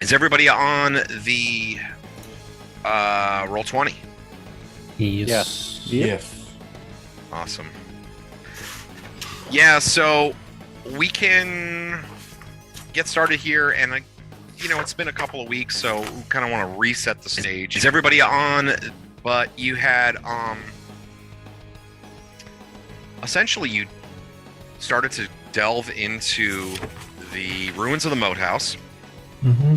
Is everybody on the roll 20? Yes. Yes. Awesome. Yeah, so we can get started here, and it's been a couple of weeks, so we kind of want to reset the stage. Is everybody on? But you had essentially you started to delve into the ruins of the Moathouse. Mm-hmm.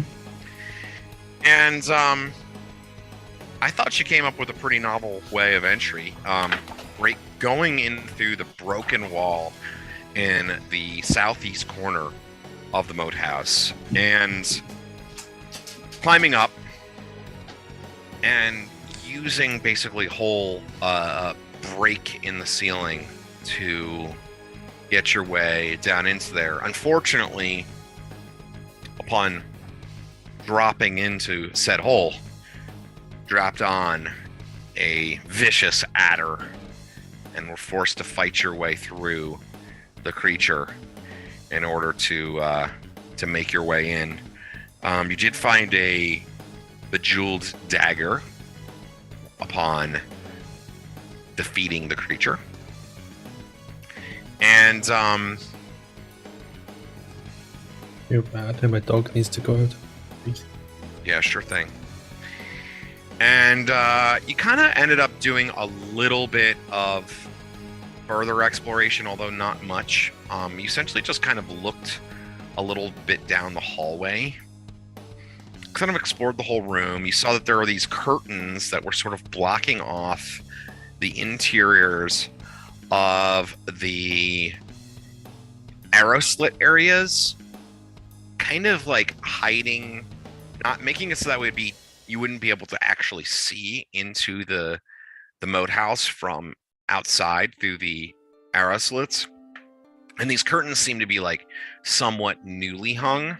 And I thought you came up with a pretty novel way of entry. Going in through the broken wall in the southeast corner of the Moathouse and climbing up and using basically a whole break in the ceiling to get your way down into there. Unfortunately, upon dropping into said hole, dropped on a vicious adder and were forced to fight your way through the creature in order to make your way in. You did find a bejeweled dagger upon defeating the creature. And You're bad, and my dog needs to go out. yeah, sure thing. And you kind of ended up doing a little bit of further exploration, although not much. You essentially just kind of looked a little bit down the hallway, kind of explored the whole room. You saw that there were these curtains that were sort of blocking off the interiors of the arrow slit areas, kind of like hiding, not making it so that you wouldn't be able to actually see into the Moathouse from outside through the arrow slits. And these curtains seem to be like somewhat newly hung.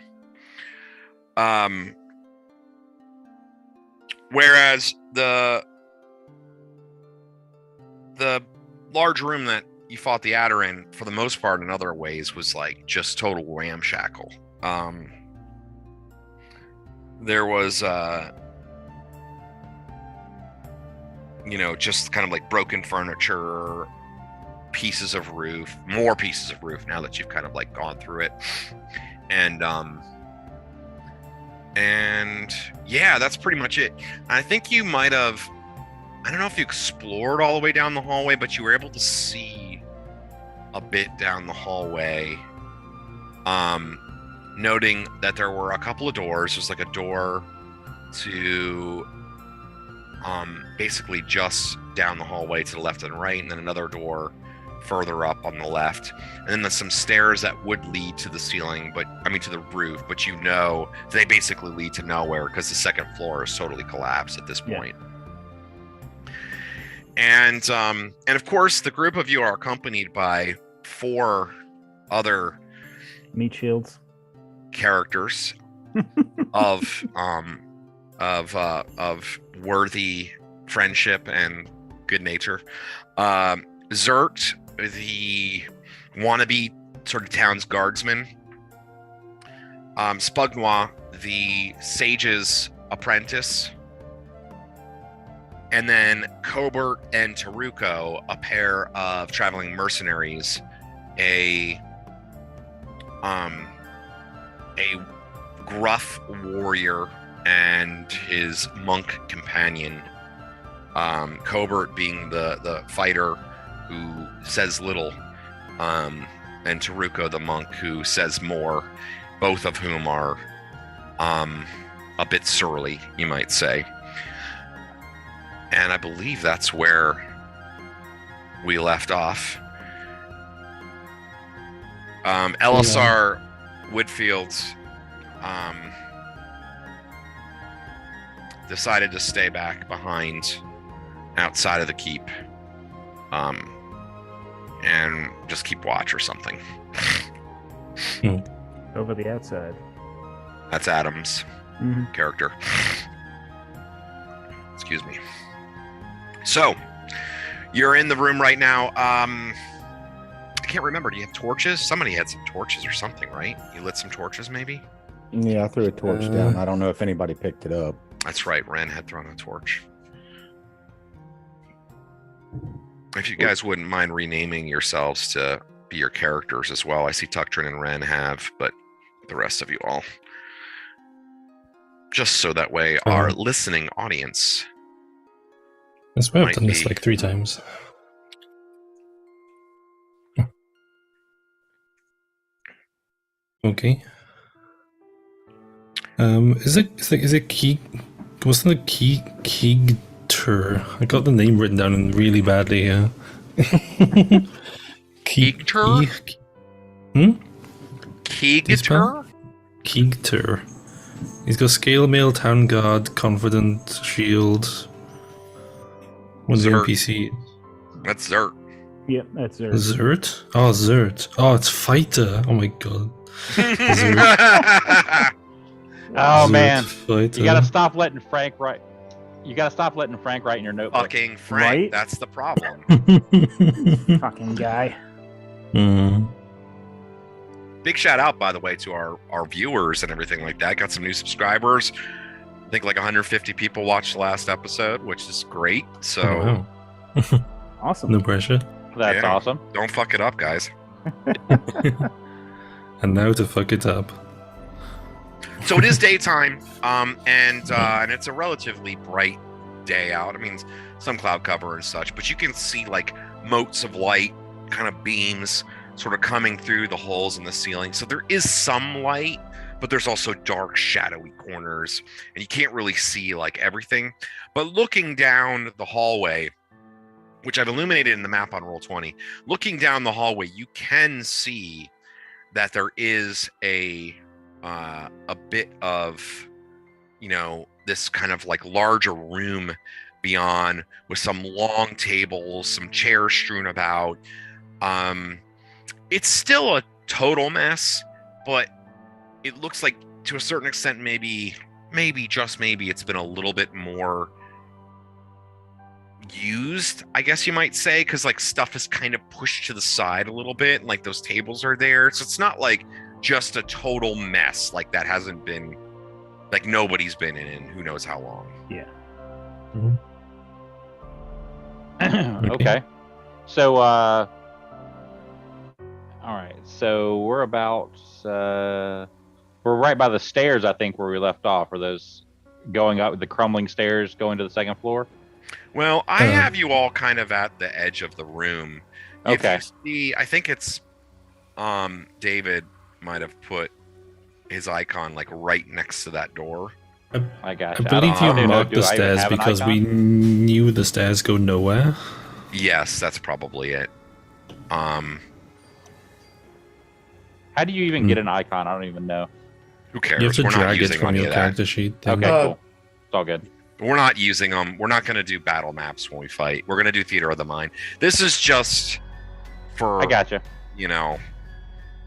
Whereas the large room that you fought the adder in, for the most part, in other ways, was like just total ramshackle. There was just kind of like broken furniture, pieces of roof, more pieces of roof now that you've kind of like gone through it. And yeah, that's pretty much it. I think you might have, I don't know if you explored all the way down the hallway, but you were able to see a bit down the hallway, noting that there were a couple of doors. There's like a door to basically just down the hallway to the left and right, and then another door further up on the left, and then there's some stairs that would lead to the ceiling, to the roof, but they basically lead to nowhere because the second floor is totally collapsed at this point. And of course, the group of you are accompanied by 4 other meat shields characters of worthy friendship and good nature. Zert, the wannabe sort of town's guardsman. Spugnois, the sage's apprentice. And then Cobert and Taruko, a pair of traveling mercenaries, a gruff warrior and his monk companion. Cobert being the fighter who says little, and Taruko the monk who says more, both of whom are a bit surly, you might say. And I believe that's where we left off. Elisar Woodfield decided to stay back behind outside of the keep and just keep watch or something. Over the outside. That's Adam's character. Excuse me. So, you're in the room right now. I can't remember. Do you have torches? Somebody had some torches or something, right? You lit some torches, maybe? Yeah, I threw a torch down. I don't know if anybody picked it up. That's right. Ren had thrown a torch. If you guys wouldn't mind renaming yourselves to be your characters as well. I see Tuctrin and Ren have, but the rest of you all. Just so that way our listening audience. I swear I've might done this be- like 3 times. Okay. Is it Key? Wasn't it Keegter? I got the name written down in really badly here. Keegter? Keegter? Keegter. He's got scale mail, town guard, confident, shield. What's the Zert. NPC? That's Zert. Yep, that's her. Zert? Oh, Zert. Oh, it's fighter. Oh my god. Oh Zert man, fighter. you gotta stop letting Frank write. You gotta stop letting Frank write in your notebook. Fucking Frank. Right? That's the problem. Fucking guy. Mm. Big shout out, by the way, to our viewers and everything like that. Got some new subscribers. I think like 150 people watched the last episode, which is great. So Oh, wow. Awesome. No pressure. That's Yeah. awesome. don't fuck it up, guys. And now to fuck it up. So it is daytime, and it's a relatively bright day out. I mean, some cloud cover and such, but you can see like motes of light, kind of beams, sort of coming through the holes in the ceiling. So there is some light, but there's also dark, shadowy corners, and you can't really see like everything. But looking down the hallway, which I've illuminated in the map on Roll20, looking down the hallway, you can see that there is a bit of, this kind of like larger room beyond, with some long tables, some chairs strewn about. It's still a total mess, but it looks like to a certain extent, maybe just maybe it's been a little bit more used, I guess you might say, because like stuff is kind of pushed to the side a little bit, and like those tables are there, so it's not like just a total mess. Like that hasn't been, like nobody's been in who knows how long. Yeah. Okay. So, all right. So we're about, we're right by the stairs, I think, where we left off. Are those going up the crumbling stairs going to the second floor? Well, I have you all kind of at the edge of the room. Okay. If you see, I think it's David might have put his icon like right next to that door. I got I you. believe don't you know. marked Do the I even stairs have an because icon? we knew the stairs go nowhere. Yes, that's probably it. How do you even get an icon? I don't even know. Who cares? You have to We're not drag it using from any your of that. character sheet. thing. Okay, cool. It's all good. We're not using them. We're not going to do battle maps when we fight. We're going to do Theater of the Mind. This is just for, I got you.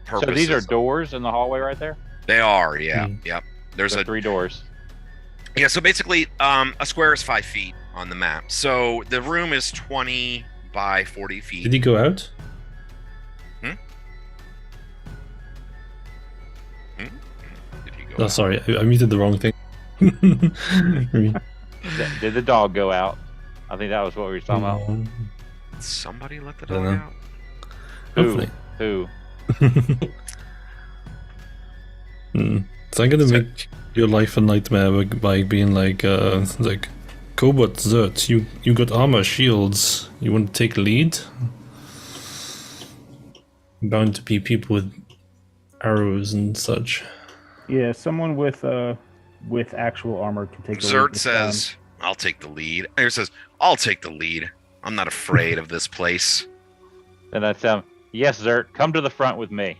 purposes. So these are doors in the hallway right there? They are, yeah. Yep. There's So a 3 doors. Yeah, so basically, a square is 5 feet on the map. So the room is 20 by 40 feet. Did he go out? Did he go Oh, out? sorry, I muted the wrong thing. Did the dog go out? I think that was what we were talking about. Did somebody let the I don't dog know. out? Hopefully. Who? So I'm gonna make your life a nightmare by being like Cobot Zert, you got armor, shields. You want to take lead? Bound to be people with arrows and such. Yeah, someone with actual armor can take the lead Zert this time. says, I'll take the lead. Or says, I'll take the lead. I'm not afraid of this place. And that's yes, Zert, come to the front with me.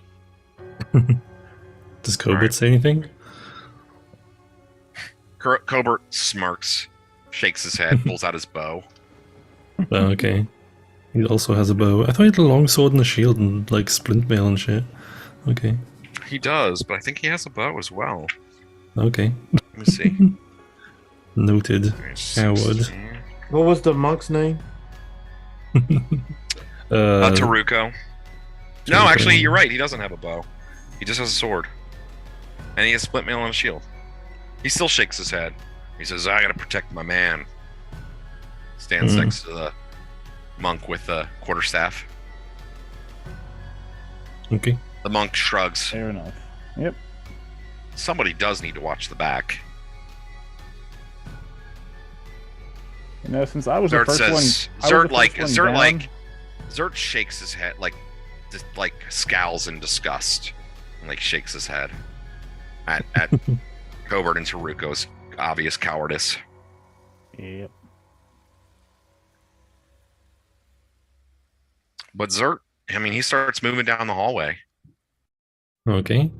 Does Cobot Alright. say anything? Cobert smirks, shakes his head, pulls out his bow. Oh, okay. He also has a bow. I thought he had a long sword and a shield and like splint mail and shit. Okay. He does, but I think he has a bow as well. Okay. Let me see. Noted. Howard. What was the monk's name? Taruko. No, Taruko. actually, you're right. He doesn't have a bow. He just has a sword. And he has split mail and a shield. He still shakes his head. He says, I gotta protect my man. Stands next to the monk with the quarterstaff. Okay. The monk shrugs. Fair enough. Yep. Somebody does need to watch the back. You know, since I was Zert the first says, one, Zert shakes his head, just like scowls in disgust, and like shakes his head at Covert and Taruko's obvious cowardice. Yep. But Zert, I mean, he starts moving down the hallway. Okay.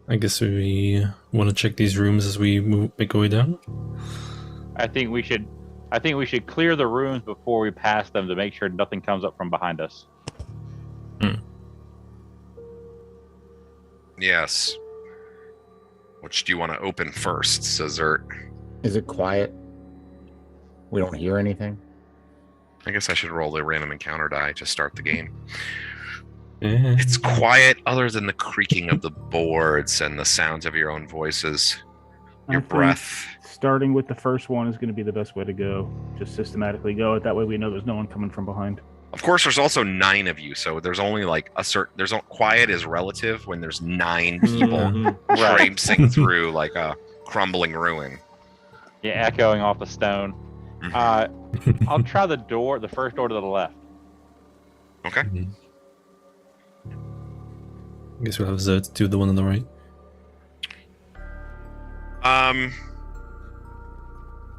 I guess we want to check these rooms as we make our way down. I think we should clear the rooms before we pass them to make sure nothing comes up from behind us. Yes. Which do you want to open first, says Zert? Is it quiet? We don't hear anything? I guess I should roll the random encounter die to start the game. Yeah. It's quiet other than the creaking of the boards and the sounds of your own voices. Your I think breath. Starting with the first one is going to be the best way to go. Just systematically go it. That way we know there's no one coming from behind. Of course, there's also 9 of you, so there's only like quiet is relative when there's 9 people traipsing through like a crumbling ruin. Yeah, echoing off the stone. I'll try the first door to the left. Okay. I guess we'll have Zert do the one on the right.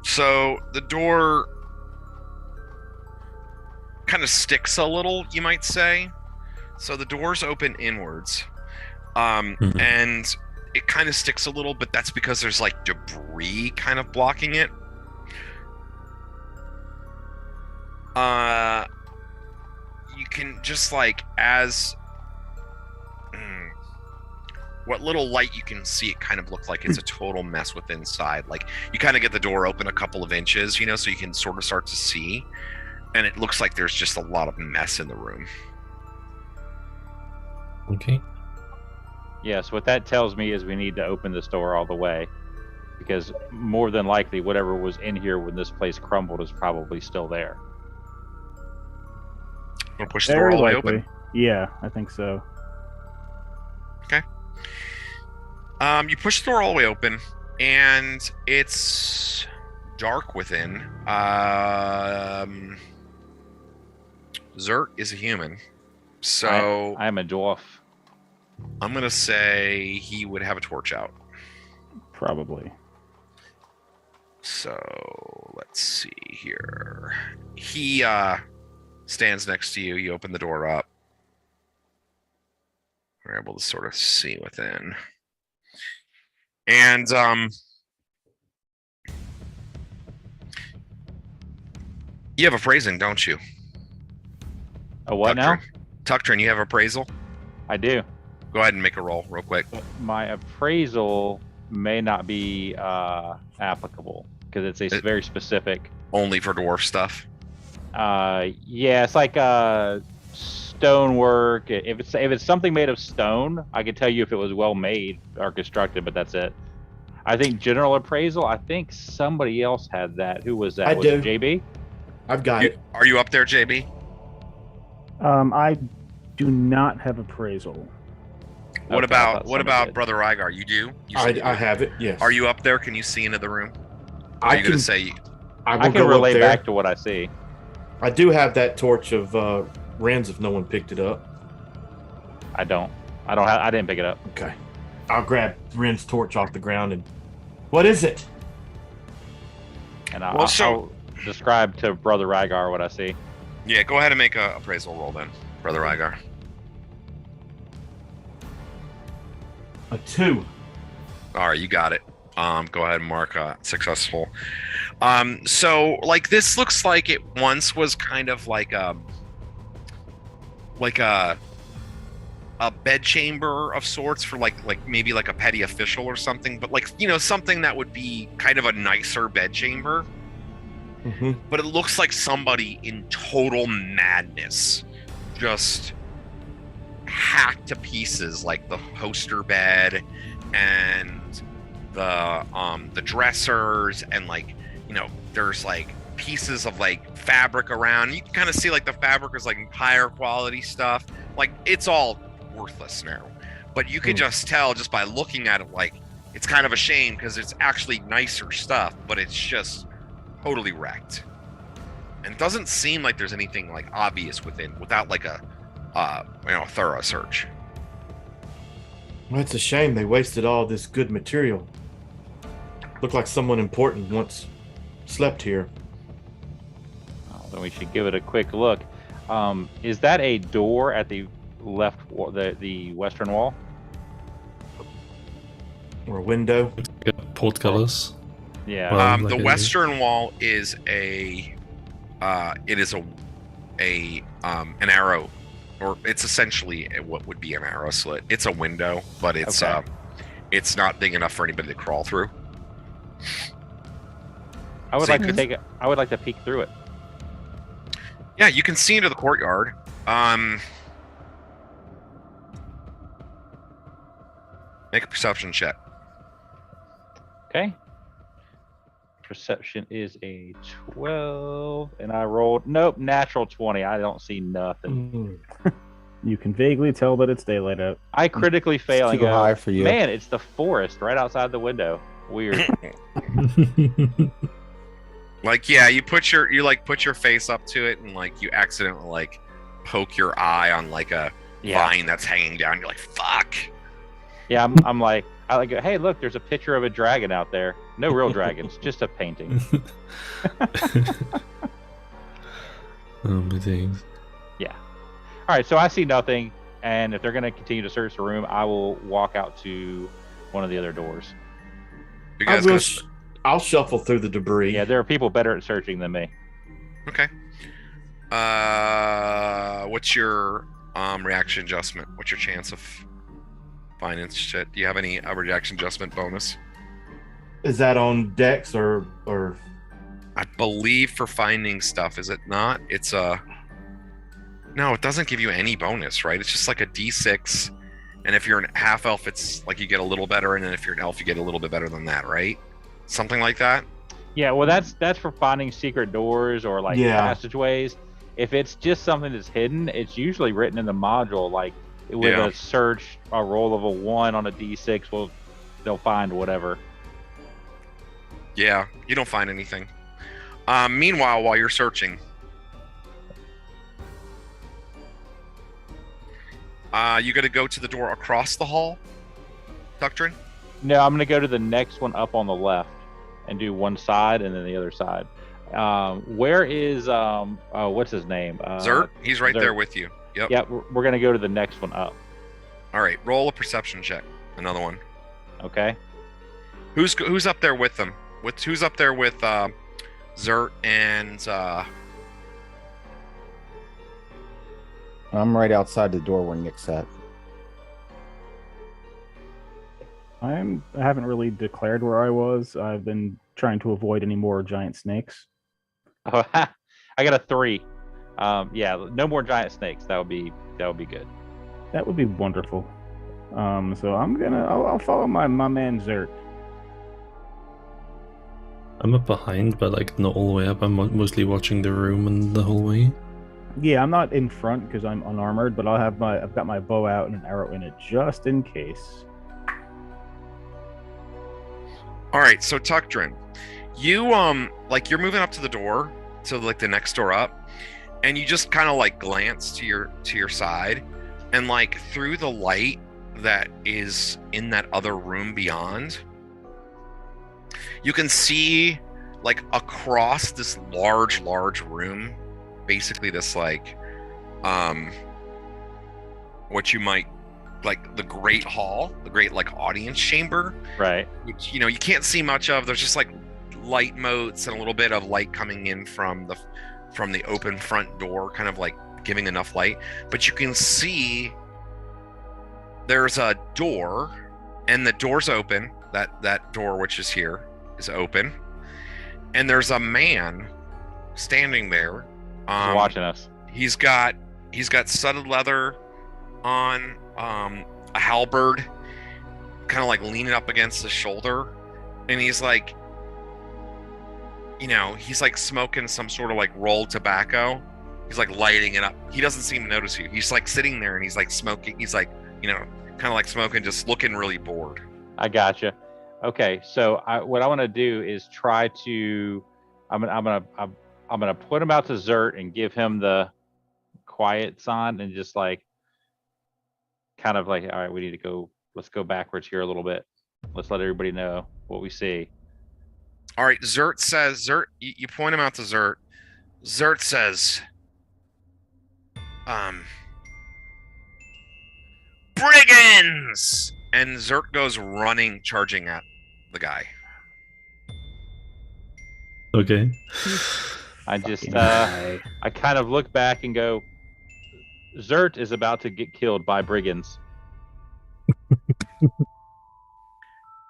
So the door kind of sticks a little, you might say. So the doors open inwards. And it kind of sticks a little, but that's because there's like debris kind of blocking it. You can just like what little light you can see, it kind of look like it's a total mess with inside. Like you kind of get the door open a couple of inches, you know, so you can sort of start to see, and it looks like there's just a lot of mess in the room. Okay. Yes, what that tells me is we need to open this door all the way, because more than likely whatever was in here when this place crumbled is probably still there. Gonna push the door all the way open. Yeah, I think so. Okay. You push the door all the way open, and it's dark within. Zert is a human, so I'm a dwarf. I'm gonna say he would have a torch out. Probably. So let's see here. He stands next to you. You open the door up. We're able to sort of see within. And you have appraising, don't you? A what now? Tucktrin, you have appraisal? I do. Go ahead and make a roll real quick. My appraisal may not be applicable because it's very specific. Only for dwarf stuff? Yeah, it's like stonework. If it's something made of stone, I could tell you if it was well made or constructed, but that's it. I think general appraisal. I think somebody else had that. Who was that? I was do. it JB? I've got it. Are you up there, JB? I do not have appraisal. What Okay, I thought about somebody did. Brother Rygar? You do? You said you I do. have it. Yes. Are you up there? Can you see into the room? Or are you going to say? I will I can go relay up there. back to what I see. I do have that torch of Ren's if no one picked it up. I don't. I didn't pick it up. Okay. I'll grab Ren's torch off the ground and. What is it? And Well, I'll describe to Brother Rygar what I see. Yeah, go ahead and make a appraisal roll then, Brother Rygar. A 2. All right, you got it. Go ahead and mark successful. So like this looks like it once was kind of like a bed chamber of sorts for like maybe like a petty official or something, but like, you know, something that would be kind of a nicer bed chamber. Mm-hmm. But it looks like somebody in total madness just hacked to pieces, like the poster bed and the dressers, and like, you know, there's like pieces of like fabric around. You can kind of see like the fabric is like higher quality stuff. Like it's all worthless now, but you could just tell just by looking at it, like it's kind of a shame because it's actually nicer stuff, but it's just totally wrecked. And it doesn't seem like there's anything like obvious without like a thorough search. Well, it's a shame they wasted all this good material. Looked like someone important once slept here. Oh, then we should give it a quick look. Is that a door at the left wall, the western wall? Or a window? Portcullis. Yeah. Well, The like western wall is an arrow, or it's essentially what would be an arrow slit. It's a window, but it's Okay. it's not big enough for anybody to crawl through. I would See, like to take it. I would like to peek through it. Yeah, you can see into the courtyard. Make a perception check. Okay. Perception is a 12, and I rolled natural 20. I don't see nothing. You can vaguely tell that it's daylight out. I critically fail and too go, high for you. man, it's the forest right outside the window. Weird. Like, yeah, you put your face up to it, and like you accidentally like poke your eye on like a vine that's hanging down. You're like, fuck. Yeah, I'm like, I like, hey, look, there's a picture of a dragon out there. No real dragons, just a painting. Oh my days. Yeah. All right, so I see nothing, and if they're going to continue to search the room, I will walk out to one of the other doors. You guys I'll shuffle through the debris. Yeah, there are people better at searching than me. okay. What's your reaction adjustment? What's your chance of finding shit? Do you have any reaction adjustment bonus? Is that on Dex or I believe for finding stuff, is it not? It's no, it doesn't give you any bonus, right? It's just like a D6, and if you're an half elf, it's like you get a little better, and then if you're an elf, you get a little bit better than that, right? Something like that. Yeah, well, that's for finding secret doors or like passageways. If it's just something that's hidden, it's usually written in the module, like with a search, a roll of a 1 on a D6. Well, they'll find whatever. Yeah, you don't find anything. Meanwhile, while you're searching, you got to go to the door across the hall, Doctrine? No, I'm gonna go to the next one up on the left and do one side and then the other side. Where is what's his name? Zert? He's right Zert. there with you. Yep. Yeah, we're gonna go to the next one up. All right, roll a perception check. Another one. Okay. Who's up there with them? Who's up there with Zert and I'm right outside the door where Nick's at. I haven't really declared where I was. I've been trying to avoid any more giant snakes. Oh, I got a 3. Yeah, no more giant snakes. That would be good. That would be wonderful. So I'll follow my man Zert. I'm up behind, but like not all the way up. I'm mostly watching the room and the hallway. Yeah, I'm not in front because I'm unarmored, but I've got my bow out and an arrow in it just in case. All right, so Tuckdrin, you you're moving up to the door, to like the next door up, and you just kind of like glance to your side, and like through the light that is in that other room beyond, you can see like across this large room, basically this like what you might like the great hall, the great like audience chamber, Right. which you can't see much of. There's just like light motes and a little bit of light coming in from the open front door, kind of like giving enough light, but you can see there's a door, and the door's open. That door, which is here, is open, and there's a man standing there He's watching us. He's got studded leather on a halberd, kind of like leaning up against his shoulder, and he's like, he's like smoking some sort of like rolled tobacco. He's like lighting it up. He doesn't seem to notice you. He's like sitting there and he's like smoking. He's like, kind of like smoking, just looking really bored. I gotcha. Okay, so what I want to do is try to. I'm gonna put him out to Zert and give him the quiet sign and just like, kind of like, all right, we need to go. Let's go backwards here a little bit. Let's let everybody know what we see. All right, Zert says, you point him out to Zert. Zert says, brigands! And Zert goes running, charging at the guy. Okay. I just, I kind of look back and go, Zert is about to get killed by brigands.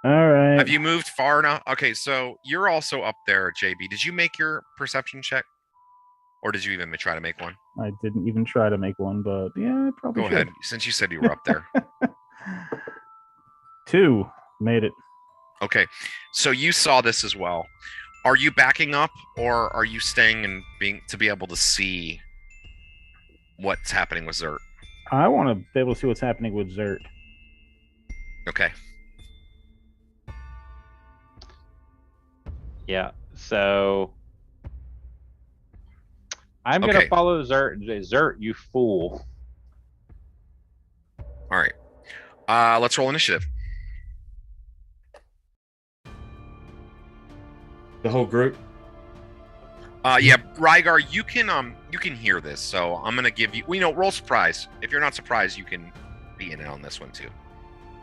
All right. Have you moved far enough? Okay, so you're also up there, JB. Did you make your perception check? Or did you even try to make one? I didn't even try to make one, but yeah, I probably Go should. ahead, since you said you were up there. 2. Made it. Okay, so you saw this as well. Are you backing up, or are you staying and to be able to see what's happening with Zert? I want to be able to see what's happening with Zert. Okay. Yeah, so I'm going to follow Zert and say, Zert, you fool. All right. Let's roll initiative. The whole group? Yeah, Rygar, you can hear this, so I'm going to give you, roll surprise. If you're not surprised, you can be in on this one too.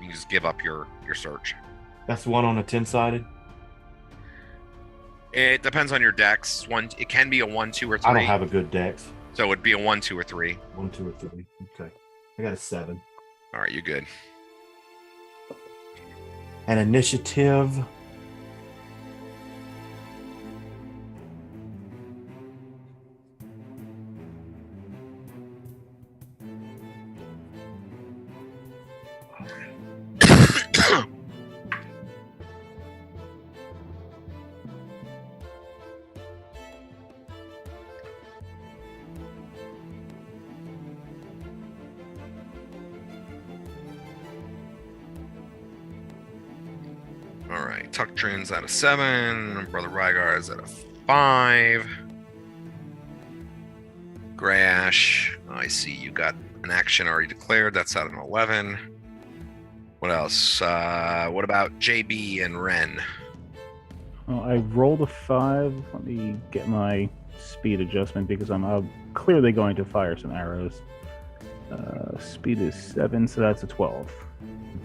You can just give up your search. That's one on a 10-sided? It depends on your dex. It can be a 1, 2, or 3. I don't have a good dex. So it would be a 1, 2, or 3. 1, 2, or 3. Okay. I got a 7. All right, you're good. An initiative. All right, Tucktrin's at a 7. Brother Rygar is at a 5. Grash, I see you got an action already declared. That's at an 11. What else? What about JB and Ren? Well, I rolled a 5. Let me get my speed adjustment because I'm clearly going to fire some arrows. Speed is 7, so that's a 12.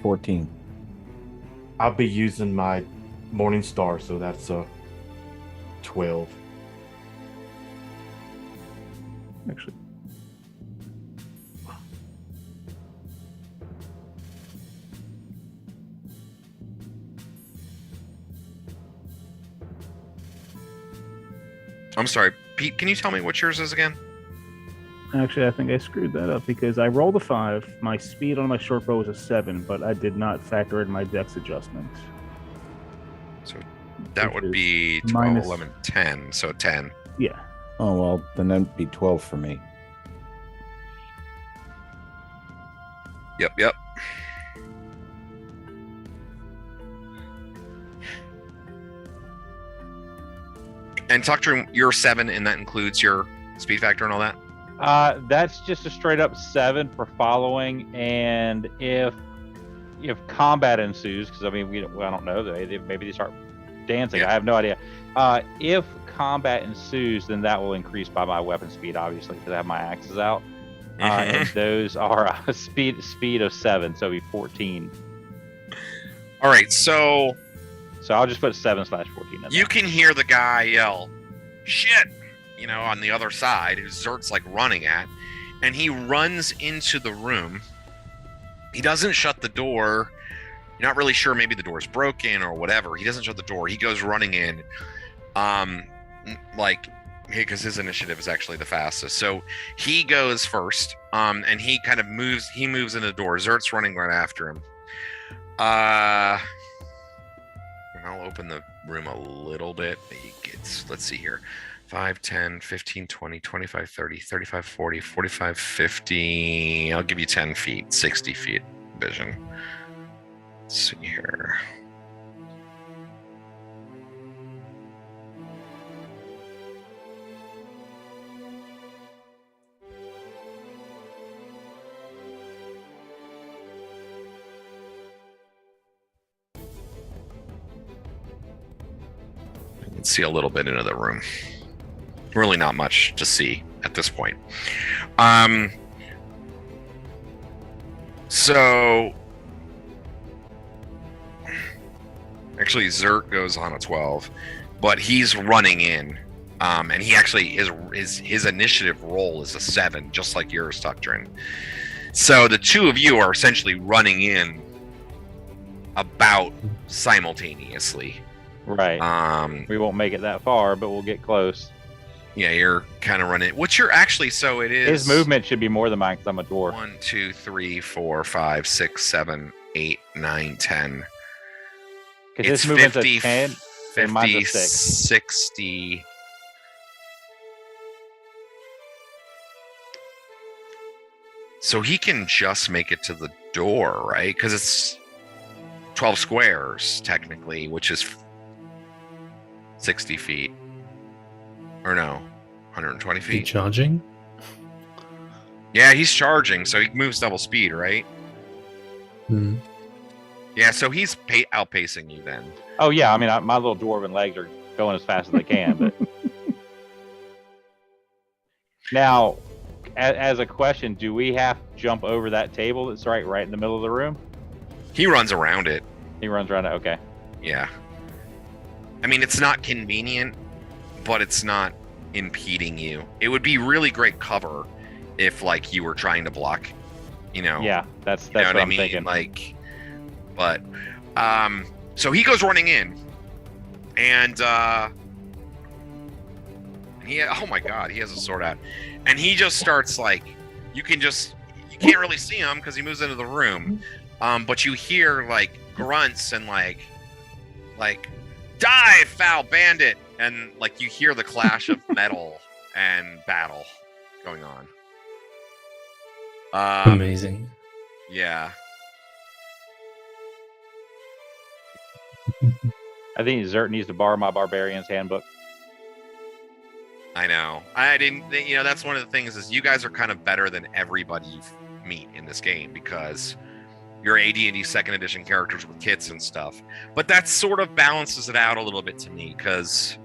14. I'll be using my Morning Star, so that's a 12. Actually. I'm sorry, Pete, can you tell me what yours is again? Actually, I think I screwed that up because I rolled a 5. My speed on my short bow was a 7, but I did not factor in my dex adjustment. So that would be 12, minus... 11, 10. So 10. Yeah. Oh, well, then that'd be 12 for me. Yep. And Tucktrin, you're 7, and that includes your speed factor and all that? That's just a straight up 7 for following, and if combat ensues, because I mean I don't know, maybe they start dancing. Yeah. I have no idea. If combat ensues, then that will increase by my weapon speed, obviously, because I have my axes out, and those are a speed of 7, so it'll be 14. All right, so I'll just put 7/14 in there. You can hear the guy yell, "Shit!" On the other side, who Zert's like running at, and he runs into the room. He doesn't shut the door. You're not really sure, maybe the door's broken or whatever. He doesn't shut the door. He goes running in. Like because his initiative is actually the fastest. So he goes first, and he kind of moves. He moves into the door. Zert's running right after him. I'll open the room a little bit. He gets, let's see here, 5, 10, 15, 20, 25, 30, 35, 40, 45, 50. I'll give you 10 feet, 60 feet vision. Let's see here. See a little bit into the room. Really not much to see at this point. So actually Zert goes on a 12, but he's running in. And he actually his initiative roll is a 7, just like yours, Tuctrin. So the two of you are essentially running in about simultaneously. Right. We won't make it that far, but we'll get close. Yeah, you're kind of running. What's your actually? So it is. His movement should be more than mine because I'm a dwarf. 1, 2, 3, 4, 5, 6, 7, 8, 9, 10. Because his movement's 50, a 10, 50, and mine's a 6. 60. So he can just make it to the door, right? Because it's 12 squares technically, which is 60 feet. Or no, 120 He feet. charging? Yeah, he's charging, so he moves double speed, right? Hmm. Yeah, so he's outpacing you then. Oh yeah, I mean my little dwarven legs are going as fast as they can. But now, as a question, do we have to jump over that table that's right in the middle of the room? He runs around it. He runs around it. Okay. Yeah. I mean, it's not convenient, but it's not impeding you. It would be really great cover if, like, you were trying to block, you know. Yeah, that's you know what what I'm I mean? thinking. Like, but, so he goes running in, and he, oh my God, he has a sword out, and he just starts, like, you can't really see him because he moves into the room, but you hear, like, grunts and like dive, foul bandit, and like you hear the clash of metal and battle going on. Amazing. Yeah. I think Zert needs to borrow my barbarian's handbook. I know. I didn't. You know, that's one of the things is you guys are kind of better than everybody you meet in this game because you're AD&D second edition characters with kits and stuff. But that sort of balances it out a little bit to me because.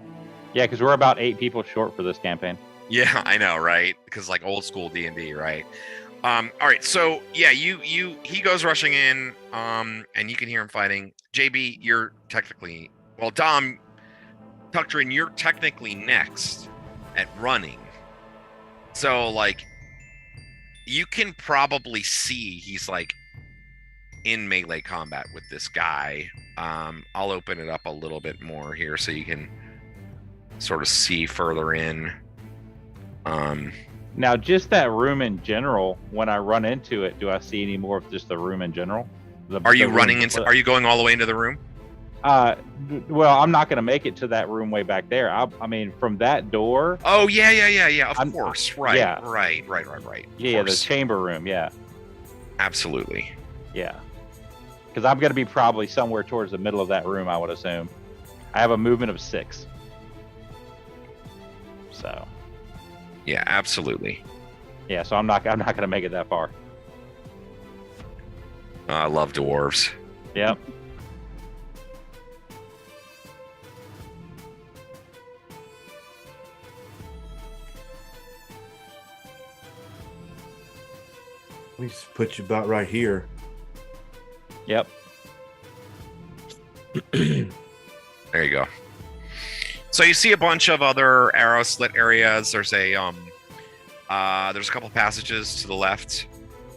Yeah, because we're about 8 people short for this campaign. Yeah, I know, right? Because like old school D&D, right? All right, so yeah, he goes rushing in, and you can hear him fighting. JB, you're technically Dom, Tuctrin, you're technically next at running. So like, you can probably see he's like in melee combat with this guy. I'll open it up a little bit more here so you can sort of see further in. Now, just that room in general, when I run into it, do I see any more of just the room in general? Are you running into? Are you going all the way into the room? Well, I'm not going to make it to that room way back there. I mean, from that door. Oh yeah. Of course, right. Yeah. Right. Yeah, the chamber room. Yeah. Absolutely. Yeah. Because I'm going to be probably somewhere towards the middle of that room, I would assume. I have a movement of 6. So. Yeah, absolutely. Yeah, so I'm not going to make it that far. I love dwarves. Yep. Let me just put you about right here. Yep. There you go. So you see a bunch of other arrow slit areas. There's a couple passages to the left.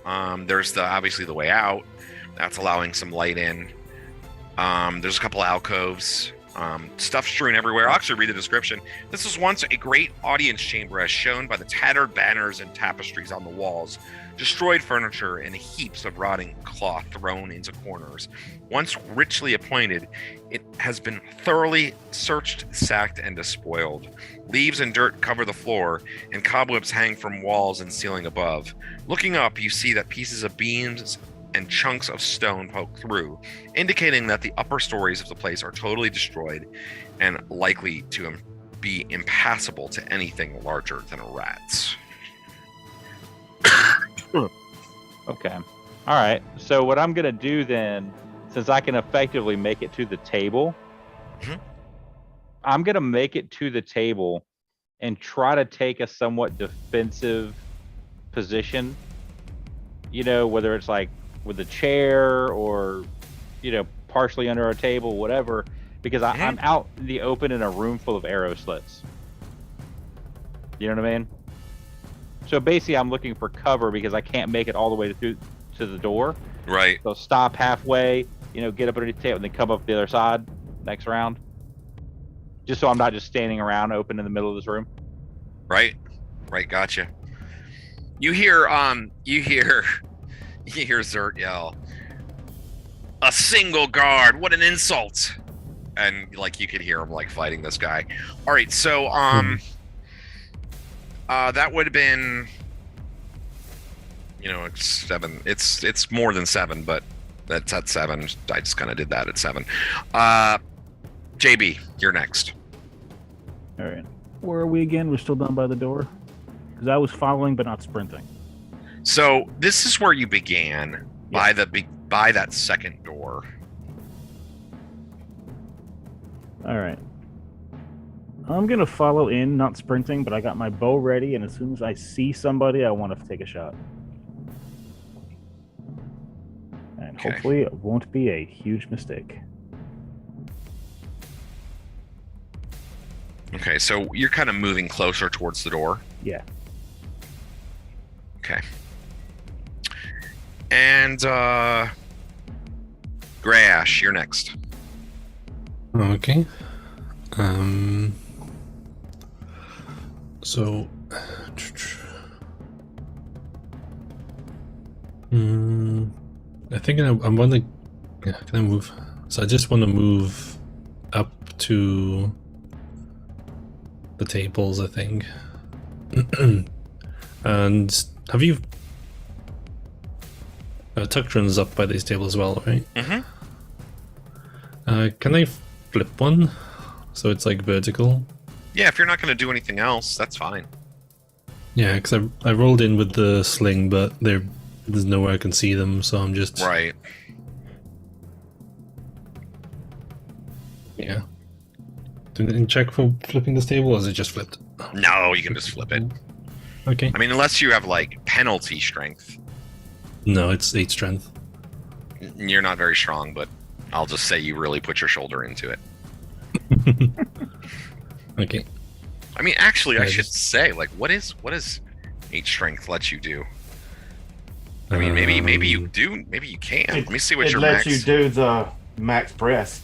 There's obviously the way out. That's allowing some light in. There's a couple alcoves Stuff strewn everywhere. I'll actually read the description. This was once a great audience chamber as shown by the tattered banners and tapestries on the walls, destroyed furniture, and heaps of rotting cloth thrown into corners. Once richly appointed, it has been thoroughly searched, sacked, and despoiled. Leaves and dirt cover the floor, and cobwebs hang from walls and ceiling above. Looking up, you see that pieces of beams and chunks of stone poke through, indicating that the upper stories of the place are totally destroyed and likely to be impassable to anything larger than rats. Okay. All right. So what I'm going to do then, since I can effectively make it to the table, I'm going to make it to the table and try to take a somewhat defensive position, you know, whether it's like with a chair or, you know, partially under a table, whatever, because I'm out in the open in a room full of arrow slits. You know what I mean? So basically, I'm looking for cover because I can't make it all the way to the door. Right. So stop halfway, you know, get up underneath the table, and then come up the other side next round. Just so I'm not just standing around open in the middle of this room. Right. Right. Gotcha. You hear Zert yell, "A single guard! What an insult!" And like you could hear him like fighting this guy. All right, so that would have been, you know, it's 7. It's more than 7, but that's at 7. I just kind of did that at 7. JB, you're next. All right. Where are we again? We're still down by the door? Because I was following but not sprinting. So this is where you began, by that second door. All right. I'm going to follow in, not sprinting, but I got my bow ready, and as soon as I see somebody, I want to take a shot. And hopefully it won't be a huge mistake. Okay, so you're kind of moving closer towards the door. Yeah. Okay. And Gray Ash, you're next. Okay. So I think I'm gonna. Yeah, can I move? So I just want to move up to the tables, I think. And have you? Tuctron's up by these tables as well, right? Mm-hmm. Can I flip one so it's like vertical? Yeah, if you're not going to do anything else, that's fine. Yeah, because I rolled in with the sling, but there's nowhere I can see them, so I'm just... Right. Yeah. Didn't check for flipping this table, or is it just flipped? No, you can just flip it. Okay. I mean, unless you have, like, penalty strength. No, it's 8 strength. You're not very strong, but I'll just say you really put your shoulder into it. Okay. I mean, actually, I should say, like, what is 8 strength let you do? I mean, maybe you do, maybe you can. Let me see what your max... It lets you do the max press.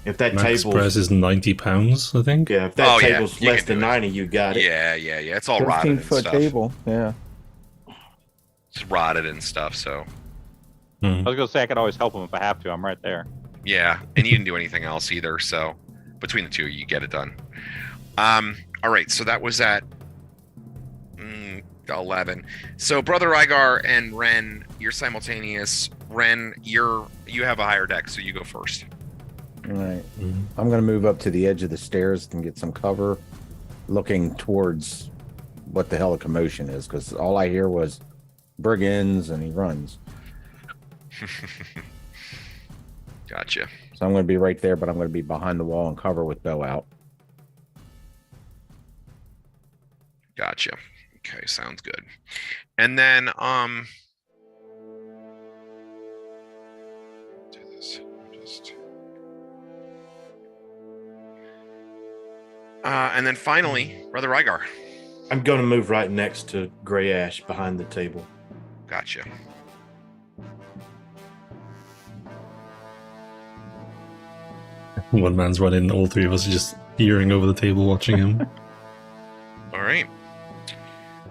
If that max table press is 90 pounds, I think. Yeah, if that table's less than 90, you got it. Yeah. It's all rotted and 15-foot stuff. table, yeah. It's rotted and stuff, so... I was gonna say I could always help him if I have to. I'm right there. Yeah, and you didn't do anything else either, so between the two, you get it done. All right, so that was at 11. So Brother Rygar and Ren, you're simultaneous. Ren, you have a higher deck, so you go first. All right. I'm going to move up to the edge of the stairs and get some cover, looking towards what the hell a commotion is, because all I hear was brigands, and he runs. Gotcha. So I'm going to be right there, but I'm going to be behind the wall and cover with bow out. Gotcha. Okay, sounds good. And then do this. And then finally, Brother Rygar. I'm going to move right next to Gray Ash behind the table. Gotcha. One man's running, all three of us are just peering over the table watching him. All right.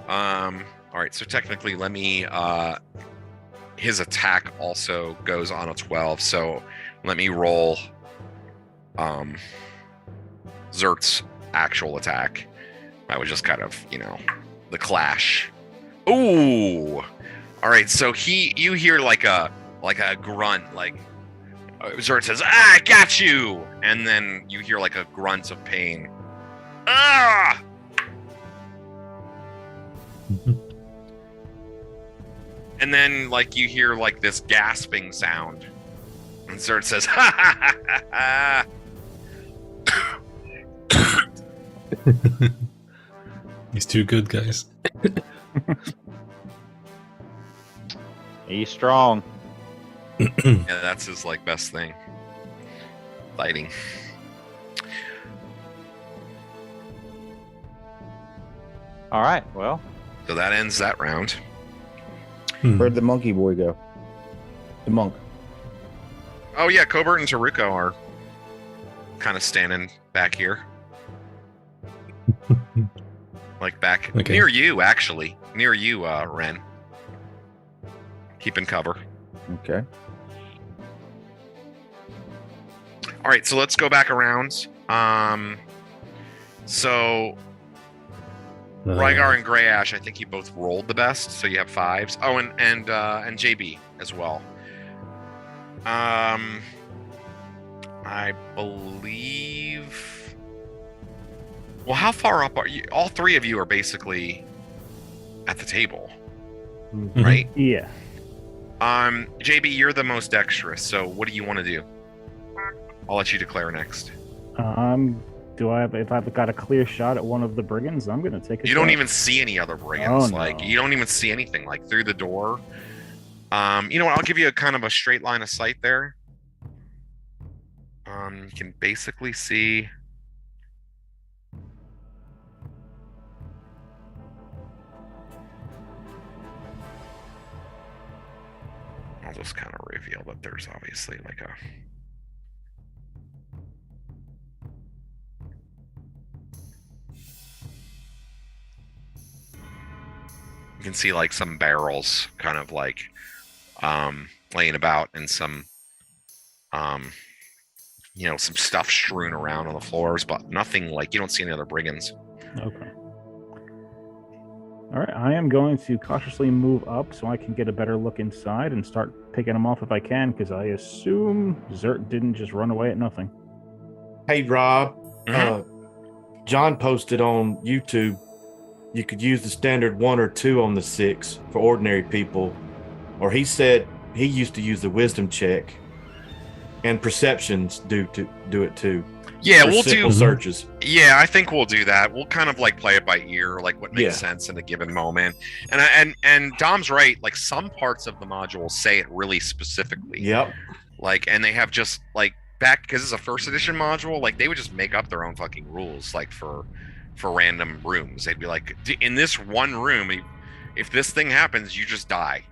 All right. So technically, let me. His attack also goes on a 12. So let me roll. Zert's actual attack. That was just kind of, the clash. Ooh. All right. So you hear like a grunt, like Zert says, "I got you," and then you hear like a grunt of pain. Ah. And then, like, you hear, like, this gasping sound. And Zert says, "Ha ha ha ha ha!" He's too good, guys. He's strong. Yeah, that's his, like, best thing. Fighting. All right, well. So that ends that round. Where'd the monkey boy go? The monk. Oh, yeah, Cobert and Taruko are kind of standing back here. Like back near you, actually. Near you, Ren. Keeping cover. Okay. All right, so let's go back around. So Rygar and Grey Ash, I think you both rolled the best, so you have 5s. Oh, and JB as well. I believe. Well, how far up are you? All 3 of you are basically at the table, right? Yeah. JB, you're the most dexterous. So, what do you want to do? I'll let you declare next. If I've got a clear shot at one of the brigands, I'm going to take a You shot. don't even see any other brigands. Oh, Like, no. you don't even see anything, like, through the door. You know what? I'll give you a kind of a straight line of sight there. You can basically see. I'll just kind of reveal that there's obviously like a. You can see like some barrels kind of like laying about and some some stuff strewn around on the floors, but nothing like you don't see any other brigands. Okay. All right, I am going to cautiously move up so I can get a better look inside and start picking them off if I can, because I assume Zert didn't just run away at nothing. Hey, Rob. Mm-hmm. John posted on YouTube you could use the standard 1 or 2 on the 6 for ordinary people. Or he said he used to use the wisdom check, and perceptions do it too. Yeah, for we'll simple do searches. Yeah, I think we'll do that. We'll kind of like play it by ear, like what makes sense in a given moment. And Dom's right. Like some parts of the module say it really specifically. Yep. Like, and they have just like back because it's a first edition module. Like they would just make up their own fucking rules, like for random rooms. They'd be like, in this one room, if this thing happens, you just die.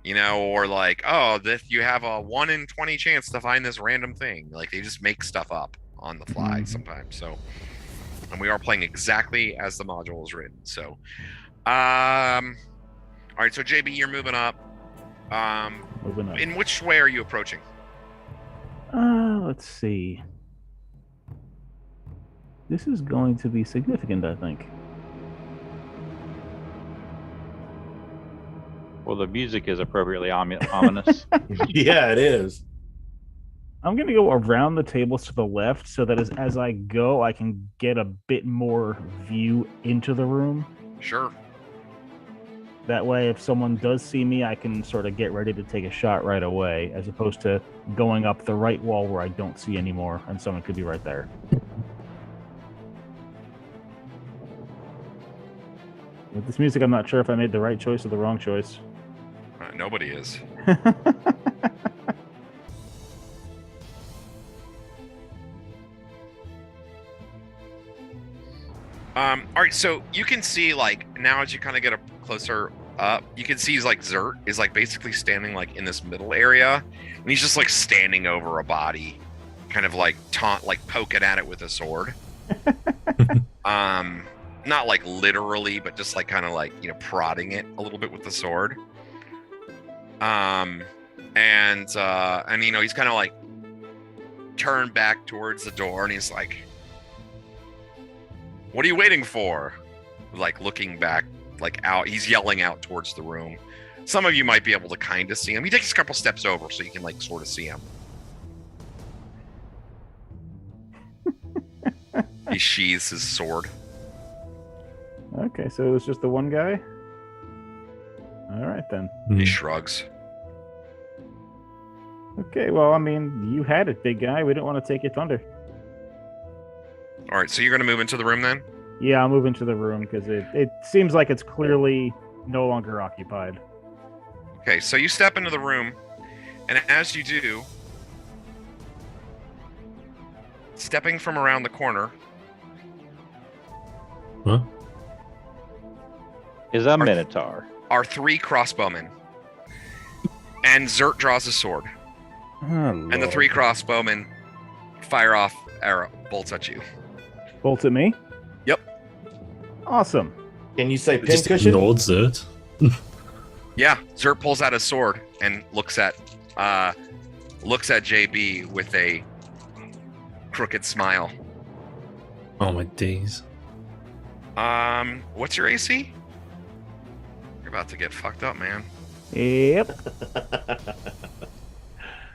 Or like, oh, you have a 1 in 20 chance to find this random thing. Like they just make stuff up on the fly sometimes. So, and we are playing exactly as the module is written. So, all right. So JB, you're moving up. Moving up. In which way are you approaching? Let's see. This is going to be significant, I think. Well, the music is appropriately ominous. Yeah, it is. I'm going to go around the tables to the left so that as I go, I can get a bit more view into the room. Sure. That way, if someone does see me, I can sort of get ready to take a shot right away, as opposed to going up the right wall where I don't see anymore, and someone could be right there. With this music, I'm not sure if I made the right choice or the wrong choice. Nobody is. All right, so you can see like now as you kind of get closer up, you can see he's like Zert is like basically standing like in this middle area, and he's just like standing over a body, kind of like taunt, like poking at it with a sword. Not like literally, but just like kind of like, you know, prodding it a little bit with the sword. And you know, he's kind of like turned back towards the door, and he's like, "What are you waiting for?" Like looking back, like out. He's yelling out towards the room. Some of you might be able to kind of see him. He takes a couple steps over so you can like sort of see him. He sheathes his sword. Okay, so it was just the one guy? All right, then. He shrugs. Okay, well, I mean, you had it, big guy. We didn't want to take your thunder. All right, so you're going to move into the room then? Yeah, I'll move into the room because it seems like it's clearly no longer occupied. Okay, so you step into the room, and as you do, stepping from around the corner... Huh? Is a minotaur. Are 3 crossbowmen. And Zert draws a sword. Oh, and the 3 crossbowmen fire off bolts at you. Bolts at me? Yep. Awesome. Can you say Just pincushion? ignored Zert. Yeah, Zert pulls out a sword and looks at JB with a crooked smile. Oh my days. What's your AC? You're about to get fucked up, man. Yep.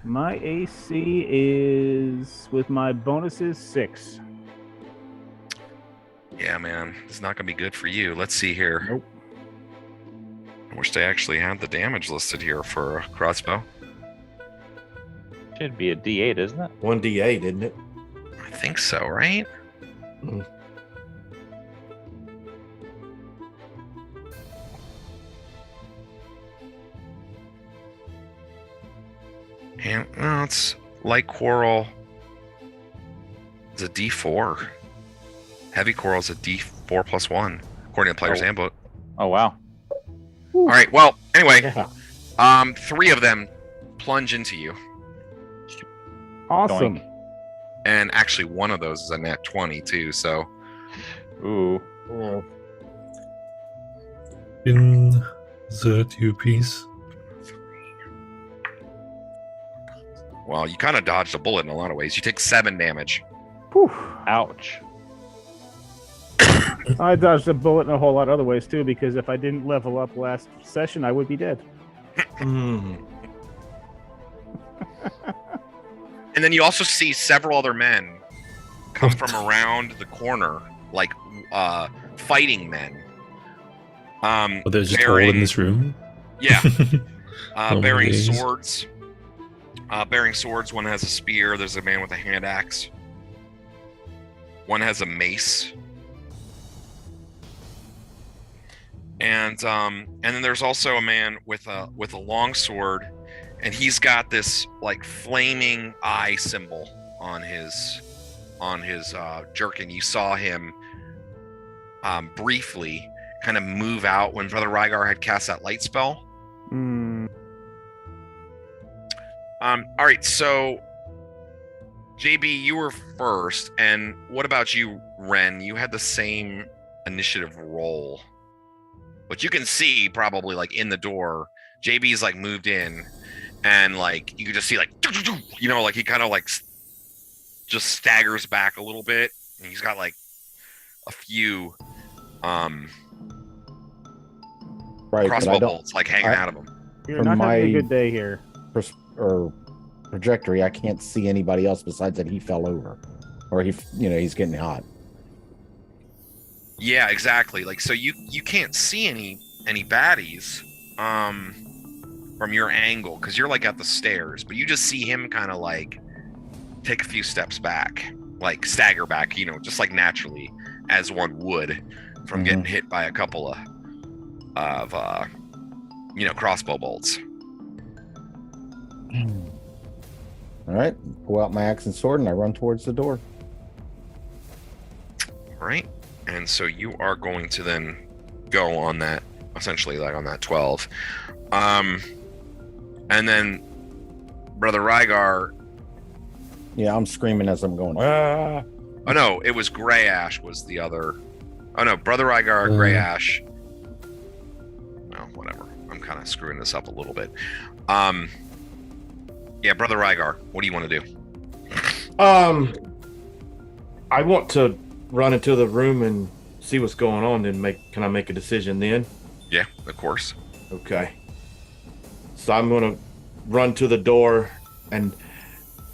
My AC is, with my bonuses, 6. Yeah, man. It's not going to be good for you. Let's see here. Nope. I wish they actually had the damage listed here for a crossbow. Should be a D8, isn't it? 1d8, isn't it? I think so, right? Mm. And no, it's light coral. It's a D4. Heavy coral is a D4 plus 1, according to the player's handbook. Oh, wow. All right. Well, anyway, Yeah. 3 of them plunge into you, Awesome. Doink. and actually one of those is a nat 20 too. So Ooh. Yeah. In Zert, you piece. well, you kind of dodged a bullet in a lot of ways. You take 7 damage. Whew. Ouch. I dodged a bullet in a whole lot of other ways, too, because if I didn't level up last session, I would be dead. Mm. And then you also see several other men come from around the corner, like fighting men. Oh, they're just all in this room? Yeah. Oh, Bearing jeez. swords. Bearing swords. One has a spear. There's a man with a hand axe. One has a mace. And then there's also a man with a long sword, and he's got this like flaming eye symbol on his jerkin. You saw him briefly kind of move out when Brother Rygar had cast that light spell. All right, so JB, you were first, and what about you, Ren? You had the same initiative roll, but you can see probably like in the door, JB's like moved in, and like you can just see like, you know, like he kind of like just staggers back a little bit, and he's got like a few Right, crossbow but I don't, bolts like hanging out of him. You're From not having a my- good day here. or trajectory, I can't see anybody else besides that he fell over, or he's getting hot. Yeah, exactly. Like, so you can't see any baddies from your angle because you're like at the stairs, but you just see him kind of like take a few steps back, like stagger back, you know, just like naturally as one would from getting hit by a couple of crossbow bolts. All right, pull out my axe and sword, and I run towards the door. All right. And so you are going to then go on that, essentially like on that 12. And then Brother Rygar, Yeah, I'm screaming as I'm going. Ah! Oh no, it was Grey Ash was the other. Oh no, Brother Rygar, Grey Ash. Well, whatever. I'm kind of screwing this up a little bit. Yeah, Brother Rygar, what do you want to do? I want to run into the room and see what's going on, and can I make a decision then? Yeah, of course. Okay. So I'm gonna run to the door, and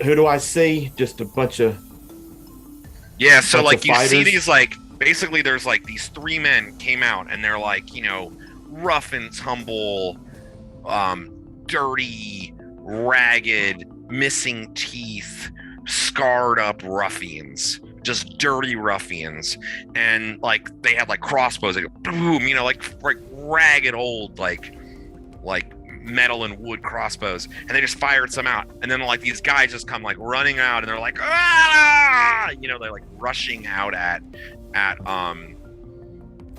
who do I see? Just a bunch of so like you fighters? see these like basically there's like these 3 men came out and they're like, rough and tumble, dirty, ragged, missing teeth, scarred up ruffians, just dirty ruffians, and like they had like crossbows, like boom, like ragged old like metal and wood crossbows, and they just fired some out, and then like these guys just come like running out, and they're like they're like rushing out at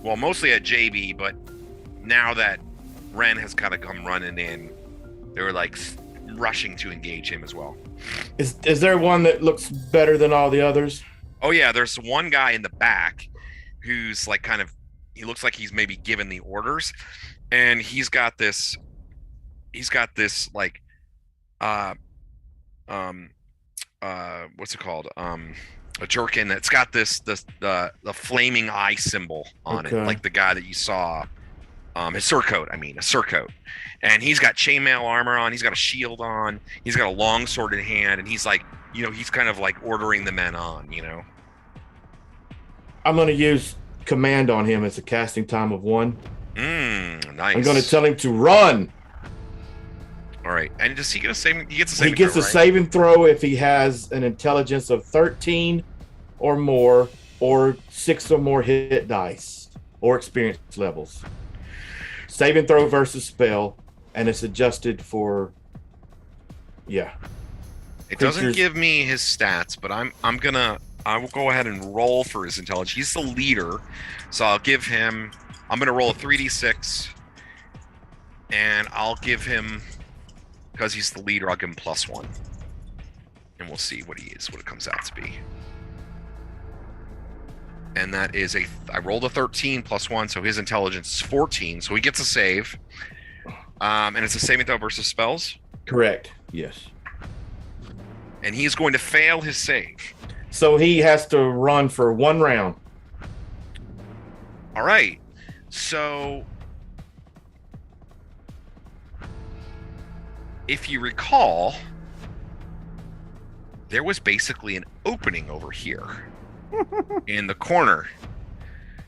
well, mostly at JB, but now that Ren has kind of come running in, they were like rushing to engage him as well. Is there one that looks better than all the others? Oh yeah, there's one guy in the back who's like he looks like he's maybe given the orders, and he's got this like what's it called, a jerkin that's got the flaming eye symbol on it, like the guy that you saw, his surcoat, a surcoat, and he's got chainmail armor on, he's got a shield on, he's got a long sword in hand, and he's like, he's kind of like ordering the men on. I'm going to use command on him. It's a casting time of 1. Nice. I'm going to tell him to run. All right, and does he get a saving? He gets a saving. He gets throw, a right? saving throw if he has an intelligence of 13 or more, or 6 or more hit dice, or experience levels. Saving throw versus spell, and it's adjusted for. Yeah. It doesn't give me his stats, but I will go ahead and roll for his intelligence. He's the leader, so I'm gonna roll a 3d6, and I'll give him, because he's the leader, I'll give him +1, and we'll see what it comes out to be. And that is I rolled a 13 +1, so his intelligence is 14, so he gets a save, and it's a saving throw versus spells. Correct. Yes. And he's going to fail his save. So he has to run for 1 round. All right. So if you recall, there was basically an opening over here in the corner.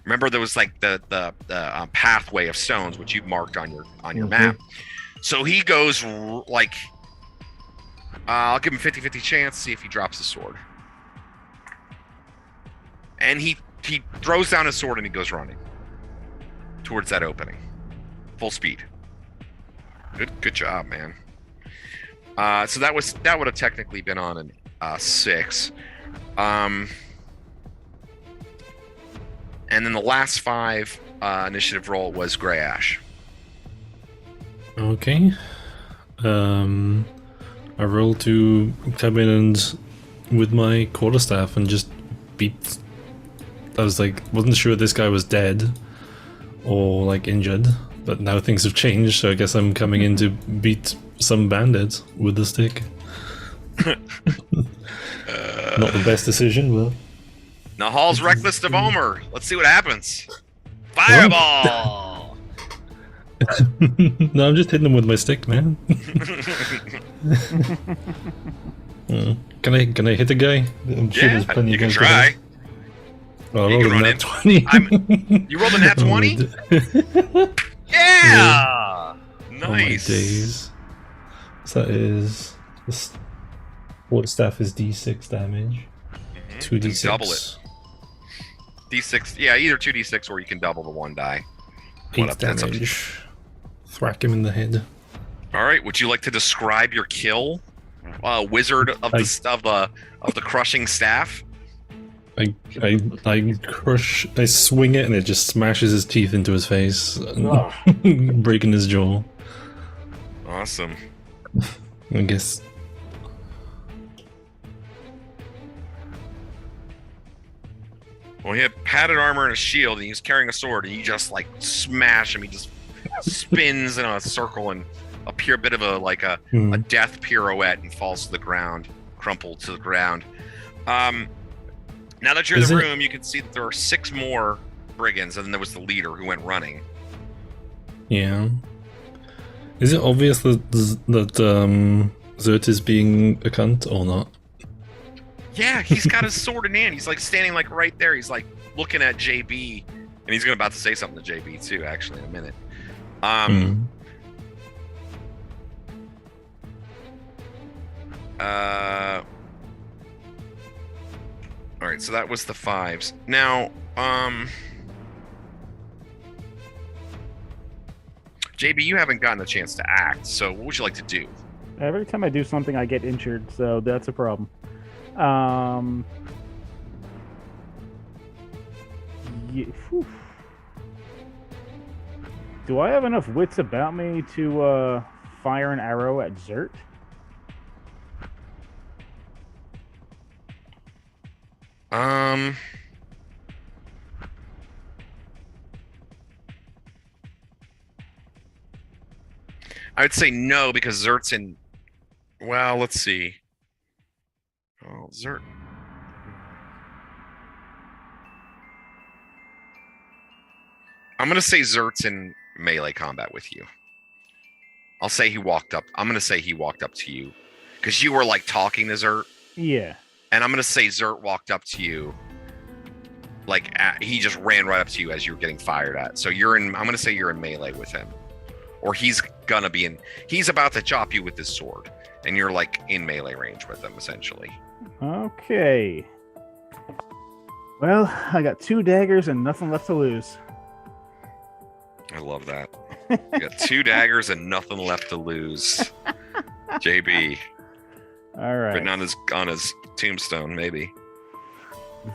Remember, there was like the pathway of stones, which you've marked on your map. So he goes like, I'll give him 50-50 chance, see if he drops the sword. And he throws down his sword and he goes running towards that opening, full speed. Good job, man. So that would have technically been on an 6. And then the last 5 initiative roll was Grey Ash. Okay. I rolled to come in and with my quarterstaff and just beat. I was like, wasn't sure this guy was dead or like injured, but now things have changed, so I guess I'm coming in to beat some bandits with the stick. Not the best decision, but. Nahal's Reckless of Omer. Let's see what happens. Fireball! No, I'm just hitting him with my stick, man. Can I hit the guy? I'm sure there's plenty you of can guys try. Oh, I You rolled can a run nat in. 20. You rolled a nat 20? Yeah! Oh my Nice. days. So that is... This quarterstaff is d6 damage. 2d6. Double it. D6, yeah, either 2d6 or you can double the 1 die. 8 damage. Thwack him in the head. All right, would you like to describe your kill, wizard of the crushing staff? I swing it and it just smashes his teeth into his face, breaking his jaw. Awesome. I guess. Well, he had padded armor and a shield, and he was carrying a sword, and you just like smash him. He just spins in a circle and a bit of a death pirouette and falls to the ground, crumpled to the ground. Now that you're in the room, you can see that there are 6 more brigands, and then there was the leader who went running. Yeah. Is it obvious that Zert is being a cunt or not? Yeah, he's got his sword in hand. He's like standing like right there. He's like looking at JB, and he's about to say something to JB too. Actually, in a minute. All right, so that was the 5s. Now, JB, you haven't gotten a chance to act. So, what would you like to do? Every time I do something, I get injured, so that's a problem. Do I have enough wits about me to fire an arrow at Zert? I would say no, because Zert's in. Well, let's see. Oh, Zert. I'm gonna say Zert's in melee combat with you. I'll say he walked up. I'm gonna say he walked up to you, because you were like talking to Zert. Yeah. And I'm gonna say Zert walked up to you. Like he just ran right up to you as you were getting fired at. So you're in. I'm gonna say you're in melee with him, or he's gonna be in. He's about to chop you with his sword, and you're like in melee range with him essentially. Okay. Well, I got 2 daggers and nothing left to lose. I love that. You got 2 daggers and nothing left to lose. JB. All right. Written on his tombstone, maybe.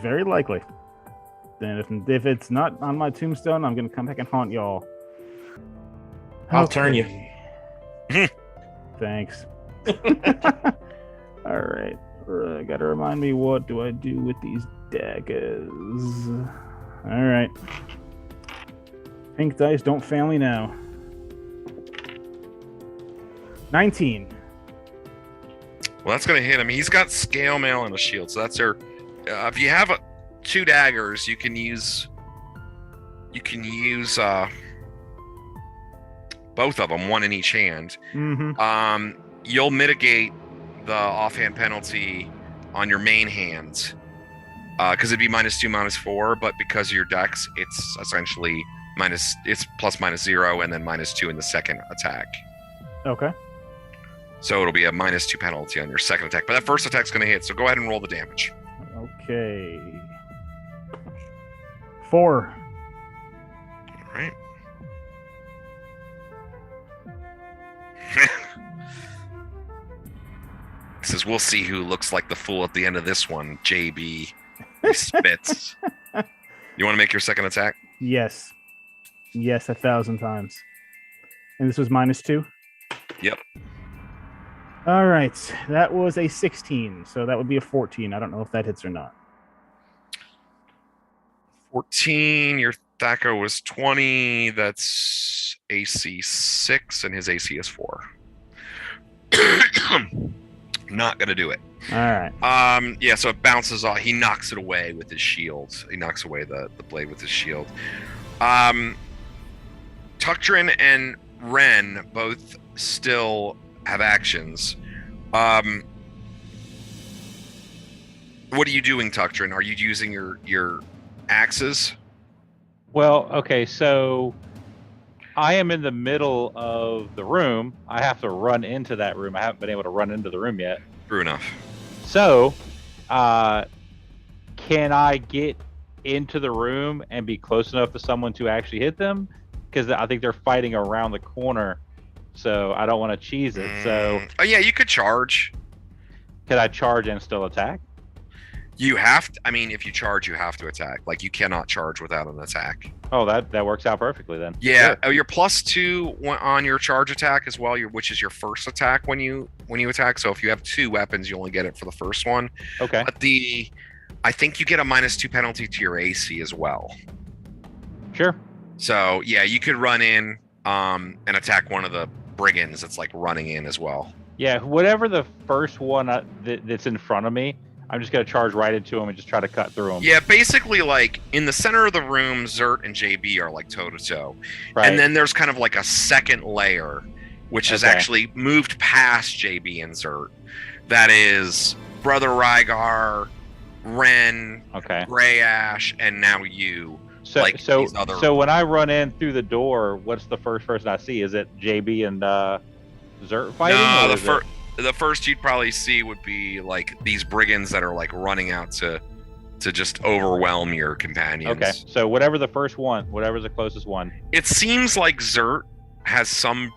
Very likely. Then if it's not on my tombstone, I'm gonna come back and haunt y'all. I'll turn you. Thanks. All right. Gotta remind me, what do I do with these daggers? All right. Pink dice, don't fail me now. 19. Well, that's going to hit him. He's got scale mail and a shield, so that's her. If you have 2 daggers, you can use both of them, one in each hand. Mm-hmm. You'll mitigate the offhand penalty on your main hand, because it'd be -2, -4, but because of your dex, it's essentially it's ±0 and then -2 in the second attack. Okay. So it'll be a -2 penalty on your second attack, but that first attack's going to hit. So go ahead and roll the damage. Okay. 4. All right. He says, "We'll see who looks like the fool at the end of this one." JB, he spits. You want to make your second attack? Yes. Yes, 1,000 times. And this was -2? Yep. All right. That was a 16, so that would be a 14. I don't know if that hits or not. 14. Your Thaco was 20. That's AC 6, and his AC is 4. Not gonna do it. All right. Yeah, so it bounces off. He knocks it away with his shield. He knocks away the blade with his shield. Tuctrin and Ren both still have actions. What are you doing, Tuctrin? Are you using your axes? Well, okay, so I am in the middle of the room. I have to run into that room. I haven't been able to run into the room yet. True enough. So, can I get into the room and be close enough to someone to actually hit them? Because I think they're fighting around the corner, so I don't want to cheese it. So, oh yeah, you could charge. Could I charge and still attack? You have to. I mean, if you charge, you have to attack. Like, you cannot charge without an attack. Oh, that works out perfectly then. Yeah. Sure. Oh, you're +2 on your charge attack as well. Which is your first attack when you attack. So if you have 2 weapons, you only get it for the first one. Okay. But the I think you get a -2 penalty to your AC as well. Sure. So yeah, you could run in and attack one of the brigands that's like running in as well. Yeah, whatever the first one that's in front of me, I'm just gonna charge right into him and just try to cut through him. Yeah, basically, like in the center of the room, Zert and JB are like toe to toe, Right. and then there's kind of like a second layer, which is actually moved past JB and Zert. That is Brother Rygar, Ren, Gray Ash, and now you. So, like so when I run in through the door, what's the first person I see? Is it JB and Zert fighting? No, the first you'd probably see would be like these brigands that are like running out to just overwhelm your companions. Okay, so whatever the first one, whatever's the closest one. It seems like Zert has some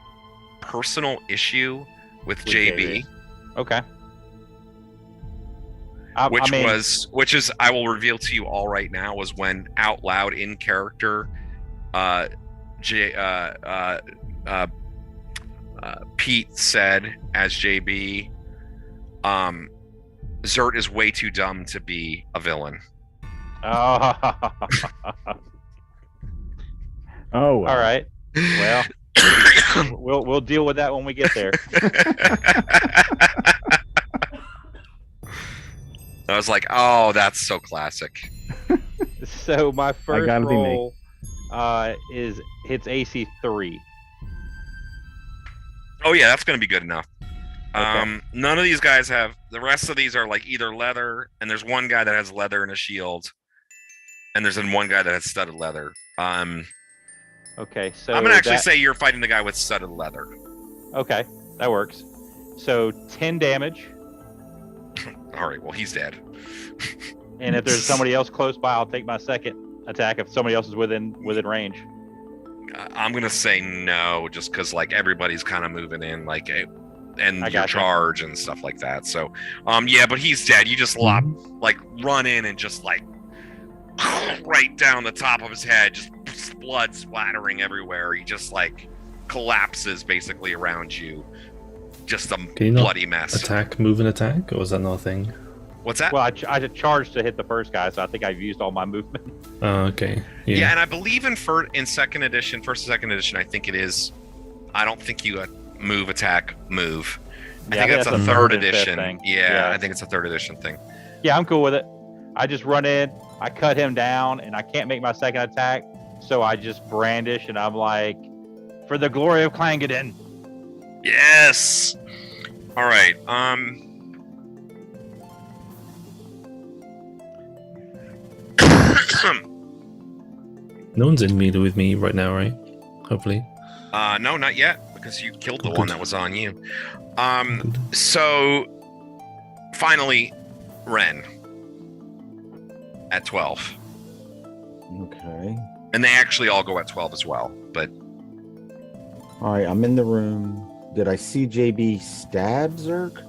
personal issue with JB. Okay. Which is I will reveal to you all right now was when out loud in character, Pete said as JB, Zert is way too dumb to be a villain. Oh, all right. Well, we'll deal with that when we get there. I was like, oh, that's so classic. So my first roll hits AC 3. Oh yeah, that's gonna be good enough. Okay. None of these guys have. The rest of these are like either leather, and there's one guy that has leather and a shield, and there's one guy that has studded leather. Okay, so I'm gonna actually say you're fighting the guy with studded leather. Okay, that works. So 10 damage. All right, well he's dead. And if there's somebody else close by, I'll take my second attack if somebody else is within range. I'm gonna say no, just because like everybody's kind of moving in, like, and your charge and stuff like that. So, yeah, but he's dead. You just run in and just like right down the top of his head, just blood splattering everywhere. He just like collapses basically around you. Just a bloody mess. Move and attack, or is that not a thing? What's that? Well, I charged to hit the first guy, so I think I've used all my movement. Oh, okay. Yeah, and I believe in first and second edition, I think it is. I don't think you move, attack, move. I think that's a third edition thing. Yeah, I think it's a third edition thing. Yeah, I'm cool with it. I just run in, I cut him down, and I can't make my second attack, so I just brandish, and I'm like, for the glory of Clangeddon. Yes. All right. No one's in melee with me right now, right? Hopefully. No, not yet, because you killed the one that was on you. So finally, Ren at 12. Okay. And they actually all go at 12 as well, but. All right, I'm in the room. Did I see JB stab Zerk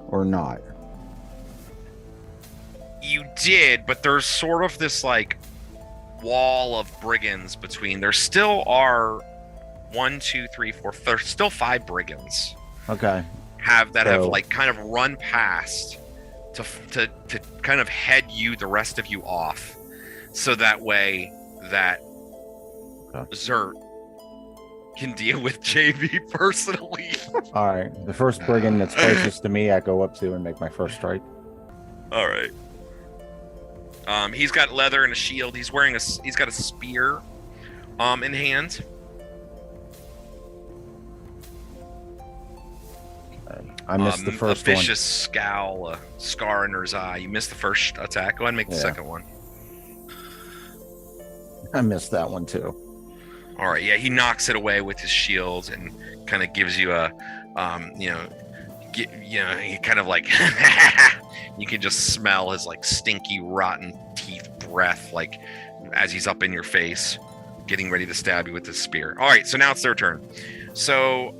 or not? You did, but there's sort of this like wall of brigands between. There still are 1, 2, 3, 4. There's still 5 brigands. Okay. Have like kind of run past to kind of head the rest of you off, so that way that Zert can deal with JB personally. All right, the first brigand that's closest to me, I go up to and make my first strike. All right. He's got leather and a shield. He's got a spear, in hand. Okay. I missed the first one. A vicious scowl, a scar in his eye. You missed the first attack. Go ahead and make the second one. I missed that one too. All right, yeah, he knocks it away with his shield and kind of gives you a, he kind of like, you can just smell his like stinky, rotten teeth breath, like as he's up in your face, getting ready to stab you with his spear. All right, so now it's their turn. So,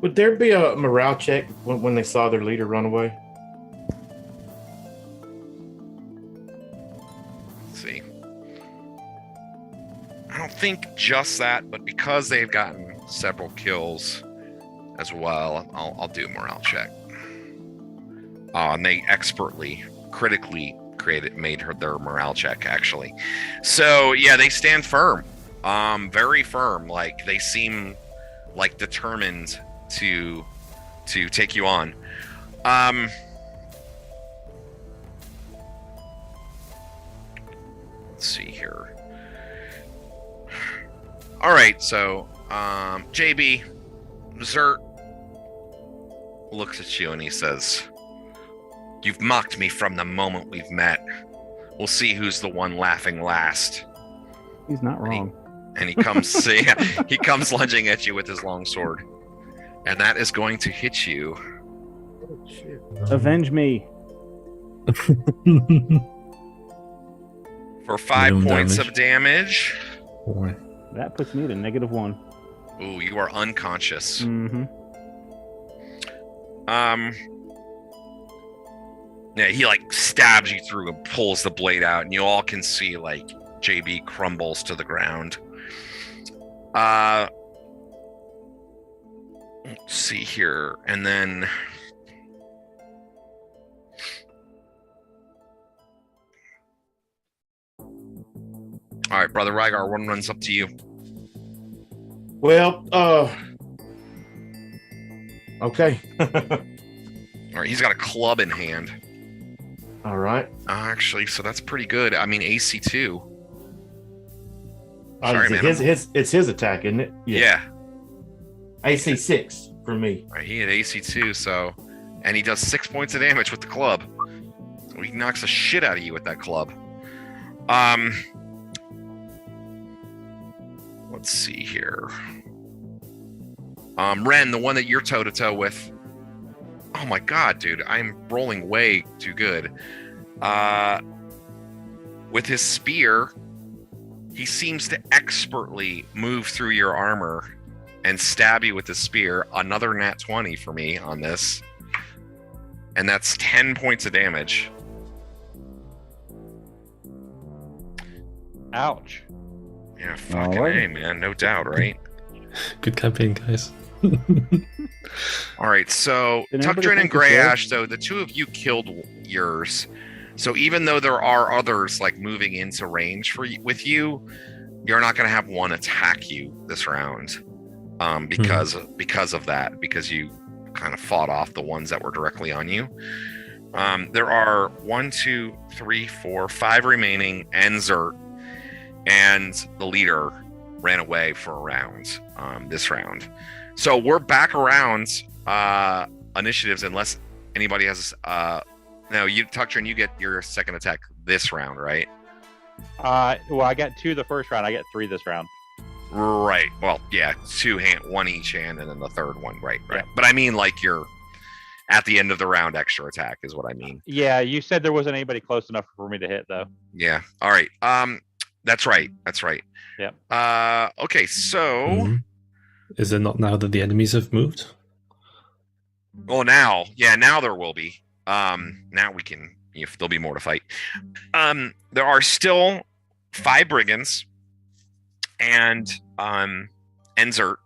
would there be a morale check when they saw their leader run away? I don't think just that, but because they've gotten several kills, as well. I'll do a morale check. And they critically made their morale check, actually. So yeah, they stand firm, very firm. Like they seem like determined to take you on. Let's see here. All right, so JB, Zert looks at you and he says, "You've mocked me from the moment we've met. We'll see who's the one laughing last." He's not wrong. And he comes he comes lunging at you with his long sword. And that is going to hit you. Oh, shit. Avenge me. For 5 Minimum points damage. of damage. Boy. That puts me to -1. Ooh, you are unconscious. Mm-hmm. Yeah, he like stabs you through and pulls the blade out, and you all can see like JB crumbles to the ground. Let's see here, and then all right, Brother Rygar, one runs up to you. Well, okay. All right, he's got a club in hand. All right. Actually, so that's pretty good. I mean, AC 2. Sorry, man. It's his attack, isn't it? Yeah. AC 6 for me. Right, he had AC 2, so, and he does 6 points of damage with the club. So he knocks the shit out of you with that club. Let's see here. Ren, the one that you're toe to toe with. Oh my god, dude, I'm rolling way too good. With his spear, he seems to expertly move through your armor and stab you with his spear. Another nat 20 for me on this. And that's 10 points of damage. Ouch. Yeah, fucking Alright. A, man. No doubt, right? Good campaign, guys. All right, so Did anybody Tuckdrin and think of Grey yours? Ash, though, the two of you killed yours. So even though there are others like moving into range with you, you're not going to have one attack you this round, because of that, because you kind of fought off the ones that were directly on you. There are 1, 2, 3, 4, 5 remaining, and Zert, and the leader ran away for a round this round. So we're back around initiatives unless anybody has no, you Tuckdrin, you get your second attack this round, right? Well, I got 2 the first round. I get 3 this round. Right. Well, yeah, 2 hand, 1 each hand, and then the third one, right. Yeah. But I mean, like you're at the end of the round, extra attack is what I mean. Yeah, you said there wasn't anybody close enough for me to hit, though. Yeah. All right. That's right. Yep. Okay. So, Mhm. Is it not now that the enemies have moved? well, now there will be. Now we can. If there'll be more to fight. There are still 5 brigands and Zert.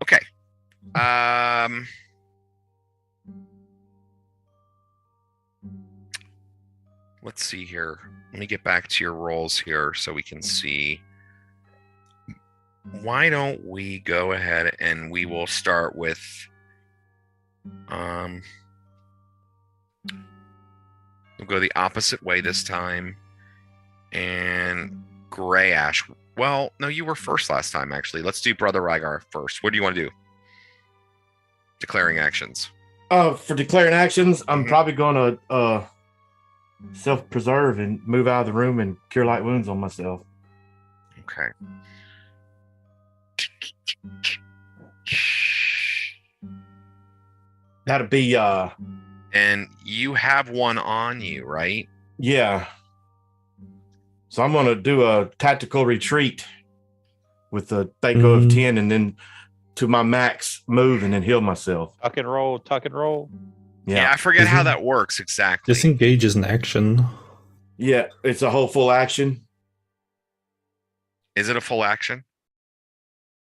Okay. Let's see here. Let me get back to your rolls here so we can see. Why don't we go ahead and we will start with we'll go the opposite way this time. And Grey Ash. Well, no, you were first last time, actually. Let's do Brother Rygar first. What do you want to do? Declaring actions. For declaring actions, I'm Mhm. probably going to self-preserve and move out of the room and cure light wounds on myself. Okay. That'd be And you have one on you, right? yeah. So I'm going to do a tactical retreat with a Thaco of 10 and then to my max move and then heal myself. Tuck and roll, tuck and roll. Yeah, I forget how Isn't- that works exactly. Disengage is an action. Yeah, it's a whole full action. Is it a full action?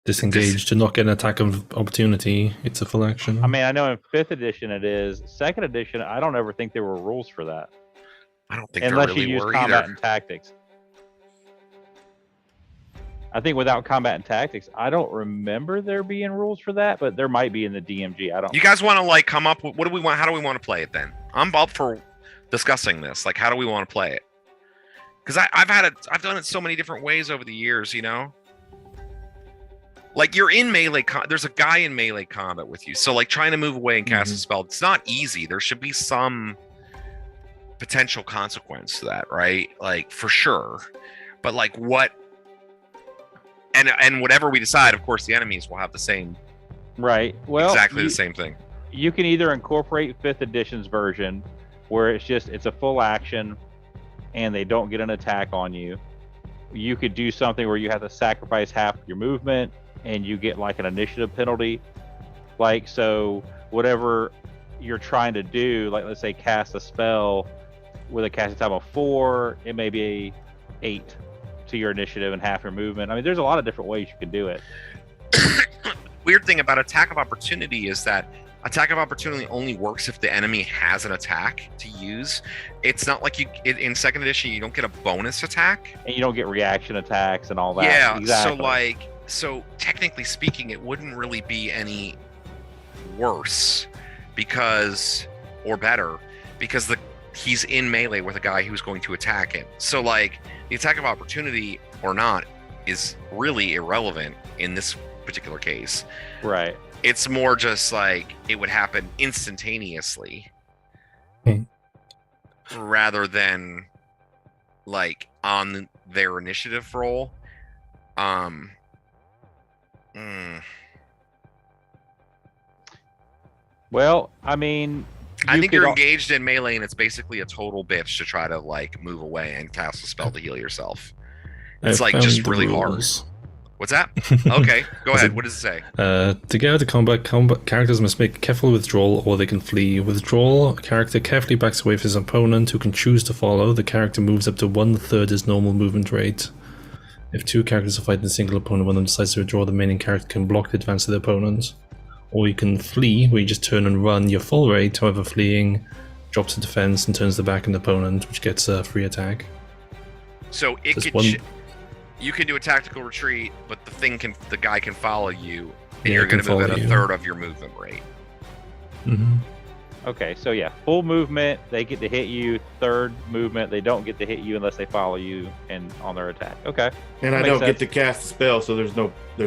disengage to not get an attack of opportunity. It's a full action. I mean, I know in 5th edition it is. 2nd edition, I don't ever think there were rules for that. I don't think unless there really you use were combat either. and tactics. I think without combat and tactics, I don't remember there being rules for that, but there might be in the DMG. I don't. You guys want to like come up with what do we want? How do we want to play it then? I'm up for discussing this. Like, how do we want to play it? Because I've done it so many different ways over the years, you know. Like you're in melee. There's a guy in melee combat with you, so like trying to move away and cast a spell, it's not easy. There should be some potential consequence to that, right? Like for sure. But like what? And whatever we decide, of course, the enemies will have the same. Right. Well, exactly the same thing. You can either incorporate 5th edition's version, where it's a full action, and they don't get an attack on you. You could do something where you have to sacrifice half of your movement, and you get like an initiative penalty. Like, so whatever you're trying to do, like let's say cast a spell with a casting time of 4, it may be 8 to your initiative and half your movement. I mean, there's a lot of different ways you can do it. Weird thing about attack of opportunity is that attack of opportunity only works if the enemy has an attack to use. It's not like in 2nd edition you don't get a bonus attack, and you don't get reaction attacks and all that. Yeah, exactly. So technically speaking, it wouldn't really be any worse or better because he's in melee with a guy who's going to attack him. So like the attack of opportunity or not is really irrelevant in this particular case. Right. It's more just like it would happen instantaneously rather than like on their initiative roll. Well, I mean, I think you're engaged in melee, and it's basically a total bitch to try to like move away and cast a spell to heal yourself. It's like just really hard. What's that? Okay, go ahead. What does it say? To get out of combat, characters must make careful withdrawal or they can flee. Withdrawal, a character carefully backs away from his opponent who can choose to follow. The character moves up to 1/3 his normal movement rate. If 2 characters are fighting a single opponent, one of them decides to withdraw, the remaining character can block the advance of the opponent. Or you can flee, where you just turn and run your full rate, however fleeing drops the defense and turns the back on the opponent, which gets a free attack. So you can do a tactical retreat, but the guy can follow you, and you're going to move at 1/3 of your movement rate. Mm-hmm. Okay, so yeah, full movement, they get to hit you. 3rd movement, they don't get to hit you unless they follow you and on their attack. Okay. And I don't get to cast a spell, so there's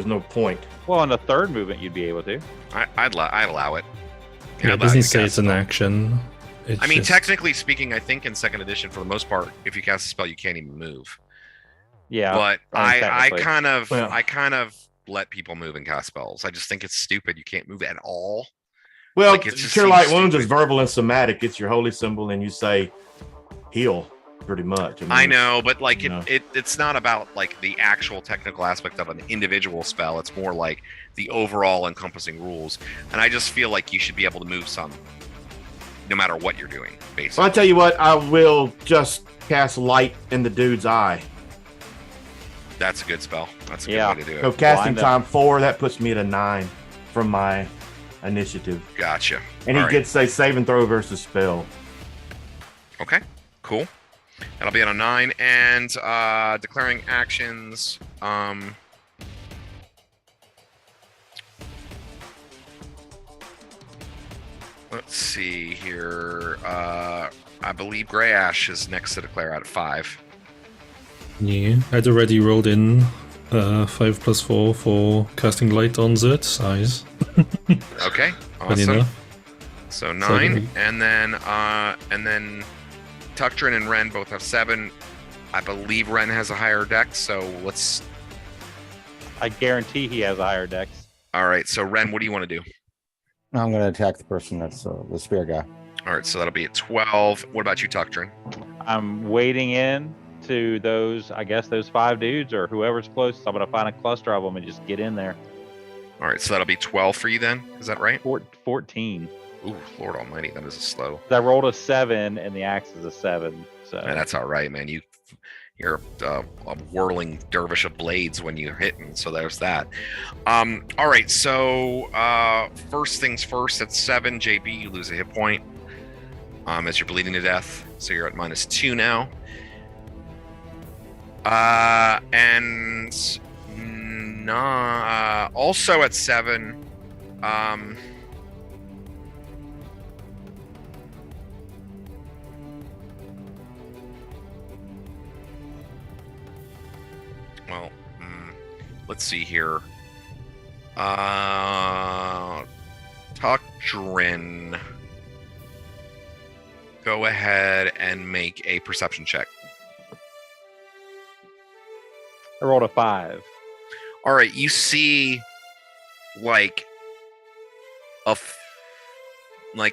no point. Well, on the 3rd movement, you'd be able to. I'd allow it. Yeah, it doesn't say it's an action. I mean, technically speaking, I think in 2nd edition, for the most part, if you cast a spell, you can't even move. Yeah, but I kind of let people move and cast spells. I just think it's stupid. You can't move at all. Well, Cure Light Wounds is verbal and somatic. It's your holy symbol, and you say heal, pretty much. I know, but like it's not about like the actual technical aspect of an individual spell. It's more like the overall encompassing rules. And I just feel like you should be able to move some, no matter what you're doing. Basically, well, I tell you what, I will just cast light in the dude's eye. That's a good spell. That's a good way to do it. So casting time 4, that puts me at a 9 from my initiative. Gotcha. And he gets a save and throw versus spell. Okay, cool. That'll be on a 9. And declaring actions. Let's see here. I believe Grey Ash is next to declare out at 5. Yeah, I'd already rolled in 5+4 for casting light on Zert's eyes. Okay, awesome. So 9, and then Tuctrin and Ren both have 7. I believe Ren has a higher dex, so let's. I guarantee he has a higher dex. All right, so Ren, what do you want to do? I'm going to attack the person that's the spear guy. All right, so that'll be at 12. What about you, Tuctrin? I'm wading in to those 5 dudes or whoever's closest. I'm going to find a cluster of them and just get in there. All right, so that'll be 12 for you then. Is that right? 14. Ooh, Lord Almighty, that is a slow. I rolled a 7 and the axe is a 7. So man, that's all right, man. You're a whirling dervish of blades when you're hitting, so there's that. All right, so first things first, at 7, JB, you lose a hit point as you're bleeding to death, so you're at -2 now. And also at 7, well, let's see here. Tuckdrin, go ahead and make a perception check. I rolled a 5. All right, you see like a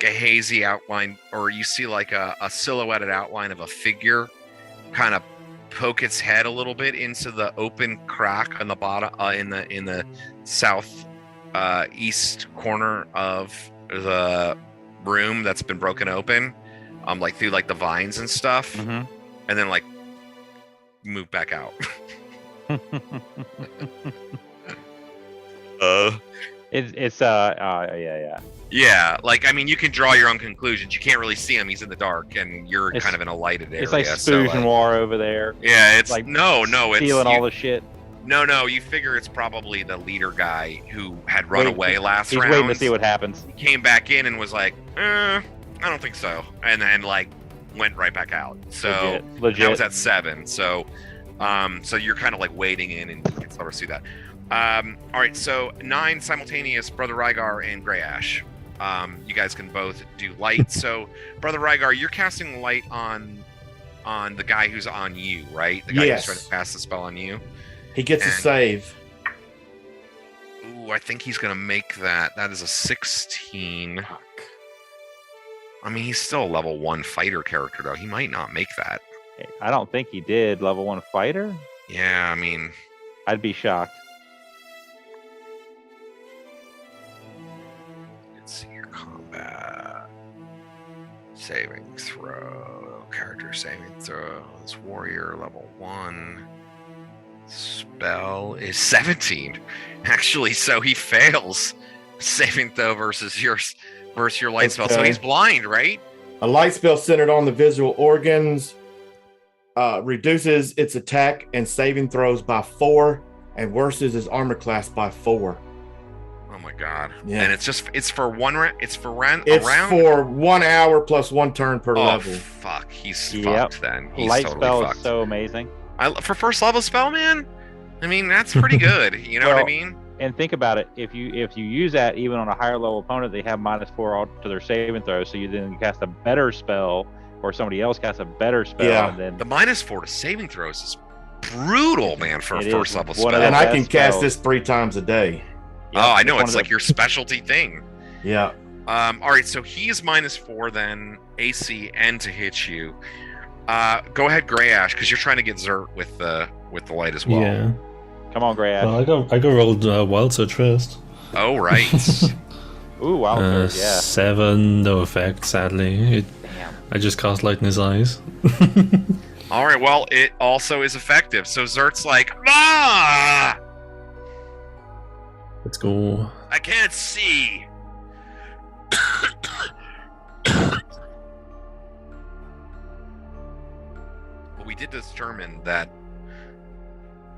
hazy outline, or you see like a silhouetted outline of a figure kind of poke its head a little bit into the open crack on the bottom in the south east corner of the room that's been broken open, like through like the vines and stuff, and then like move back out. Yeah, like, I mean, you can draw your own conclusions. You can't really see him. He's in the dark, and you're kind of in a lighted area. It's like Spooge Noir over there. Yeah, it's like it's stealing all the shit. No, you figure it's probably the leader guy who had run away last round. He's waiting to see what happens. He came back in and was like, I don't think so. And then, like, went right back out. So Legit. That was at 7. So you're kind of like waiting in and you can sort of see that. All right, so 9 simultaneous, Brother Rygar and Grey Ash. You guys can both do light. So, Brother Rygar, you're casting light on the guy who's on you, right? The guy who's trying to cast the spell on you. He gets a save. Ooh, I think he's gonna make that. That is a 16. Fuck. I mean, he's still a level 1 fighter character, though. He might not make that. I don't think he did. Level 1 fighter? Yeah, I mean, I'd be shocked. let's see your combat. Saving throw. Character saving throws. Warrior level 1. Spell is 17. Actually, so he fails saving throw versus your light spell. So he's blind, right? A light spell centered on the visual organs reduces its attack and saving throws by 4 and worsens his armor class by 4. Oh my god. Yeah. And it's for one round. It's for round. It's for 1 hour plus 1 turn per level. Fuck. He's fucked then. He's light totally spell fucked. is so amazing. For first level spell, man. I mean, that's pretty good. You know what I mean? And think about it. If you use that even on a higher level opponent, they have -4 all to their saving throws. So you then cast a better spell, or somebody else casts a better spell. Yeah. And then The -4 to saving throws is brutal, man, for a first level spell. And I can cast this 3 times a day. Yep, I know. It's like your specialty thing. Yeah. All right, so he's -4 then, AC and to hit you. Go ahead, Grey Ash, because you're trying to get Zert with the light as well. Yeah. come on, Grey Ash. Well, I got rolled Wild Search first. Oh, right. Ooh, Wild Search, yeah. 7, no effect, sadly. Damn. I just cast Light in his eyes. All right, well, it also is effective. So Zert's like, ah! Let's go. I can't see. Well, we did determine that.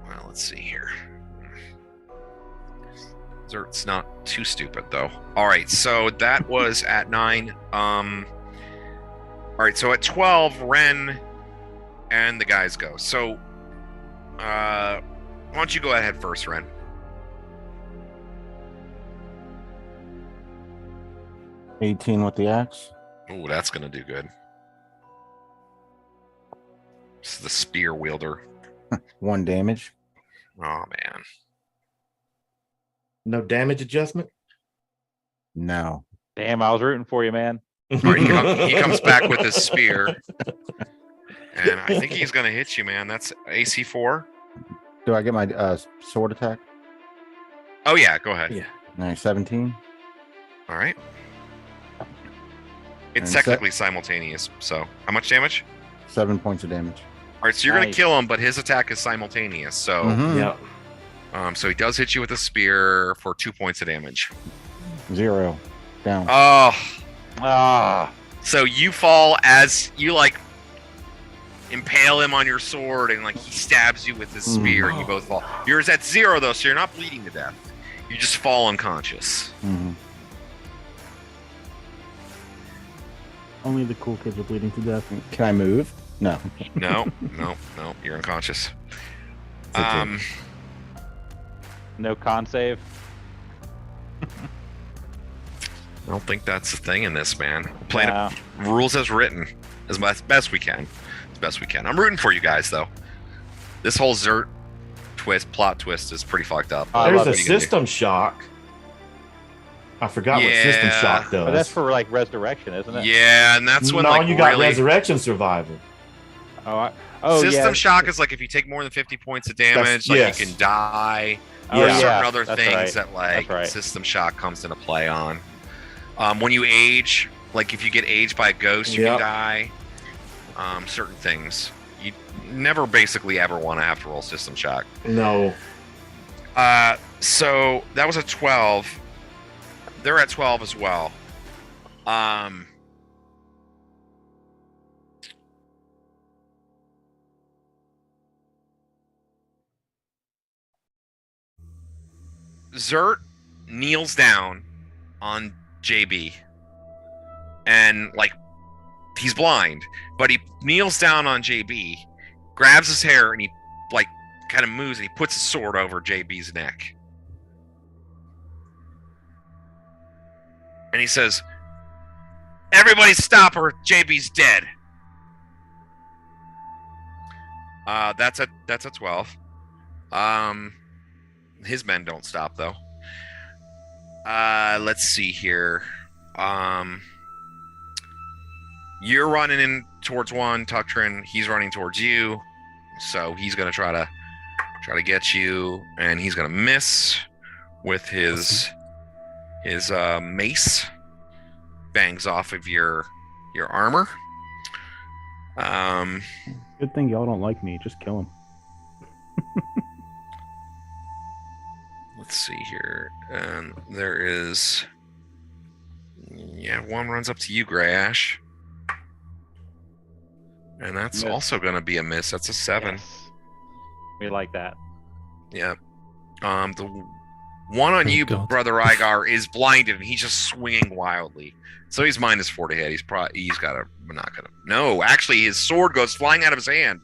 Well, let's see here. Zert's not too stupid, though. All right, so that was at 9. All right, so at 12, Ren and the guys go. So, why don't you go ahead first, Ren? $18 with the axe. Oh, that's gonna do good. This is the spear wielder. 1 damage. Oh man. No damage adjustment? No. Damn, I was rooting for you, man. All right, he comes back with his spear, and I think he's gonna hit you, man. That's AC 4. Do I get my sword attack? Oh yeah, go ahead. Yeah. All right, 17. All right. It's And technically simultaneous. So, how much damage? 7 points of damage. All right, so you're gonna Nice. kill him, but his attack is simultaneous. So, Mhm. Yeah. so he does hit you with a spear for 2 points of damage. 0 down. Oh, Ah, so you fall as you like impale him on your sword, and like he stabs you with his spear, and you both fall. Yours at 0 though, so you're not bleeding to death. You just fall unconscious. Mhm. Only the cool kids are bleeding to death. Can I move? No. No, you're unconscious. It's okay. no con save. I don't think that's the thing in this, man. We're playing No. rules as written, as best we can. As best we can. I'm rooting for you guys, though. This whole Zert plot twist is pretty fucked up. I There's love a What are you gonna do? system shock. I forgot what system Yeah. shock does. But that's for like resurrection, isn't it? Yeah, and that's when no, like you got really resurrection survival. system yeah. shock is like if you take more than 50 points of damage, like yes. you can die. Oh, There's yeah, certain other that's things right. that like That's right. system shock comes into play on. When you age, like if you get aged by a ghost, you Yep. can die. Certain things. You never basically ever want to have to roll system shock. No. So that was a 12. They're at 12 as well. Zert kneels down on JB, and like he's blind, but he kneels down on JB, grabs his hair, and he like kind of moves, and he puts his sword over JB's neck, and he says, "Everybody stop, or JB's dead." That's a 12. His men don't stop though. Let's see here. You're running in towards one, Tuctrin. He's running towards you, so he's gonna try to get you, and he's gonna miss with his mace. Bangs off of your armor. Good thing y'all don't like me. Just kill him. Let's see here. And there is... Yeah, one runs up to you, Grayash. And that's Miss. also going to be a miss. That's a 7. Yes. We like that. Yeah. The one on Oh, you, God. Brother Igar, is blinded, and he's just swinging wildly. So he's -4 to hit. He's got a... We're not going to... No, actually, his sword goes flying out of his hand.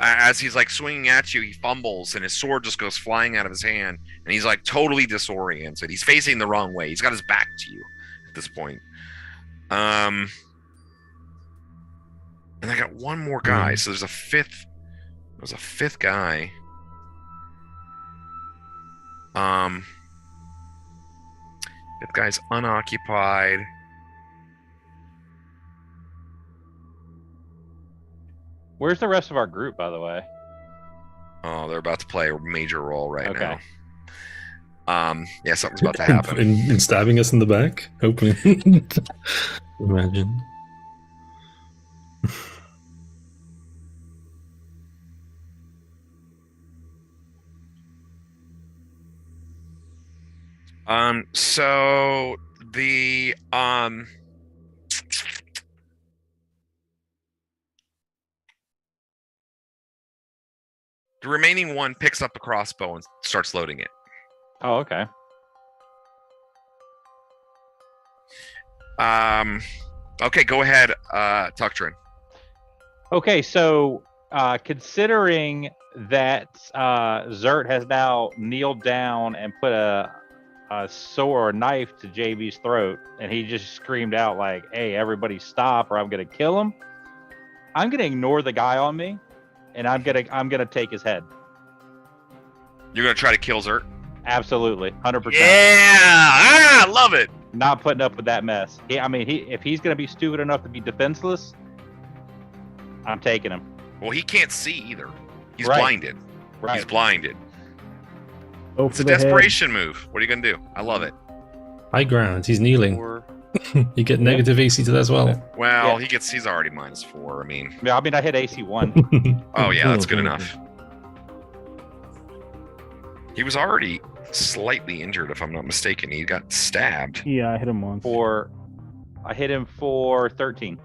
As he's like swinging at you, he fumbles, and his sword just goes flying out of his hand, and he's like totally disoriented. He's facing the wrong way. He's got his back to you at this point. And I got one more guy. So there's a fifth. There's a fifth guy. Fifth guy's unoccupied. Where's the rest of our group, by the way? Oh, they're about to play a major role right Okay. now. Yeah, something's about to happen. In stabbing us in the back, hoping. Imagine. So the remaining one picks up a crossbow and starts loading it. Oh, okay. Okay, go ahead, Tuctrin. Okay, so considering that Zert has now kneeled down and put a sword or knife to JB's throat, and he just screamed out like, "Hey, everybody stop, or I'm gonna kill him." I'm gonna ignore the guy on me, and I'm gonna take his head. You're gonna try to kill Zert? Absolutely, 100%. Yeah, I love it. Not putting up with that mess. If he's gonna be stupid enough to be defenseless, I'm taking him. Well, he can't see either. He's Right. blinded. Right. He's blinded. Oh, It's for a the head. desperation move. What are you gonna do? I love it. High ground. He's kneeling. 4, You get negative AC to that as well. Well, he's already -4. I mean, I hit AC 1. oh yeah, that's good enough. He was already slightly injured, if I'm not mistaken. He got stabbed. Yeah, I hit him once. I hit him for 13.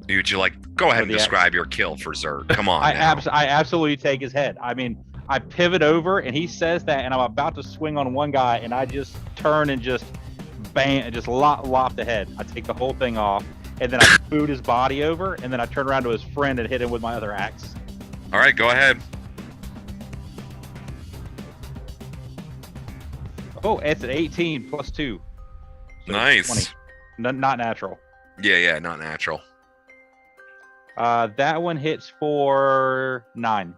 Would you go ahead and describe your kill for Zert? Come on. I absolutely take his head. I mean, I pivot over and he says that, and I'm about to swing on one guy, and I just turn and just bang, and just lop the head. I take the whole thing off, and then I boot his body over, and then I turn around to his friend and hit him with my other axe. All right, go ahead. Oh, it's an 18 plus 2. So Nice. 20. Not natural. Yeah, not natural. That one hits for 9.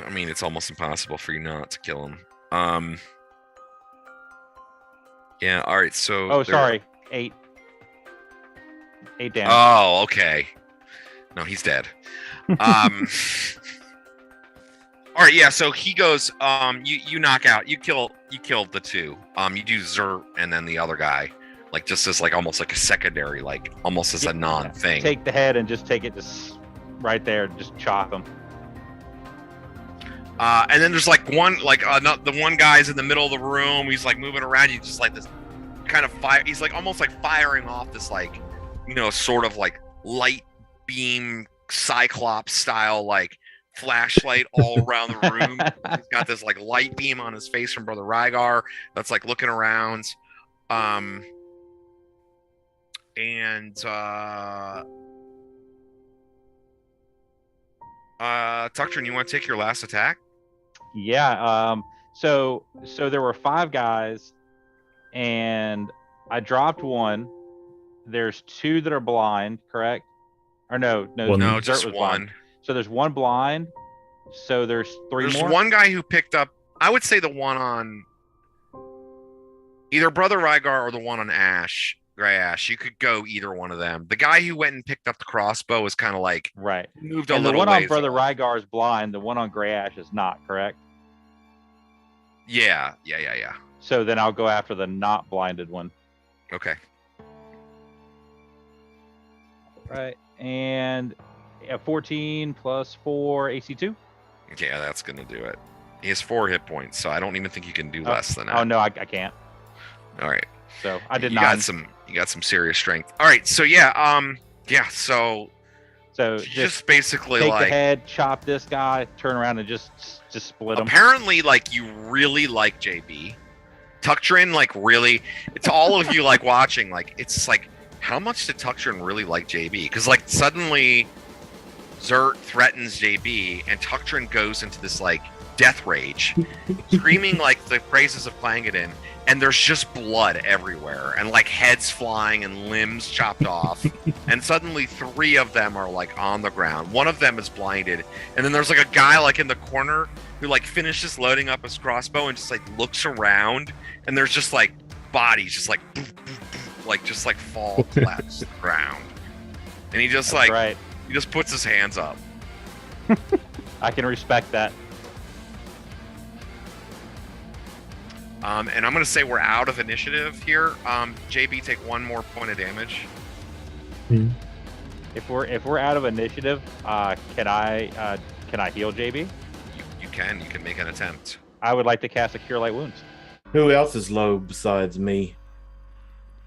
I mean, it's almost impossible for you not to kill him. Yeah, all right, so... Oh, sorry. 8. 8 damage. Oh, okay. No, he's dead. All right, yeah, so he goes, you knock out, you kill the two. You do Zert and then the other guy. Just as almost like a secondary, almost as a non-thing. Take the head and just take it just right there, just chop him. And then there's the one guy's in the middle of the room. He's moving around. You just this kind of fire. He's almost firing off this sort of light beam Cyclops style flashlight all around the room. He's got this light beam on his face from Brother Rygar that's looking around. And Tuctrin, you want to take your last attack? Yeah. So there were 5 guys, and I dropped one. There's 2 that are blind, correct? Or no, just one. Blind. So there's 1 blind. So there's 3 more. There's one guy who picked up. I would say the one on either Brother Rygar or the one on Gray Ash. You could go either one of them. The guy who went and picked up the crossbow is kind of right. Moved a and little. The one on ways Brother off. Rygar is blind. The one on Gray Ash is not, correct? Yeah. So then I'll go after the not blinded one. Okay. Right. And 14 plus 4 AC2. Yeah, that's gonna do it. He has 4 hit points, so I don't even think you can do less than that. Oh no, I can't. All right. So I did you not. You got some serious strength. All right. So yeah. So just basically take the head, chop this guy, turn around and just split him. Apparently, you really like JB. Tuctrin, really. To all of you watching, it's how much did Tuctrin really like JB? Because suddenly Zert threatens JB, and Tuctrin goes into this death rage, screaming the praises of Clangeddon, and there's just blood everywhere, and heads flying and limbs chopped off, and suddenly 3 of them are on the ground. One of them is blinded, and then there's a guy in the corner who finishes loading up his crossbow and just looks around, and there's just bodies just boop, boop, boop, just fall flat to the ground, and he just right. He just puts his hands up. I can respect that. And I'm going to say we're out of initiative here. JB, take 1 more point of damage. If we're out of initiative, can I heal JB? You can make an attempt. I would like to cast a Cure Light Wounds. Who else is low besides me?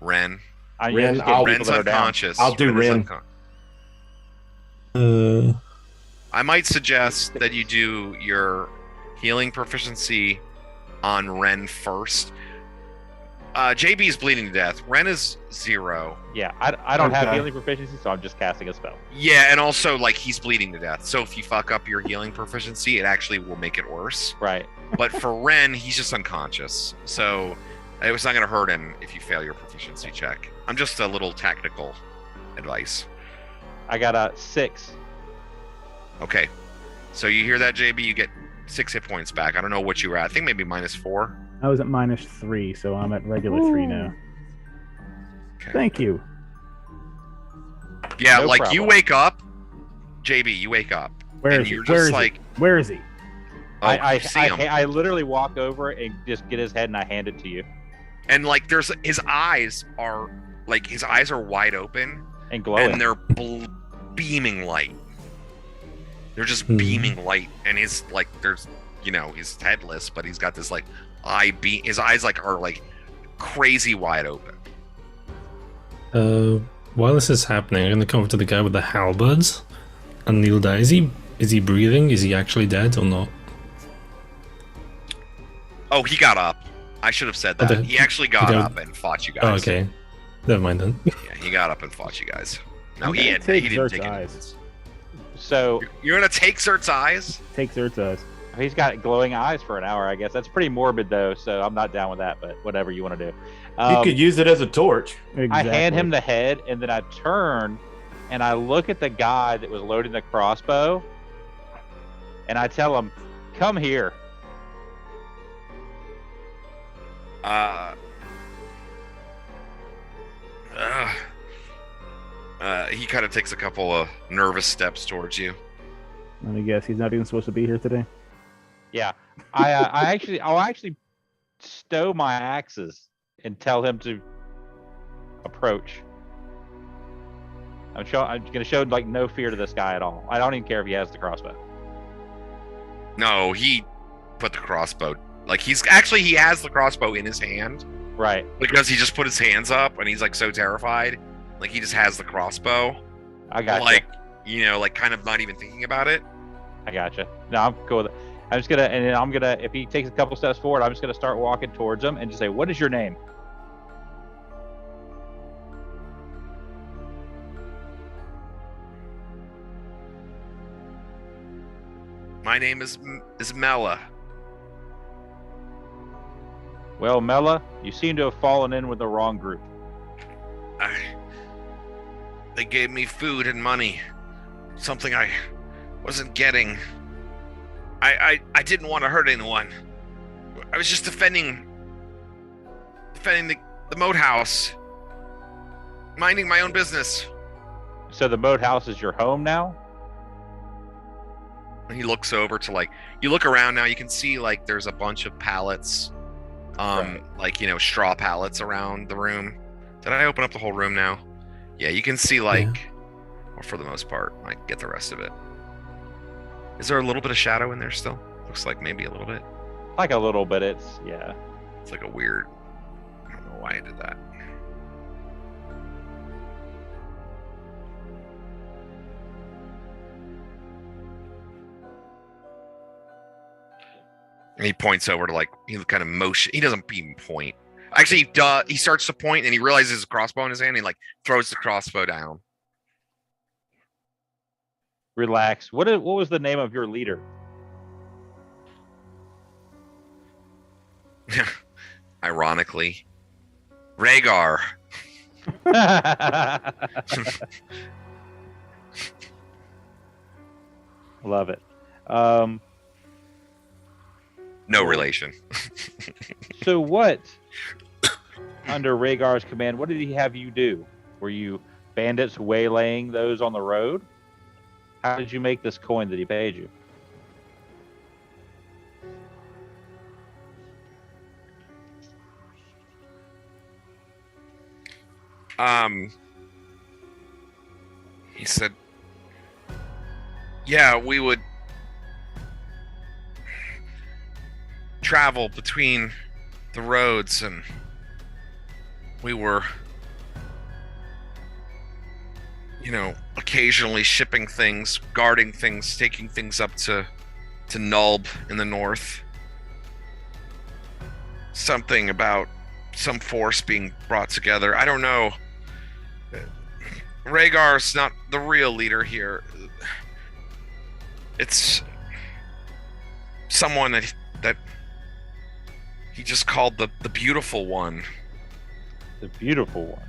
Ren. Ren's unconscious. I'll do Ren. I might suggest that you do your healing proficiency on Ren first. JB is bleeding to death. Ren is 0. Yeah, I don't have healing proficiency, so I'm just casting a spell. Yeah, and also he's bleeding to death. So if you fuck up your healing proficiency, it actually will make it worse. Right. But for Ren, he's just unconscious. So it's not going to hurt him if you fail your proficiency check. I'm just a little tactical advice. I got a 6. Okay. So you hear that, JB? You get 6 hit points back. I don't know what you were at. I think maybe -4. I was at -3, so I'm at regular 3 now. Okay. Thank you. Yeah, No you problem. wake up, JB. You wake up. Where and is he? you're Where just is he? Where is he? Oh, I see him. I literally walk over and just get his head and I hand it to you. and like his eyes are wide open And glowing. and they're beaming light. They're just beaming light, and he's like, he's headless, but he's got this like his eyes like are like crazy wide open. While this is happening, I'm gonna come up to the guy with the halberds and kneel down. Is he breathing? Is he actually dead or not? Oh, he got up. I should have said that. He actually got up and fought you guys. Oh, okay. Never mind then. Yeah, he got up and fought you guys. No, he didn't take any eyes. So you're gonna take Zert's eyes? Take Zert's eyes. He's got glowing eyes for an hour, I guess. That's pretty morbid, though, so I'm not down with that, but whatever you want to do. You could use it as a torch. Exactly. I hand him the head, and then I turn, and I look at the guy that was loading the crossbow, and I tell him, come here. He kind of takes a couple of nervous steps towards you. Let me guess, he's not even supposed to be here today. Yeah, I'll actually stow my axes and tell him to approach. I'm gonna show like no fear to this guy at all. I don't even care if he has the crossbow. No, he put the crossbow. Like he has the crossbow in his hand. Right. Because he just put his hands up and he's like so terrified. Like he just has the crossbow. I got like kind of not even thinking about it. I gotcha. No, I'm cool with it. If he takes a couple steps forward, I'm just gonna start walking towards him and just say, "What is your name?" My name is Mela. Well, Mela, you seem to have fallen in with the wrong group. They gave me food and money, something I wasn't getting. I didn't want to hurt anyone. I was just defending the Moathouse, minding my own business. So the Moathouse is your home now? And he looks over to you look around now, you can see there's a bunch of pallets, right. Straw pallets around the room. Did I open up the whole room now? Yeah, you can see well, for the most part, I get the rest of it. Is there a little bit of shadow in there still? Looks like maybe a little bit. Like a little bit, it's like a weird, I don't know why I did that. And he points over to he kind of motion. He doesn't even point. Actually, he starts to point and he realizes there's a crossbow in his hand. And he throws the crossbow down. Relax. What was the name of your leader? Ironically, Rhaegar. Love it. No relation. So what, under Rhaegar's command, what did he have you do? Were you bandits waylaying those on the road? How did you make this coin that he paid you? He said, yeah, we would travel between the roads and we were, occasionally shipping things, guarding things, taking things up to Nulb in the north. Something about some force being brought together. I don't know. Rhaegar's not the real leader here. It's someone that he just called the beautiful one. The beautiful one.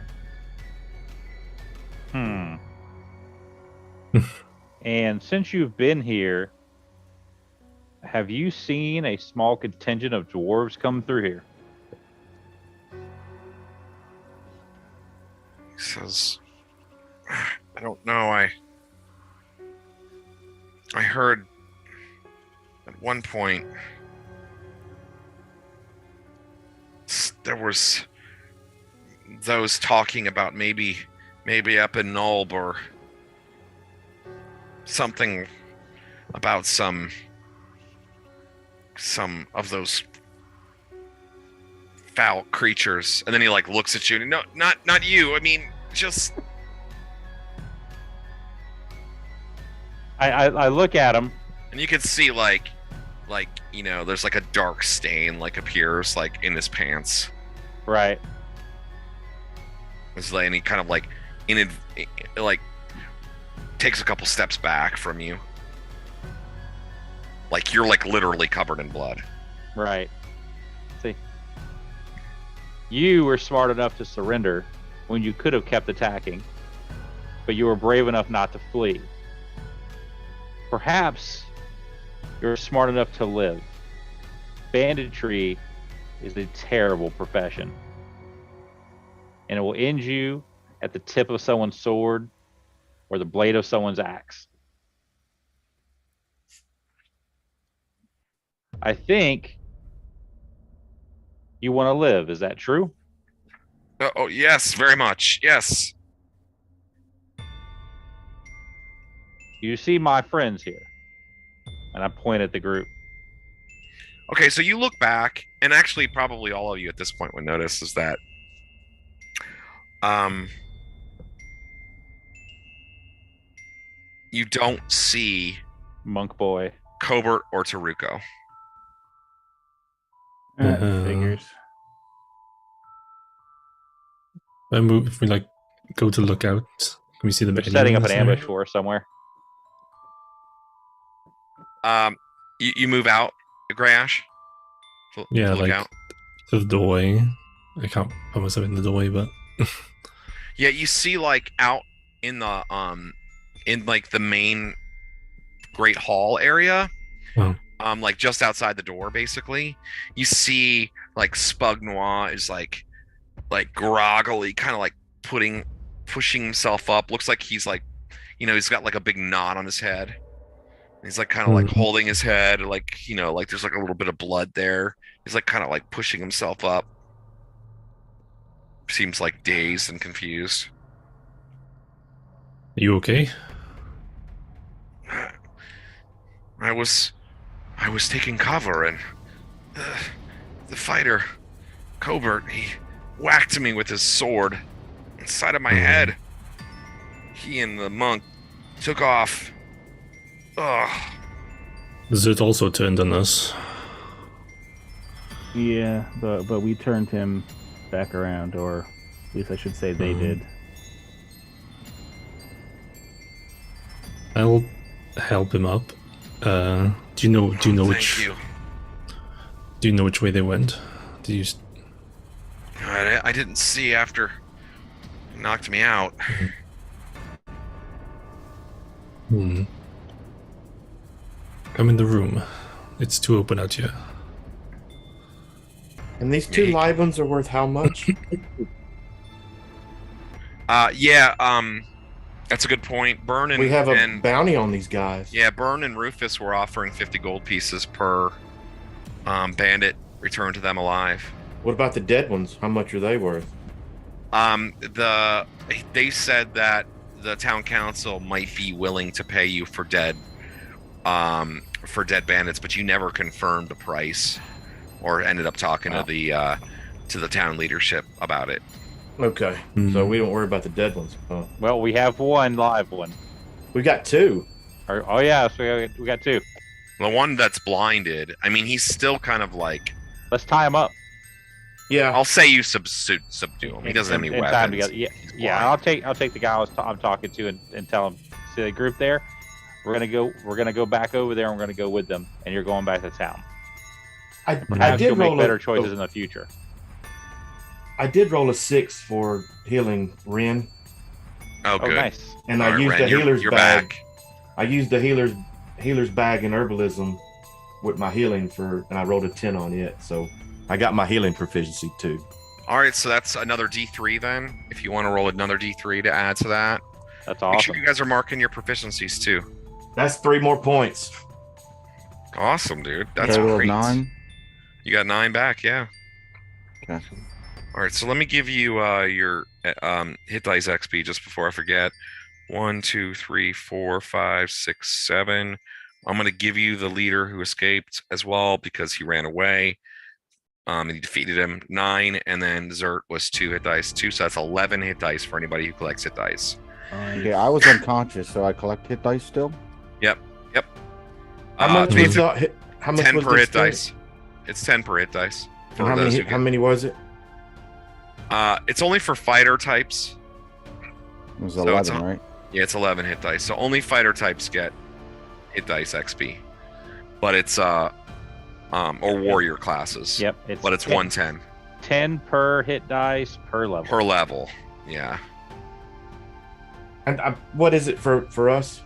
And since you've been here, have you seen a small contingent of dwarves come through here? He says, I don't know. I heard at one point there was those talking about maybe up in Nulb or something about some of those foul creatures. And then he like looks at you and no, not you. I mean, just I look at him. and you can see like there's like a dark stain like appears like in his pants. Right. It's like, and he kind of like like takes a couple steps back from you. Like you're like literally covered in blood. Right. See, you were smart enough to surrender when you could have kept attacking, but you were brave enough not to flee. Perhaps you're smart enough to live. Banditry is a terrible profession, and it will end you at the tip of someone's sword or the blade of someone's axe. I think you want to live. Is that true? Oh yes, very much. Yes. You see my friends here, and I point at the group. Okay, so you look back, and actually probably all of you at this point would notice is that you don't see Monk boy. Cobert or Taruko. Figures. If we like go to look out, can we see the They're setting up an ambush for us somewhere. You move out, Grayash? Yeah, look like out. to the doorway. I can't put myself in the doorway, but Yeah, you see like out in the in like the main Great Hall area. Oh. Like just outside the door, basically. You see like Spug Noir is like groggily kind of like pushing himself up. Looks like he's like, he's got like a big knot on his head. He's like kind of like holding his head, like, like there's like a little bit of blood there. He's like kind of like pushing himself up. Seems like dazed and confused. Are you okay? I was taking cover, and the fighter, Cobert, he whacked me with his sword inside of my head. He and the monk took off. Ugh. Zut also turned on us. Yeah, but we turned him back around, or at least I should say they did. I'll help him up. Do you know which? Thank you. Do you know which way they went? Do you? I didn't see after he knocked me out. Come in the room. It's too open out here. And these two libans are worth how much? That's a good point. Burn and we have a and, bounty on these guys. Yeah, Burn and Rufus were offering 50 gold pieces per bandit returned to them alive. What about the dead ones? How much are they worth? They said that the town council might be willing to pay you for dead bandits, but you never confirmed the price or ended up talking to the town leadership about it. Okay, so we don't worry about the dead ones. Oh. Well, we have one live one. We got two. Oh yeah, so we got two. The one that's blinded, I mean, he's still kind of like. Let's tie him up. Yeah, I'll say you subdue him. He doesn't have any weapons. Yeah. I'll take the guy I'm talking to and tell him. See the group there? We're gonna go back over there, and we're gonna go with them, and you're going back to town. I did make roll better choices in the future. I did roll a 6 for healing Ren. Oh, good. Nice. And All I right, used Ren, the healer's you're bag. back. I used the healer's bag in herbalism with my healing and I rolled a 10 on it, so I got my healing proficiency too. All right, so that's another D3 then. If you want to roll another D3 to add to that, That's make sure awesome. you guys are marking your proficiencies too. That's 3 more points. Awesome, dude. That's Total of great. 9. You got 9 back, yeah. Okay. All right, so let me give you your hit dice XP just before I forget. 1, 2, 3, 4, 5, 6, 7. I'm going to give you the leader who escaped as well because he ran away. And he defeated him. 9, and then Zert was 2 hit dice. 2, so that's 11 hit dice for anybody who collects hit dice. Yeah, I was unconscious, so I collect hit dice still. Yep. How much was how much 10 was per this hit dice. It's 10 per hit dice. And how many was it? It's only for fighter types. It was So 11, right? Yeah, it's 11 hit dice. So only fighter types get hit dice XP. But it's or warrior classes. Yep. But it's 110 10 per hit dice per level. per level. Yeah. And what is it for us?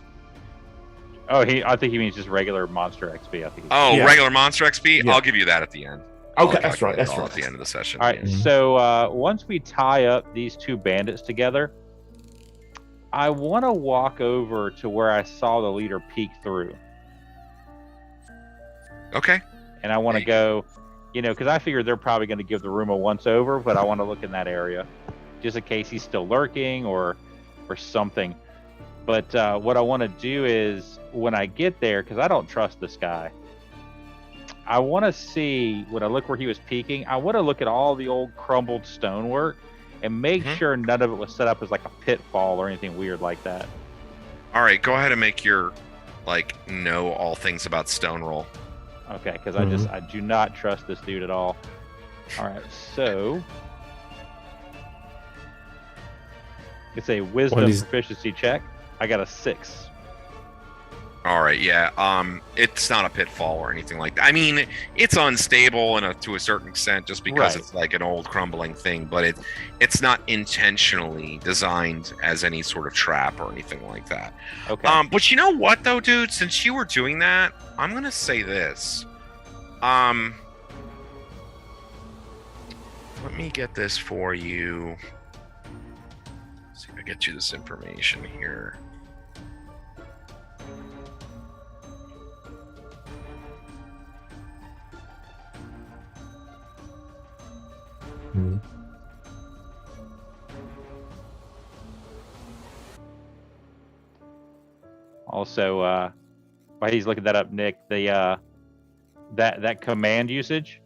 Oh, I think he means just regular monster XP. I think. Oh, Yeah. regular monster XP? Yeah. I'll give you that at the end. Okay, I'll that's right. calculate That's it all right. At the end of the session. All right. Mhm. So once we tie up these two bandits together, I want to walk over to where I saw the leader peek through, Okay. and I want to go, because I figured they're probably going to give the room a once over, but I want to look in that area, just in case he's still lurking or something. But what I want to do is when I get there, because I don't trust this guy, I want to see, when I look where he was peeking, I want to look at all the old crumbled stonework and make sure none of it was set up as like a pitfall or anything weird like that. All right. Go ahead and make your know all things about stone roll. Okay, because I do not trust this dude at all. All right, so it's a wisdom proficiency check. I got a 6. All right, yeah. It's not a pitfall or anything like that. I mean, it's unstable to a certain extent, just because it's like an old crumbling thing. But it's not intentionally designed as any sort of trap or anything like that. Okay. But you know what, though, dude? Since you were doing that, I'm gonna say this. Let me get this for you. Let's see if I get you this information here. Also, while he's looking that up, Nick, the that command usage,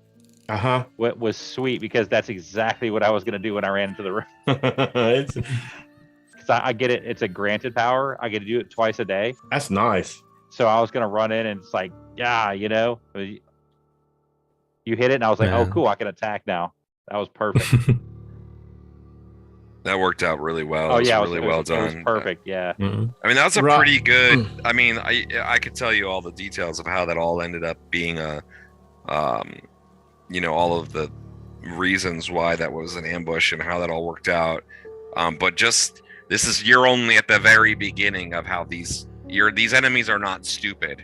what was sweet, because that's exactly what I was going to do when I ran into the room. Because I get it; it's a granted power. I get to do it twice a day. That's nice. So I was going to run in and it's like, you hit it, and I was like, oh, cool, I can attack now. That was perfect. That worked out really well. Oh, It was yeah, really well done. It was perfect, yeah. I mean, that was a pretty good. I mean, I could tell you all the details of how that all ended up being all of the reasons why that was an ambush and how that all worked out. But you're only at the very beginning of how these enemies are not stupid.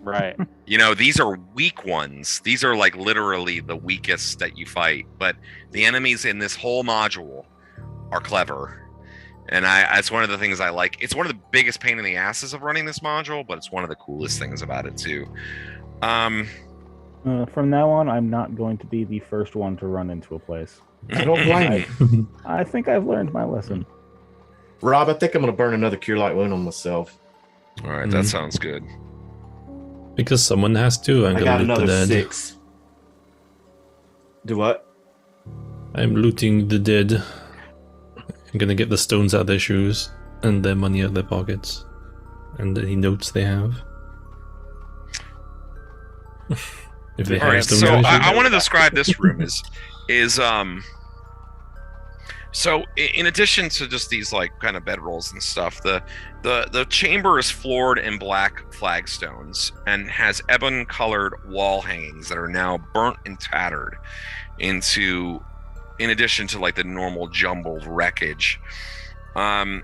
Right. These are weak ones. These are like literally the weakest that you fight. But the enemies in this whole module are clever, and that's one of the things I like. It's one of the biggest pain in the asses of running this module, but it's one of the coolest things about it too. From now on, I'm not going to be the first one to run into a place. I don't blame you. I think I've learned my lesson. Rob, I think I'm going to burn another Cure Light Wound on myself. All right, that sounds good. Because someone has to. I'm I gonna got loot the another dead. 6. Do what? I'm looting the dead. I'm gonna get the stones out of their shoes and their money out of their pockets, and any notes they have. If they All right, stones so in their shoes. I want to describe this room so in addition to just these like kind of bedrolls and stuff, the chamber is floored in black flagstones and has ebon colored wall hangings that are now burnt and tattered in addition to like the normal jumbled wreckage. You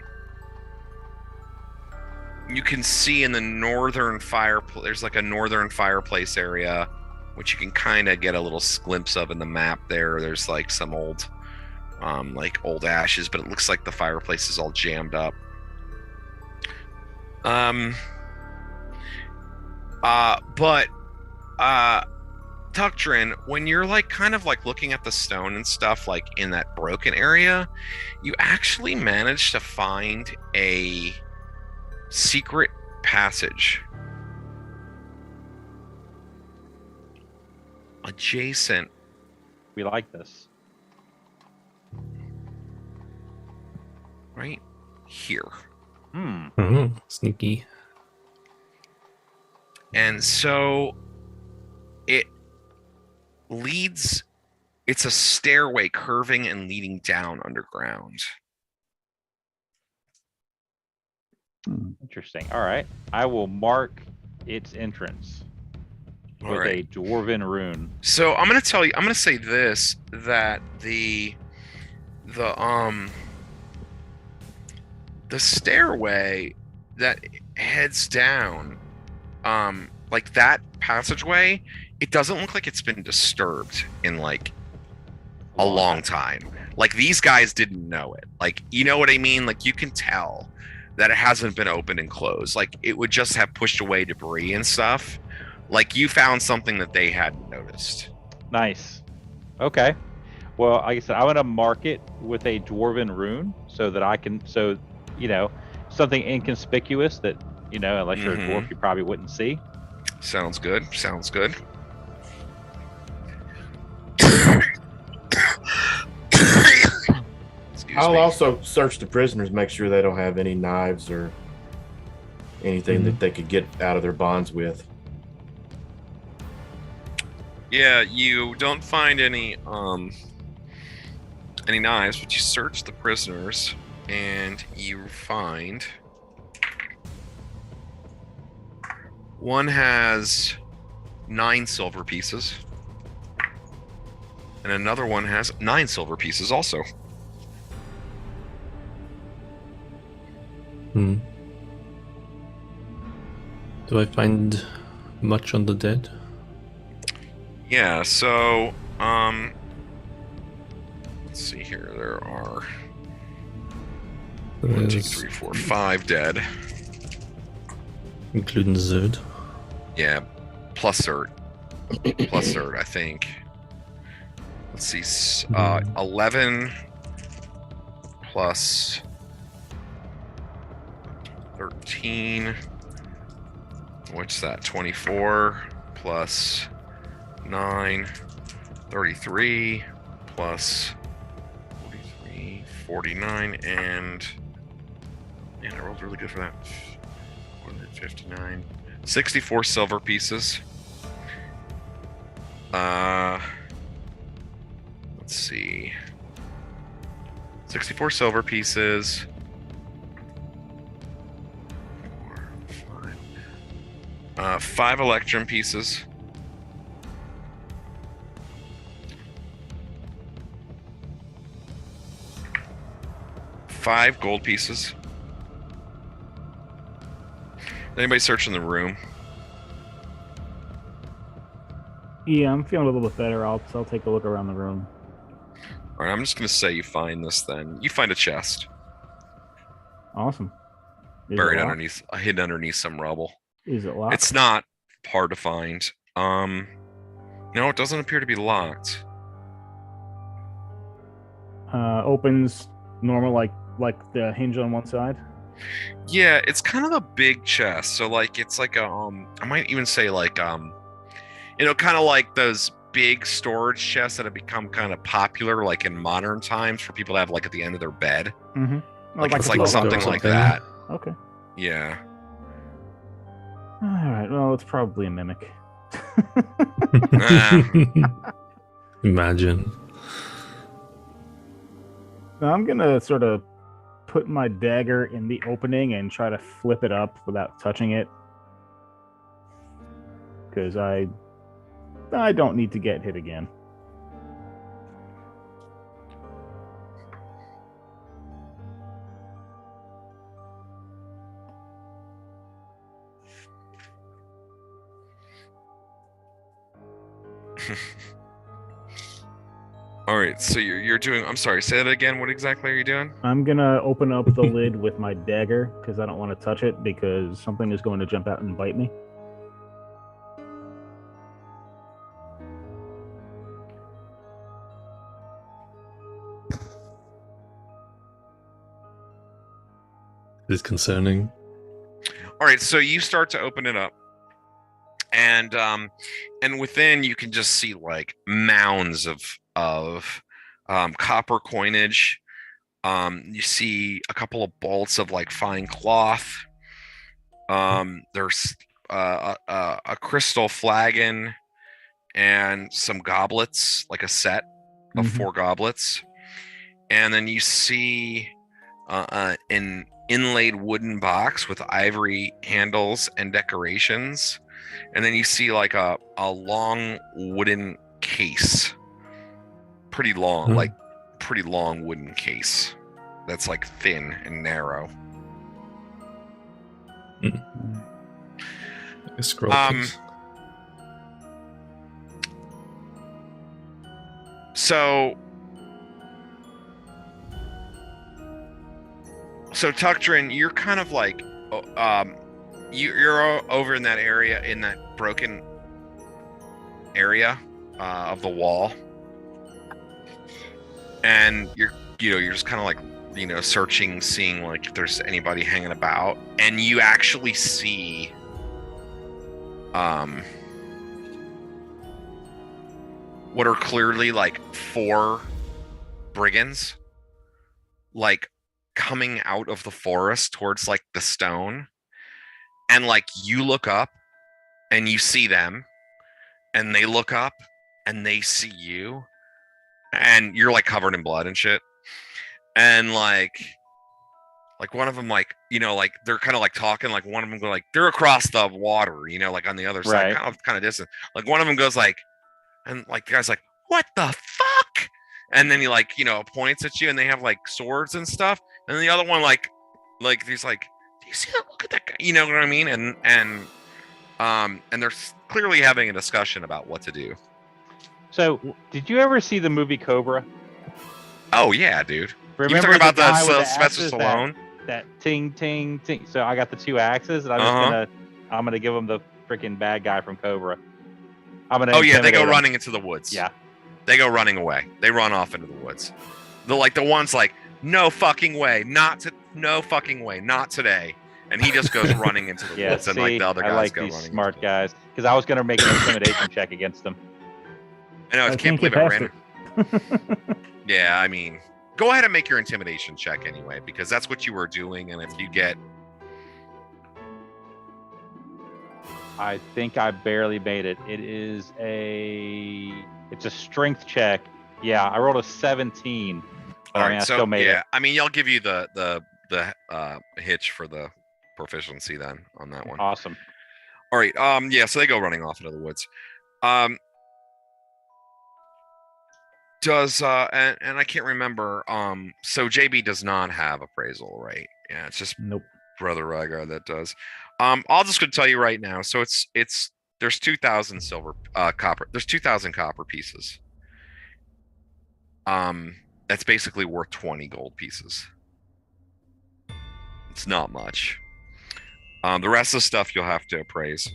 can see in the northern fireplace, there's like a northern fireplace area, which you can kind of get a little glimpse of in the map there. There's like some old ashes, but it looks like the fireplace is all jammed up. Tuctrin, when you're like kind of like looking at the stone and stuff like in that broken area, you actually manage to find a secret passage adjacent. We like this. Right here. Sneaky. And so it leads, it's a stairway curving and leading down underground. Interesting. All right. I will mark its entrance All with right. a dwarven rune. So I'm gonna tell you, I'm gonna say this, that the stairway that heads down, like that passageway, it doesn't look like it's been disturbed in like a long time. Like these guys didn't know it. Like, you know what I mean? Like you can tell that it hasn't been opened and closed. Like it would just have pushed away debris and stuff. Like you found something that they hadn't noticed. Nice. Okay. Well, like I said, I'm gonna mark it with a dwarven rune so that I can, so you know, something inconspicuous that, you know, unless you're a dwarf, you probably wouldn't see. Sounds good. Sounds good. Excuse I'll me. also search the prisoners, make sure they don't have any knives or anything that they could get out of their bonds with. Yeah, you don't find any knives, but you search the prisoners and you find one has 9 silver pieces and another one has 9 silver pieces also. Do I find much on the dead? Yeah, so let's see here. There are 1, 2, 3, 4, 5 dead. Including Zerd. Yeah, plus Zerd. Plus Zerd, I think. Let's see. 11 plus 13. What's that? 24 plus 9. 33 plus 43, 49, and man, I rolled really good for that. 159, 64 silver pieces. Let's see. 64 silver pieces. 4, 5. 5 electrum pieces. 5 gold pieces. Anybody searching the room? Yeah, I'm feeling a little bit better. I'll take a look around the room. All right, I'm just gonna say you find this. Then you find a chest Awesome. Is buried it locked? underneath, hidden underneath some rubble. Is it locked? It's not hard to find. No, it doesn't appear to be locked. Opens normal, like the hinge on one side. Yeah, it's kind of a big chest. So like, it's like a I might even say like you know, kind of like those big storage chests that have become kind of popular, like in modern times, for people to have like at the end of their bed. Mm-hmm. Like it's a like locker or something like something. that. Okay. Yeah. All right. Well, it's probably a mimic. Imagine. Now, I'm gonna sort of put my dagger in the opening and try to flip it up without touching it, because I don't need to get hit again. All right, so you're doing. I'm sorry. Say that again. What exactly are you doing? I'm gonna open up the lid with my dagger because I don't want to touch it because something is going to jump out and bite me. disconcerting. All right, so you start to open it up, and within you can just see like mounds of copper coinage. You see a couple of bolts of like fine cloth. There's a crystal flagon and some goblets, like a set of 4 goblets. And then you see an inlaid wooden box with ivory handles and decorations. And then you see like a long wooden case. Pretty long, like pretty long wooden case that's like thin and narrow. A scroll case. So Tuctrin, you're kind of like you're over in that area, in that broken area of the wall, and you're just kind of like searching, seeing like if there's anybody hanging about, and you actually see what are clearly like 4 brigands like coming out of the forest towards like the stone, and like you look up and you see them, and they look up and they see you, and you're like covered in blood and shit, and like one of them like like they're kind of like talking, like one of them go like they're across the water, like on the other side, kind of distant, like one of them goes like, and like the guy's like, what the fuck? And then he like points at you, and they have like swords and stuff, and then the other one like he's like, do you see that? Look at that guy, you know what I mean? And they're clearly having a discussion about what to do. So did you ever see the movie Cobra? Oh yeah, dude. Remember you talking about the Sylvester Stallone? That ting ting ting. So I got the 2 axes, and I'm gonna give him the freaking bad guy from Cobra. Oh yeah, they go running into the woods. Yeah, they go running away. They run off into the woods. The one's like, no fucking way, no fucking way, not today. And he just goes running into the woods, and like the other guys go running. Smart guys, because I was gonna make an intimidation check against them. I know, I can't believe I ran. Yeah, I mean, go ahead and make your intimidation check anyway, because that's what you were doing, and if you get... I think I barely made it. It's a strength check. Yeah, I rolled a 17. All right, I still made it. I mean, I'll give you the hitch for the proficiency then on that one. Awesome. All right. Yeah. So they go running off into the woods. Does and I can't remember. So JB does not have appraisal, right? Yeah, it's just Brother Rygar that does. I'll just gonna tell you right now. So there's 2,000 copper. There's 2,000 copper pieces. That's basically worth 20 gold pieces. It's not much. The rest of the stuff you'll have to appraise.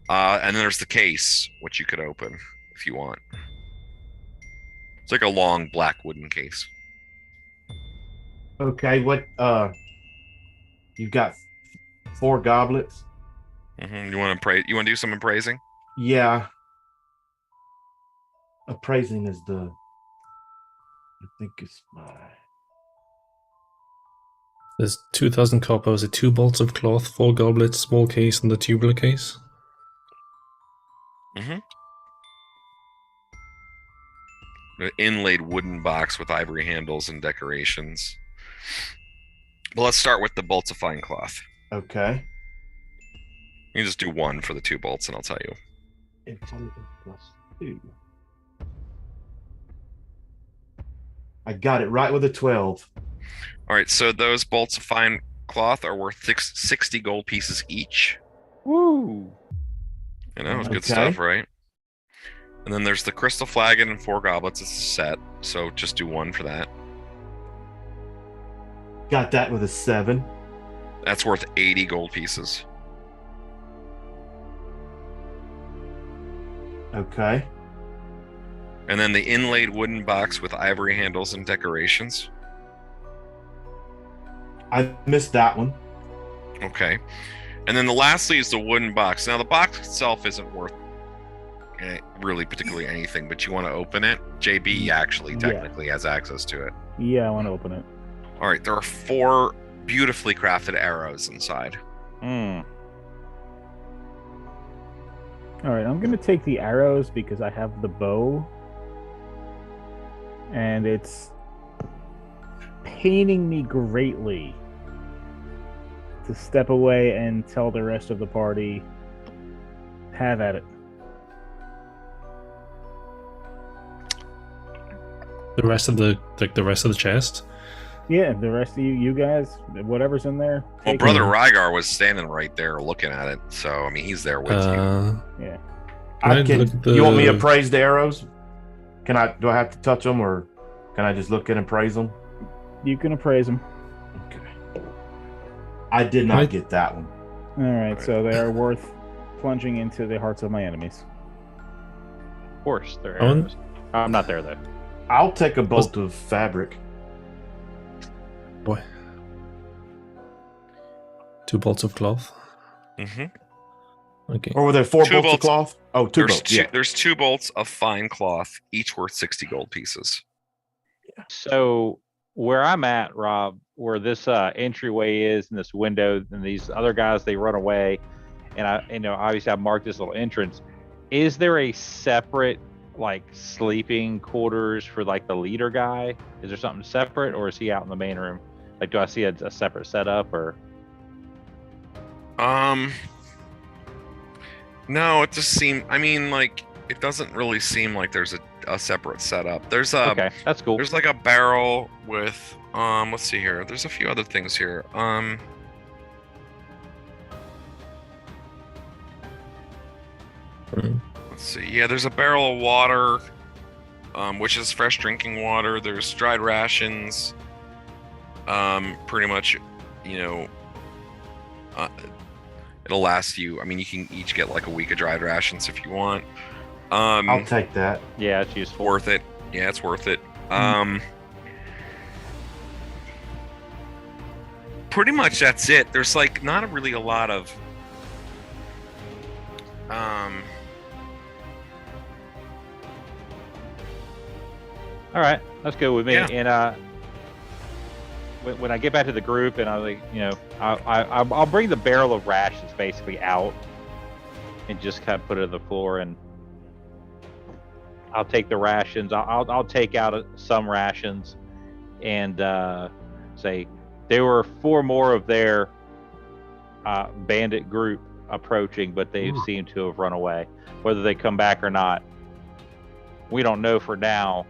And then there's the case, which you could open if you want. It's like a long black wooden case. Okay, what you've got 4 goblets. You want to You want to do some appraising? Yeah. Appraising is I think it's my... There's 2,000 copper, is it 2 bolts of cloth, 4 goblets, small case, and the tubular case? An inlaid wooden box with ivory handles and decorations. Well, let's start with the bolts of fine cloth. Okay. You can just do 1 for the 2 bolts, and I'll tell you. Intelligence +2. I got it right with a 12. All right, so those bolts of fine cloth are worth 60 gold pieces each. Woo! You know, it's good stuff, right? And then there's the crystal flagon and 4 goblets. It's a set, so just do 1 for that. Got that with a 7. That's worth 80 gold pieces. Okay. And then the inlaid wooden box with ivory handles and decorations. I missed that one. Okay. And then lastly is the wooden box. Now the box itself isn't worth really particularly anything, but you want to open it. JB actually technically has access to it. Yeah, I want to open it. All right, there are 4 beautifully crafted arrows inside. All right, I'm gonna take the arrows because I have the bow, and it's paining me greatly to step away and tell the rest of the party, have at it. The rest of the chest. Yeah, the rest of you guys, whatever's in there. Well, take Brother it. Rygar was standing right there looking at it, so I mean he's there with you. Yeah. You want me to appraise the arrows? Do I have to touch them, or can I just look at and appraise them? You can appraise them. Okay. I did not get that one. All right, so they are worth plunging into the hearts of my enemies. Of course, they're arrows. I'm not there though. I'll take a bolt of fabric. Boy. 2 bolts of cloth. Mm-hmm. Okay. Or were there 4 bolts of cloth? Oh, 2 bolts. There's 2 bolts of fine cloth, each worth 60 gold pieces. So where I'm at, Rob, where this entryway is, and this window, and these other guys, they run away, and obviously I marked this little entrance. Is there a separate like sleeping quarters for like the leader guy? Is there something separate, or is he out in the main room? Like, do I see a separate setup, or? No, it just seems. I mean, like, it doesn't really seem like there's a separate setup. There's Okay, that's cool. There's like a barrel with let's see here. There's a few other things here. Let's see. Yeah, there's a barrel of water, which is fresh drinking water. There's dried rations. Pretty much, it'll last you. I mean, you can each get like a week of dried rations if you want. I'll take that. Yeah, it's useful. Worth it. Yeah, it's worth it. Pretty much that's it. There's like not really a lot of All right, that's good with me. Yeah. And when I get back to the group, and I like, I'll bring the barrel of rations basically out, and just kind of put it on the floor, and I'll take the rations. I'll take out some rations, and say there were 4 more of their bandit group approaching, but they seem to have run away. Whether they come back or not, we don't know for now.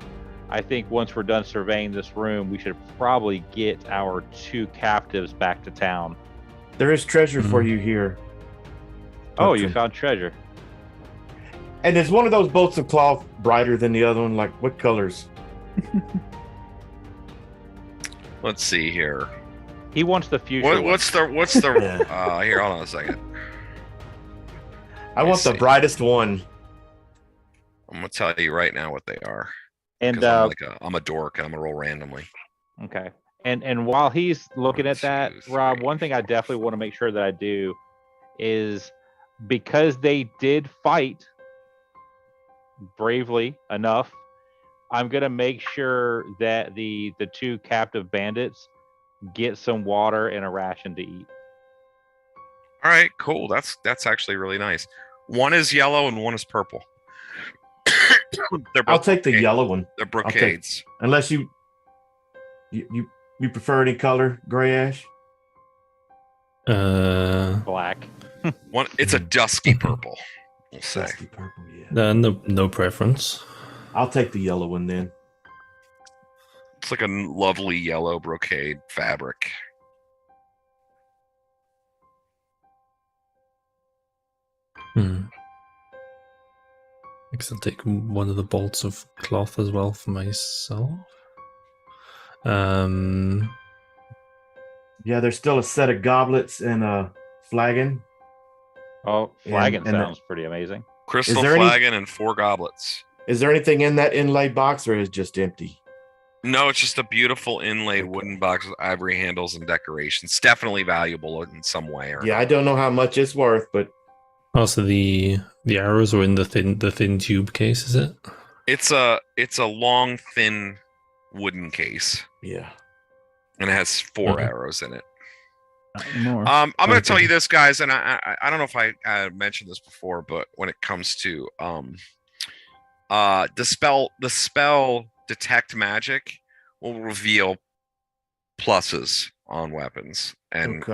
I think once we're done surveying this room, we should probably get our 2 captives back to town. There is treasure for you here. Oh, you found treasure. And is one of those bolts of cloth brighter than the other one? Like, what colors? Let's see here. He wants the future. What's the here, hold on a second. I want the brightest one. I'm gonna tell you right now what they are. And I'm a dork and I'm gonna roll randomly. Okay. And while he's looking at that, Rob, one thing I definitely want to make sure that I do is, because they did fight bravely enough, I'm gonna make sure that the 2 captive bandits get some water and a ration to eat. All right, cool. That's actually really nice. One is yellow and one is purple. I'll take the yellow one. They're brocades. Unless you prefer any color, gray ash. Black. It's a dusky purple. We'll say. Dusky purple, yeah. No preference. I'll take the yellow one then. It's like a lovely yellow brocade fabric. I guess I'll take one of the bolts of cloth as well for myself. Yeah, there's still a set of goblets and a flagon. Oh, flagon sounds pretty amazing. Crystal flagon and 4 goblets. Is there anything in that inlaid box, or is it just empty? No, it's just a beautiful inlaid wooden box with ivory handles and decorations. Definitely valuable in some way. Yeah, I don't know how much it's worth, but Also, the arrows are in the thin tube case, is it? It's a long, thin wooden case. yeah. And it has 4 Okay. arrows in it. Not anymore. I'm going to Okay. tell you this, guys, and I don't know if I mentioned this before, but when it comes to the spell detect magic will reveal pluses on weapons, and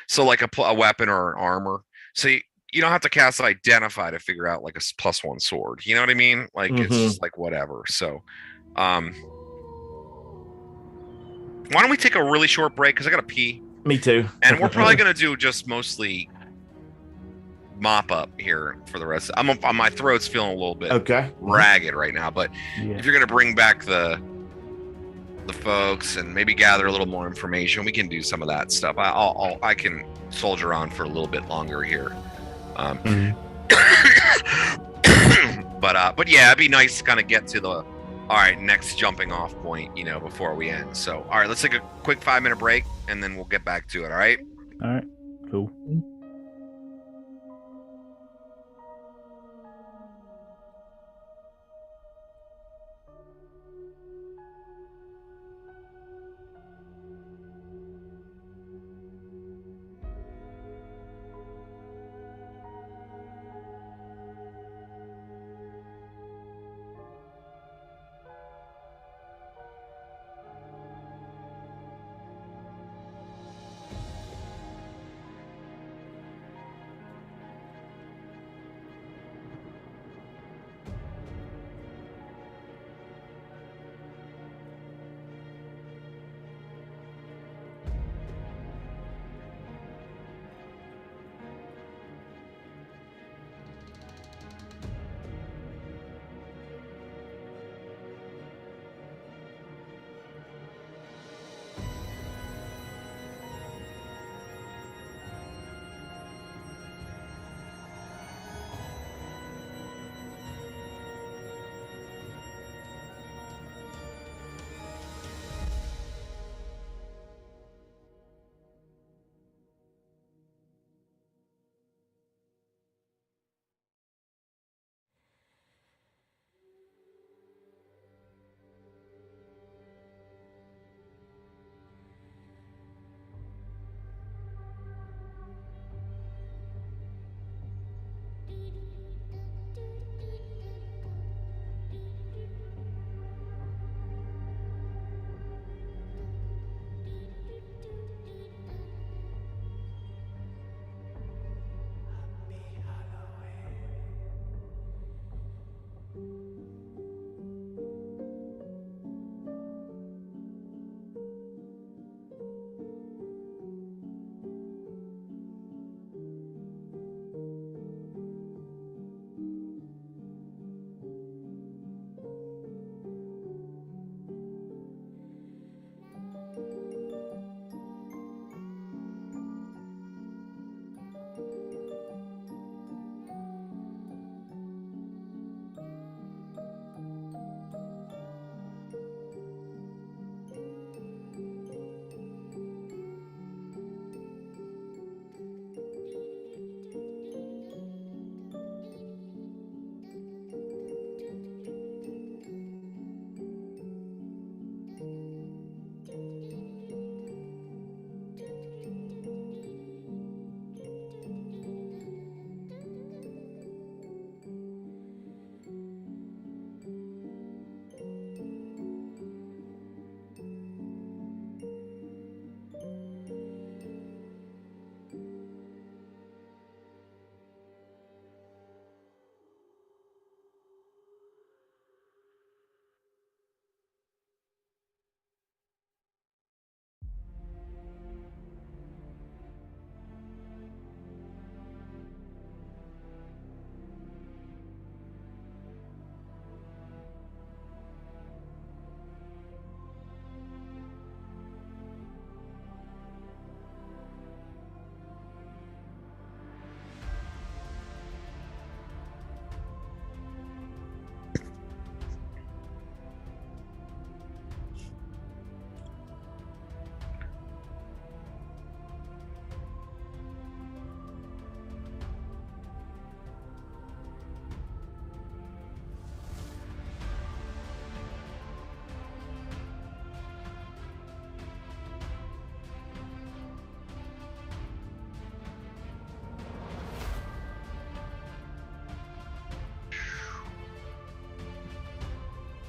so like a weapon or an armor. So you don't have to cast identify to figure out like a +1 sword. You know what I mean? Like it's just like whatever. So, why don't we take a really short break because I gotta pee. Me too. And we're probably gonna do just mostly mop up here for the rest. My throat's feeling a little bit ragged right now, but if you're gonna bring back the folks and maybe gather a little more information, we can do some of that stuff. I can soldier on for a little bit longer here. But yeah, it'd be nice to kind of get to the next jumping off point, before we end. So all right, let's take a quick 5-minute break and then we'll get back to it. All right, Cool.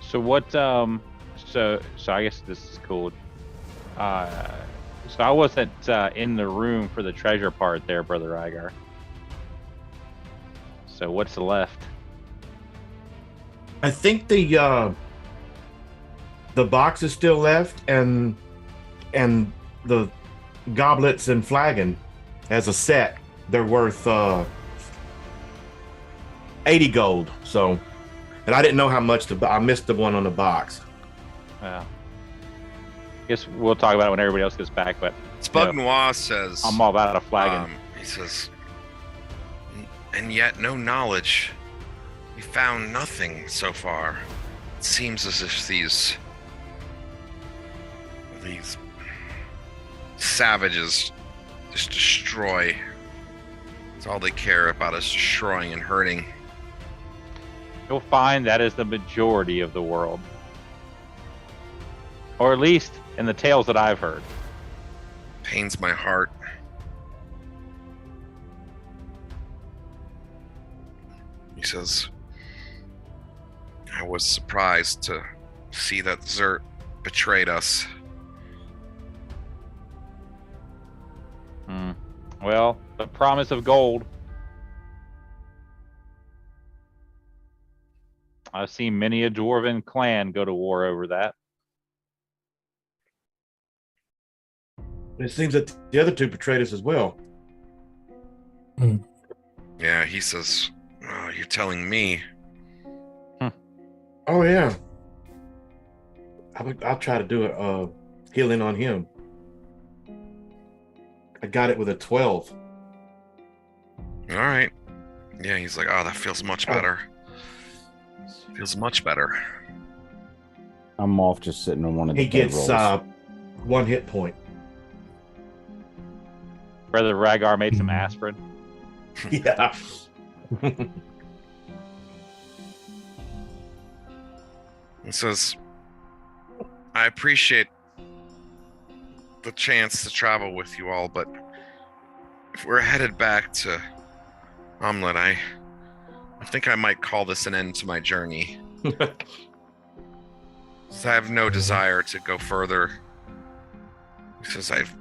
So what? So I guess this is cool. So I wasn't in the room for the treasure part there, Brother Rygar. So what's left? I think the box is still left, and the goblets and flagon as a set. They're worth 80 gold. So, and I didn't know how much I missed the one on the box. Yeah. Guess we'll talk about it when everybody else gets back. But Spug Noir says, I'm all about a flagon. He says, and yet no knowledge. We found nothing so far. It seems as if these savages just destroy. It's all they care about is destroying and hurting. You'll find that is the majority of the world. Or at least in the tales that I've heard. Pains my heart. He says, I was surprised to see that Zert betrayed us. Well, the promise of gold. I've seen many a dwarven clan go to war over that. It seems that the other two betrayed us as well. Yeah, he says, oh, you're telling me. Oh, yeah. I'll try to do a healing on him. I got it with a 12. All right. Yeah, he's like, oh, that feels much better. Feels much better. I'm off just sitting on one of the He gets rolls. 1 hit point. Brother Rygar made some aspirin. Yeah. He says, I appreciate the chance to travel with you all, but if we're headed back to Hommlet, I think I might call this an end to my journey. So I have no desire to go further. He says,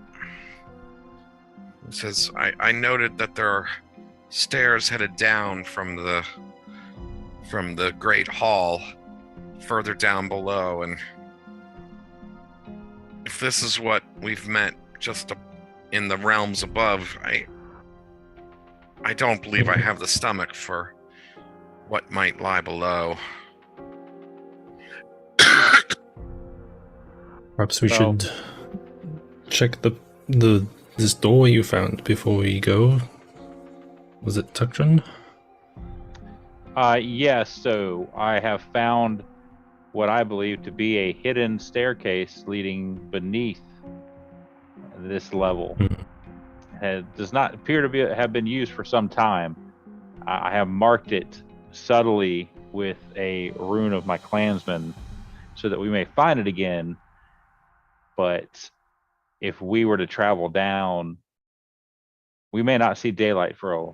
I noted that there are stairs headed down from the Great Hall further down below, and if this is what we've met just in the realms above, I don't believe I have the stomach for what might lie below. Perhaps we should check this door you found before we go. Was it Tuckton? Yes, so I have found what I believe to be a hidden staircase leading beneath this level. It does not appear to have been used for some time. I have marked it subtly with a rune of my clansman so that we may find it again. But if we were to travel down, we may not see daylight for a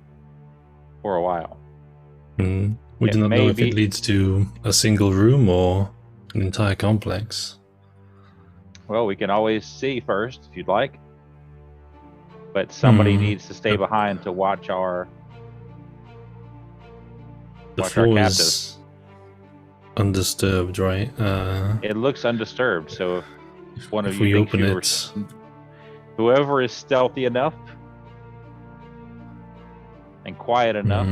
while. We do not know if it leads to a single room or an entire complex. Well, we can always see first if you'd like. But somebody needs to stay behind to watch our floor is undisturbed, right? It looks undisturbed, so if one of if you we open whoever is stealthy enough and quiet enough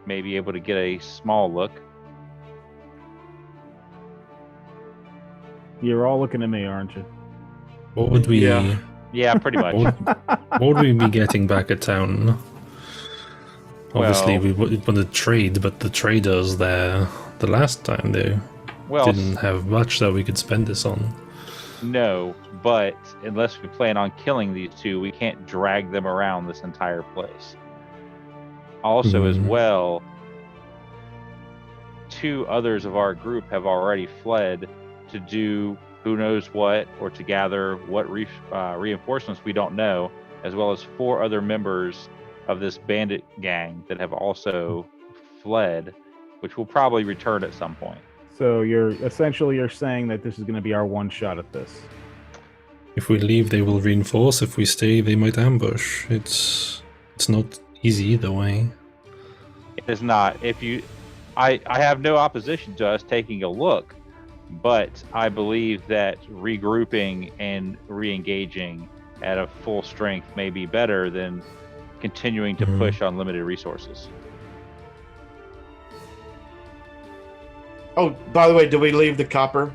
may be able to get a small look. You're all looking at me, aren't you? What would we? Yeah, pretty much. What would we be getting back at town? Obviously, we want to trade, but the traders there the last time they didn't have much that we could spend this on. No, but unless we plan on killing these two, we can't drag them around this entire place. Also, as well, 2 others of our group have already fled to do who knows what, or to gather what reinforcements we don't know, as well as 4 other members of this bandit gang that have also fled, which will probably return at some point. So you're saying that this is going to be our one shot at this. If we leave, they will reinforce. If we stay, they might ambush. It's not easy either way. It is not. I have no opposition to us taking a look, but I believe that regrouping and re-engaging at a full strength may be better than continuing to push on limited resources. Oh, by the way, do we leave the copper?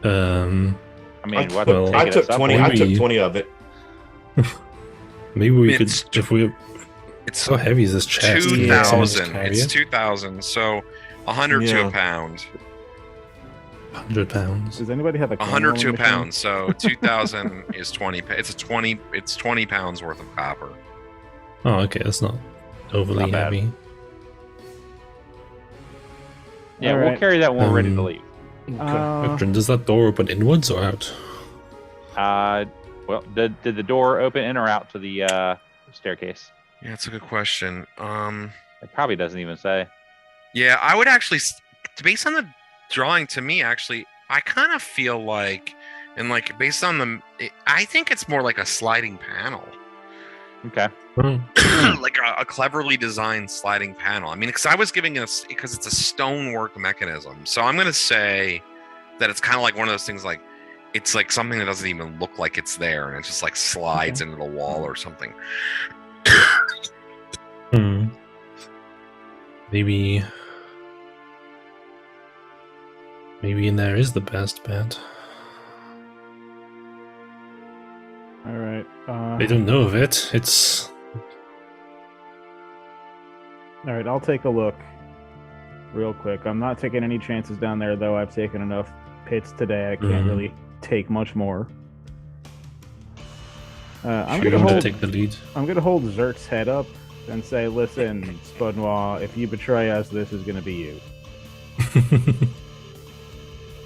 I mean, I took 20. I took 20 of it. Maybe we could, if we. It's how heavy is this chest? 2,000. It's 2,000. So 100 to a pound. 100 pounds. Does anybody have a 100 to a pound? So 2,000 is 20. It's 20 pounds worth of copper. Oh, okay. That's not overly heavy. Yeah, we'll carry that one ready to leave. Okay. Does that door open inwards or out? Well, did the door open in or out to the staircase? Yeah, that's a good question. It probably doesn't even say. Yeah, I would actually, based on the drawing, to me, actually, I kind of feel like, and like based on I think it's more like a sliding panel. Okay. Like a cleverly designed sliding panel. I mean, because I was giving us, because it's a stonework mechanism. So I'm going to say that it's kind of like one of those things, like it's like something that doesn't even look like it's there, and it just like slides into the wall or something. Maybe in there is the best bet. All right. They don't know of it. It's. All right, I'll take a look real quick. I'm not taking any chances down there, though. I've taken enough pits today. I can't really take much more. I'm going to take the lead. I'm going to hold Zert's head up and say, listen, Spudnoir, if you betray us, this is going to be you.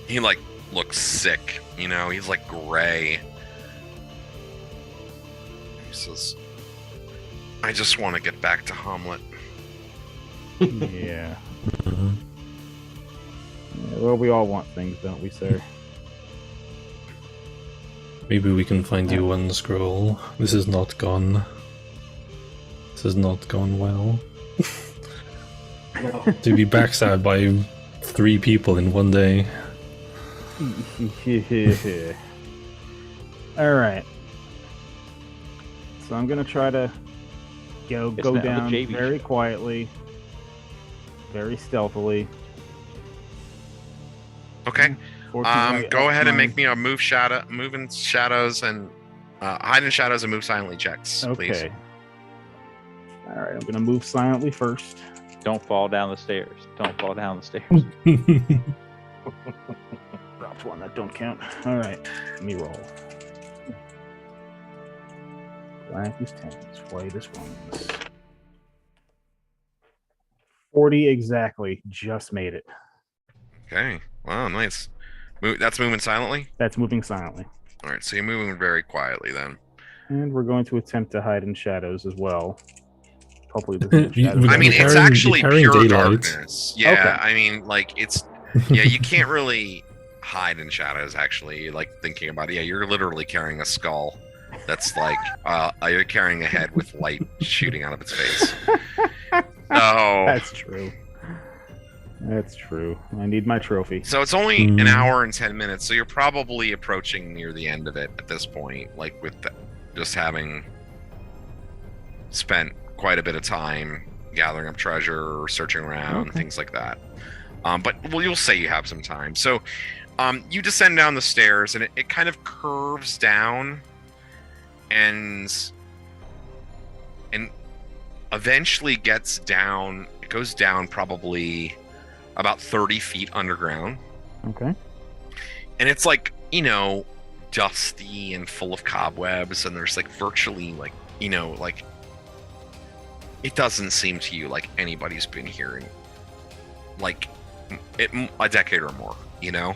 He, like, looks sick, you know? He's, like, gray. He says, I just want to get back to Hommlet. Yeah. Yeah. Well, we all want things, don't we, sir? Maybe we can find you one scroll. This is not gone. This has not gone well. To be backstabbed by 3 people in one day. Alright. So I'm gonna try to go down very quietly, very stealthily. Okay. Go ahead and make me a move in shadows and hide in shadows and move silently checks, please. Okay. All right, I'm gonna move silently first. Don't fall down the stairs. Don't fall down the stairs. Dropped one, that don't count. All right, let me roll. Black is 10s, white is 1s. 40 exactly, just made it. Okay, wow, nice. That's moving silently? That's moving silently. All right, so you're moving very quietly then. And we're going to attempt to hide in shadows as well. Hopefully, this is I mean, it's actually pure darkness. Yeah, okay. I mean, like, it's... Yeah, you can't really hide in shadows, actually, like, thinking about it. Yeah, you're literally carrying a skull that's like... you're carrying a head with light shooting out of its face. So... That's true. That's true. I need my trophy. So it's only an hour and 10 minutes, so you're probably approaching near the end of it at this point, like with just having spent quite a bit of time gathering up treasure or searching around, things like that. But you'll say you have some time. So you descend down the stairs, and it kind of curves down and eventually gets down. It goes down probably about 30 feet underground. Okay. And it's like, you know, dusty and full of cobwebs, and there's like virtually like, you know, like it doesn't seem to you like anybody's been here in like a decade or more, you know?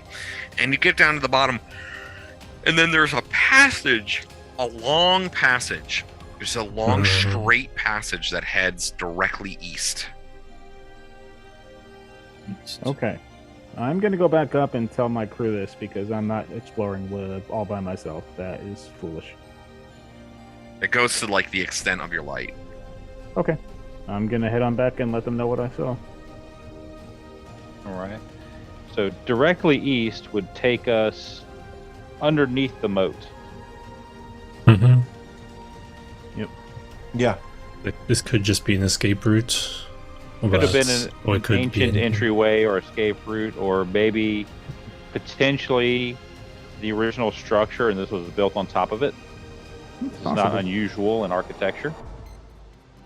And you get down to the bottom, and then there's a passage, a long passage. There's a long straight passage that heads directly east. Okay. I'm going to go back up and tell my crew this because I'm not exploring with all by myself. That is foolish. It goes to like the extent of your light. Okay. I'm going to head on back and let them know what I saw. All right. So directly east would take us underneath the moat. Mm-hmm. Yeah. This could just be an escape route. Could have been or an it could be ancient anything. entryway or escape route, or maybe potentially the original structure, and this was built on top of it. It's not Possible. unusual in architecture,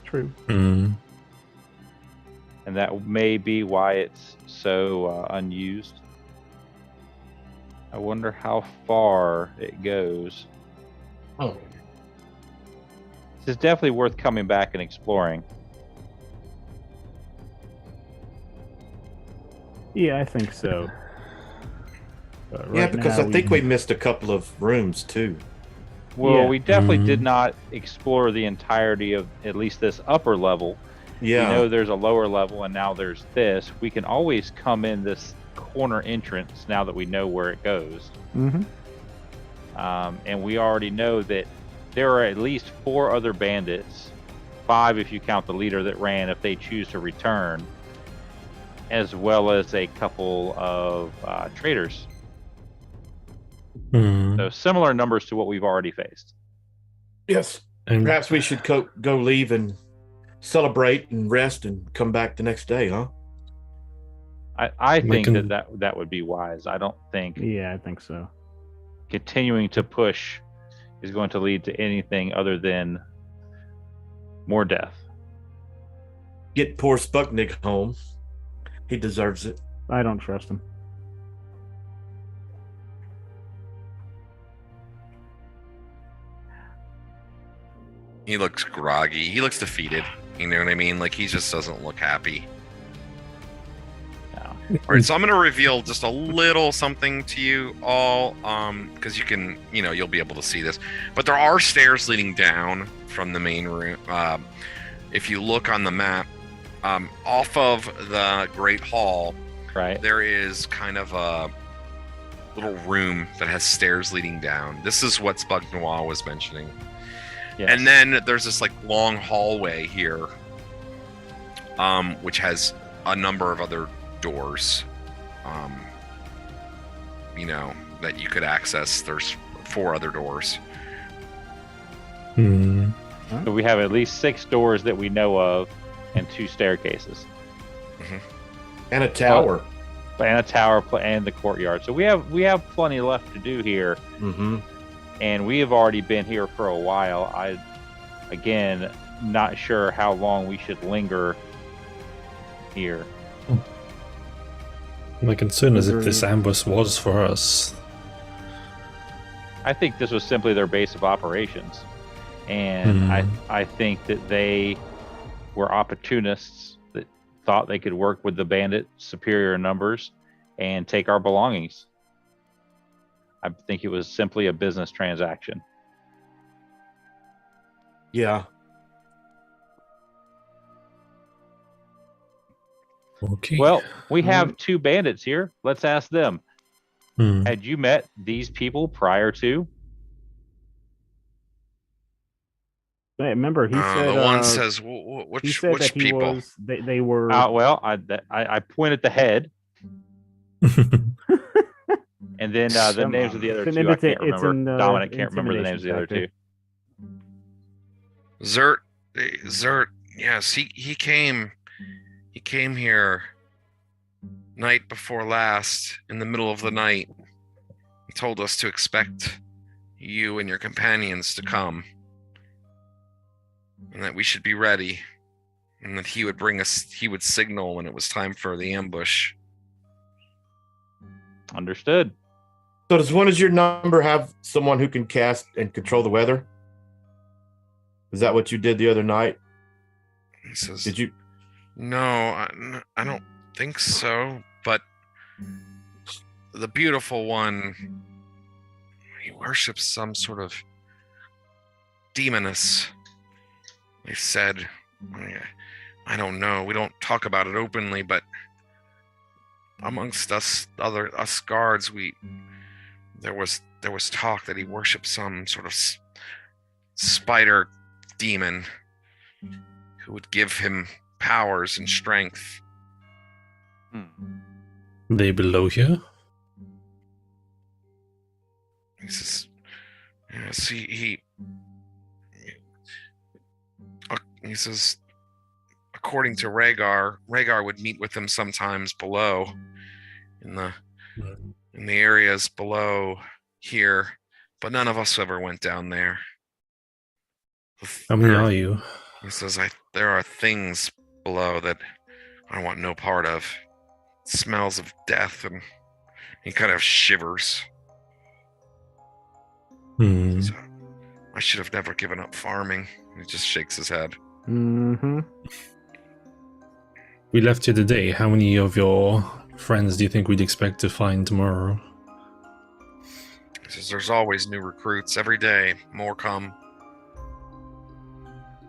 True. Mm. and that may be why it's so unused. I wonder how far it goes. Oh. This is definitely worth coming back and exploring. Yeah, I think so. But Yeah, right because now I think we missed a couple of rooms too. Well, Yeah. we definitely Mhm. did not explore the entirety of at least this upper level. Yeah. We know there's a lower level, and now there's this. We can always come in this corner entrance now that we know where it goes. Mm-hmm. And we already know that there are at least 4 other bandits, 5 if you count the leader that ran, if they choose to return, as well as a couple of traitors. Mm. So similar numbers to what we've already faced. Yes. And Perhaps we should go leave and celebrate and rest and come back the next day, huh? I We think can- that would be wise. I don't think Yeah, I think so. continuing to push is going to lead to anything other than more death. Get poor Sputnik home. He deserves it. I don't trust him. He looks groggy. He looks defeated. You know what I mean? Like, he just doesn't look happy. Yeah. All right, so I'm going to reveal just a little something to you all, because you can, you'll be able to see this. But there are stairs leading down from the main room. If you look on the map, off of the Great Hall, Right. there is kind of a little room that has stairs leading down. This is what Spug Noir was mentioning. Yes. And then there's this like long hallway here, which has a number of other doors, that you could access. There's 4 other doors. Mm. So we have at least 6 doors that we know of, and 2 staircases, And a tower. and a tower, and the courtyard. So we have plenty left to do here, Mm-hmm. and we have already been here for a while. I, again, not sure how long we should linger here. My concern is if this ambush was for us. I think this was simply their base of operations, and I think that they were opportunists that thought they could work with the bandit superior numbers and take our belongings. I think it was simply a business transaction. Yeah. Okay. Well, we have 2 bandits here. Let's ask them. Hmm. Had you met these people prior to? Hey, remember, he said The one uh, says, he which said that he people? was. They were. Well, I point at the head, and then the Come names on. of the other It's 2 an I can't it's remember. an, Dominic can't remember the names of the other intimidation 2. Zert, yes, he came here night before last, in the middle of the night. He told us to expect you and your companions to come, and that we should be ready, and that he would signal when it was time for the ambush. Understood. So does one as your number have someone who can cast and control the weather? Is that what you did the other night? He says, Did you? No, I don't think so, but the beautiful one, he worships some sort of demoness. They said, I don't know, we don't talk about it openly, but amongst us guards, there was talk that he worshipped some sort of spider demon who would give him powers and strength. They below here? He says, yes, he says, according to Rhaegar would meet with him sometimes below, in the areas below here, but none of us ever went down there. How many are you? He says, there are things below that I want no part of. Smells of death, and he kind of shivers. So, I should have never given up farming. He just shakes his head. Mm-hmm. We left here today. How many of your friends do you think we'd expect to find tomorrow? He says, there's always new recruits. Every day, more come.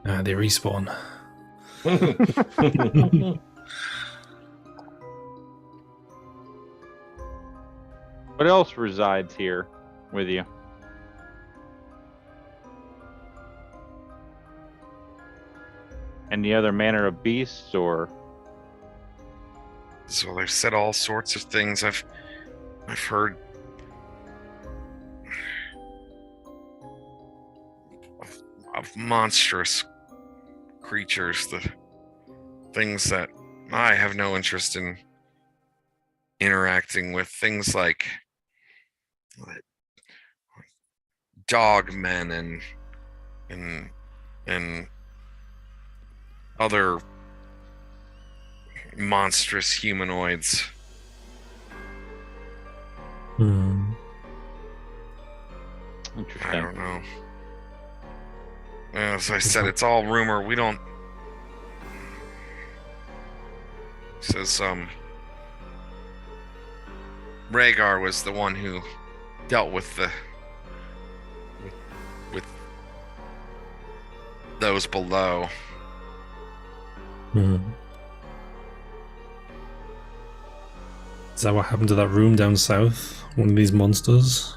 They respawn. What else resides here with you? Any other manner of beasts, or? So they've said all sorts of things. I've heard of monstrous creatures, the things that I have no interest in interacting with. Things like dog men and other monstrous humanoids. Interesting. I don't know. As I said, it's all rumor. We don't. He says, Rhaegar was the one who dealt with with those below. Is that what happened to that room down south? One of these monsters?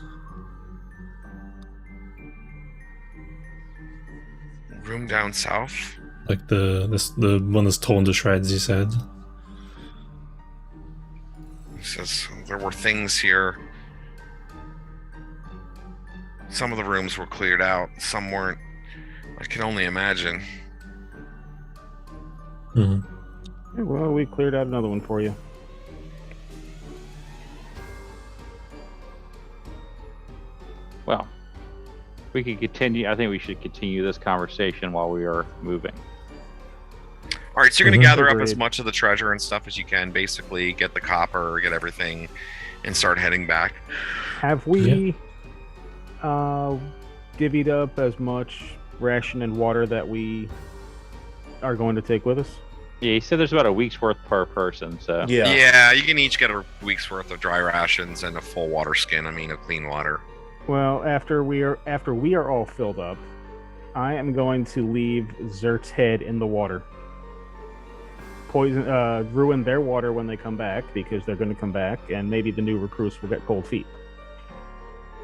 Room down south? Like the one that's torn to shreds, you said? He says there were things here. Some of the rooms were cleared out, some weren't. I can only imagine. Well, we cleared out another one for you. Well, we could continue. I think we should continue this conversation while we are moving. All right, so you're going to gather up as Agreed. much of the treasure and stuff as you can, basically get the copper, get everything, and start heading back. Have we divvied up as much ration and water that we are going to take with us? Yeah, he said there's about a week's worth per person. So Yeah, you can each get a week's worth of dry rations and a full water skin. I mean, of clean water. Well, after we are all filled up, I am going to leave Zert's head in the water. Ruin their water when they come back, because they're going to come back, and maybe the new recruits will get cold feet.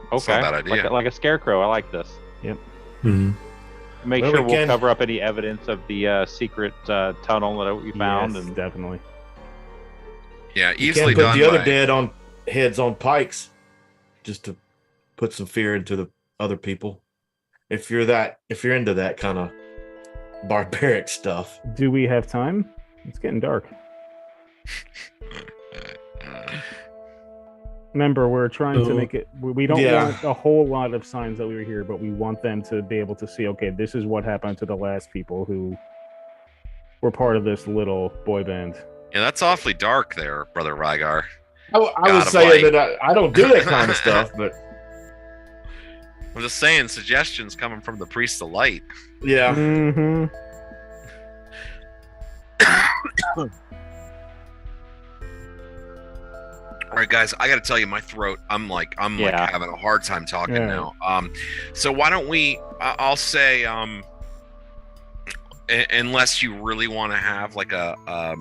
That's not okay, a bad idea. like a scarecrow. I like this. Yep. Make Well, sure we we'll can- cover up any evidence of the secret tunnel that we found. Yes, And definitely. Yeah, You easily can put done. the other by- dead on heads on pikes, just to put some fear into the other people. If you're into that kind of barbaric stuff. Do we have time? It's getting dark. Remember, we're trying to make it. We don't want a whole lot of signs that we were here, but we want them to be able to see, okay, this is what happened to the last people who were part of this little boy band. Yeah, that's awfully dark there, Brother Rygar. I was God of saying light. that I don't do that kind of stuff, but I'm just saying, suggestions coming from the Priest of Light. yeah. Mm-hmm. All right, guys, I got to tell you, my throat. I'm like having a hard time talking Yeah. now. So why don't we? I'll say, unless you really want to have like a